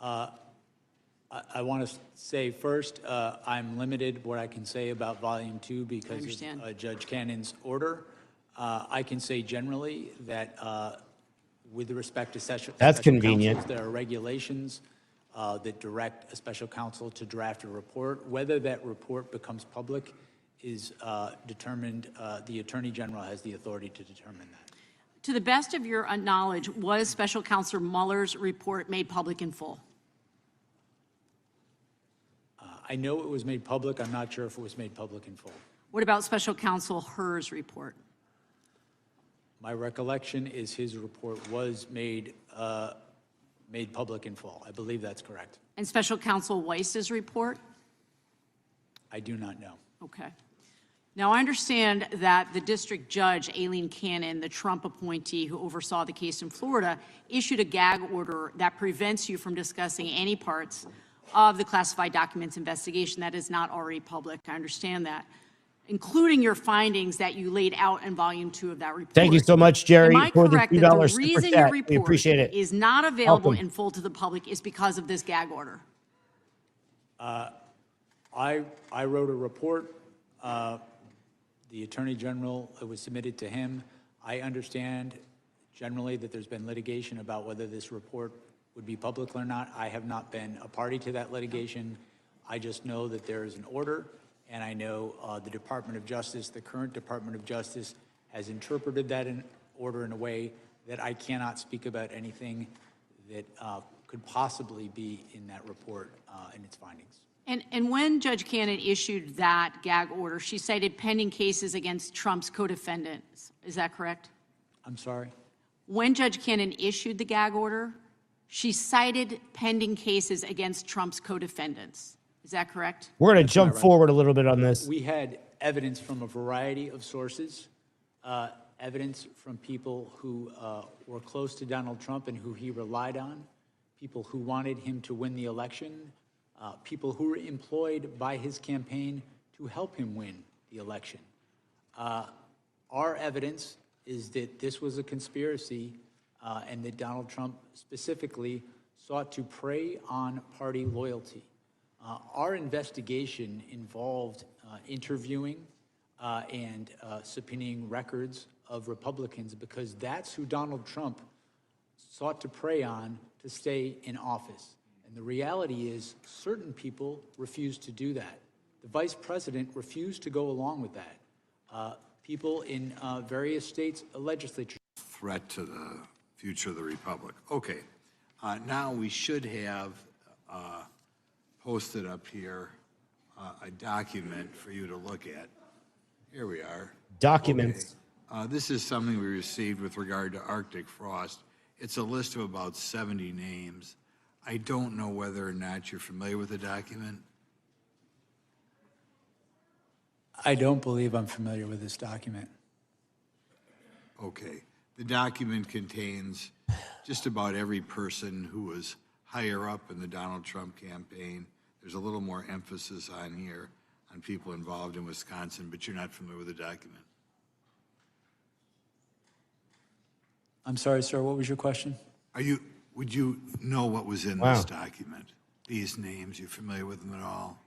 I want to say first, I'm limited what I can say about Volume 2 because of Judge Cannon's order. I can say generally that with respect to special convenient. counsels, there are regulations that direct a special counsel to draft a report. Whether that report becomes public is determined, the Attorney General has the authority to determine that. To the best of your knowledge, was Special Counsel Mueller's report made public in full? I know it was made public. I'm not sure if it was made public in full. What about Special Counsel Hur's report? My recollection is his report was made public in full. I believe that's correct. And Special Counsel Weiss's report? I do not know. Okay. Now, I understand that the district judge, Aileen Cannon, the Trump appointee who oversaw the case in Florida, issued a gag order that prevents you from discussing any parts of the classified documents investigation that is not already public. I understand that, including your findings that you laid out in Volume 2 of that report. Thank you so much, Jerry, Am I for the correct that $2 the super reason chat. your We report appreciate it. is not available Welcome. in full to the public is because of this gag order? I wrote a report. The Attorney General, it was submitted to him. I understand generally that there's been litigation about whether this report would be public or not. I have not been a party to that litigation. I just know that there is an order, and I know the Department of Justice, the current Department of Justice, has interpreted that order in a way that I cannot speak about anything that could possibly be in that report and its findings. And when Judge Cannon issued that gag order, she cited pending cases against Trump's co-defendants. Is that correct? I'm sorry? When Judge Cannon issued the gag order, she cited pending cases against Trump's co-defendants. Is that correct? We're going to jump forward a little bit on this. We had evidence from a variety of sources, evidence from people who were close to Donald Trump and who he relied on, people who wanted him to win the election, people who were employed by his campaign to help him win the election. Our evidence is that this was a conspiracy and that Donald Trump specifically sought to prey on party loyalty. Our investigation involved interviewing and subpoenaing records of Republicans because that's who Donald Trump sought to prey on to stay in office. And the reality is certain people refused to do that. The vice president refused to go along with that. People in various states' legislatures. Threat to the future of the republic. Okay, now we should have posted up here a document for you to look at. Here we are. Documents. Okay. This is something we received with regard to Arctic frost. It's a list of about 70 names. I don't know whether or not you're familiar with the document. I don't believe I'm familiar with this document. Okay. The document contains just about every person who was higher up in the Donald Trump campaign. There's a little more emphasis on here on people involved in Wisconsin, but you're not familiar with the document. I'm sorry, sir, what was your question? Would you know what was in Wow. this document? These names, you familiar with them at all?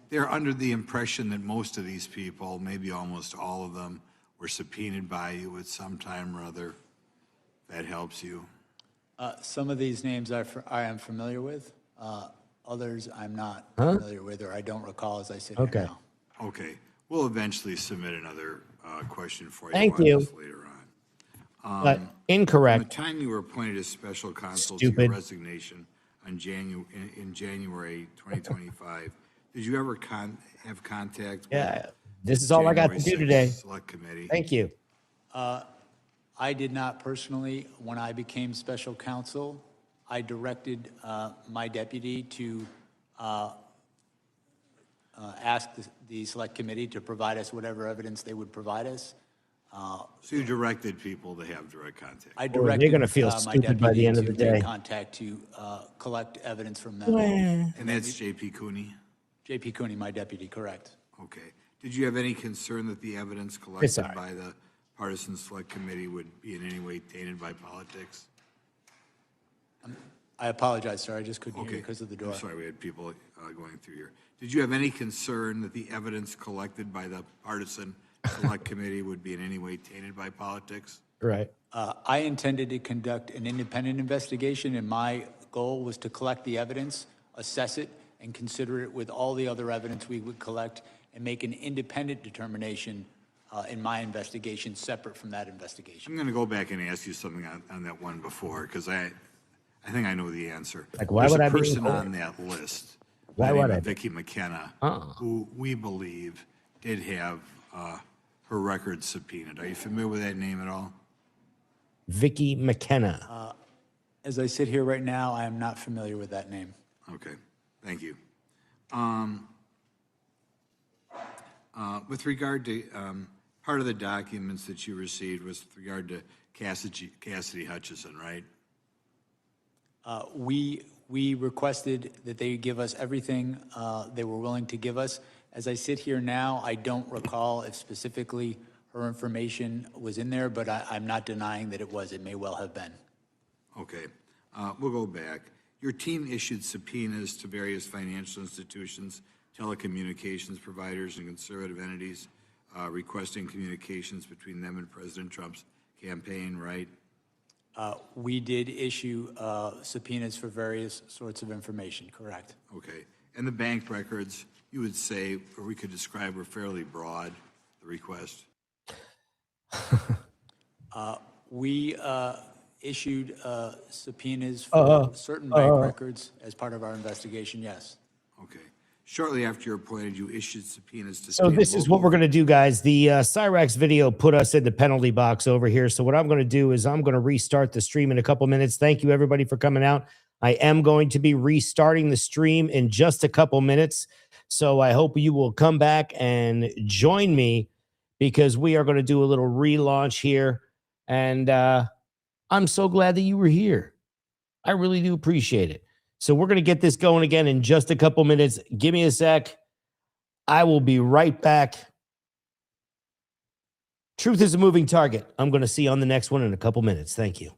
They're under the impression that most of these people, maybe almost all of them, were subpoenaed by you at some time or other. That helps you. Some of these names I am familiar with. Others I'm not familiar with, or I don't recall as I sit here now. Okay. We'll eventually submit another question for you. Thank on you. this later on. But incorrect. From the time you were appointed as special counsel to Stupid. your resignation in January 2025, did you ever have contact with Yeah, this is all I got to do January today. 6th Select Committee? Thank you. I did not personally, when I became special counsel, I directed my deputy to ask the select committee to provide us whatever evidence they would provide us. So you directed people to have direct contact? I Boy, directed they're gonna feel my stupid by the deputy end of the to make day. contact to collect evidence from them. And that's J.P. Cooney? J.P. Cooney, my deputy, correct. Okay. Did you have any concern that the evidence It's collected all right. by the partisan select committee would be in any way tainted by politics? I apologize, sir, I just couldn't hear Okay. you because of the door. I'm sorry, we had people going through here. Did you have any concern that the evidence collected by the partisan select committee would be in any way tainted by politics? Right. I intended to conduct an independent investigation, and my goal was to collect the evidence, assess it, and consider it with all the other evidence we would collect, and make an independent determination in my investigation separate from that investigation. I'm going to go back and ask you something on that one before, because I think I know the answer. Like, why would I be There's a person involved? on that list, Why by the would name I of be? Vicki McKenna, Uh-uh. who we believe did have her records subpoenaed. Are you familiar with that name at all? Vicki McKenna. As I sit here right now, I am not familiar with that name. Okay, thank you. With regard to part of the documents that you received was with regard to Cassidy Hutchison, right? We requested that they give us everything they were willing to give us. As I sit here now, I don't recall if specifically her information was in there, but I'm not denying that it was. It may well have been. Okay, we'll go back. Your team issued subpoenas to various financial institutions, telecommunications providers, and conservative entities requesting communications between them and President Trump's campaign, right? We did issue subpoenas for various sorts of information, correct. Okay, and the bank records, you would say, or we could describe, were fairly broad, the request? We issued subpoenas for certain bank records as part of our investigation, yes. Okay. Shortly after you're appointed, you issued subpoenas to So state this is what we're going to do, guys. The Cyraxx video put us in the penalty box over here. So what I'm going to do is I'm going to restart the stream in a couple minutes. Thank you, everybody, for coming out. I am going to be restarting the stream in just a couple minutes. So I hope you will come back and join me because we are going to do a little relaunch here. And I'm so glad that you were here. I really do appreciate it. So we're going to get this going again in just a couple minutes. Give me a sec. I will be right back. Truth is a moving target. I'm going to see you on the next one in a couple minutes. Thank you.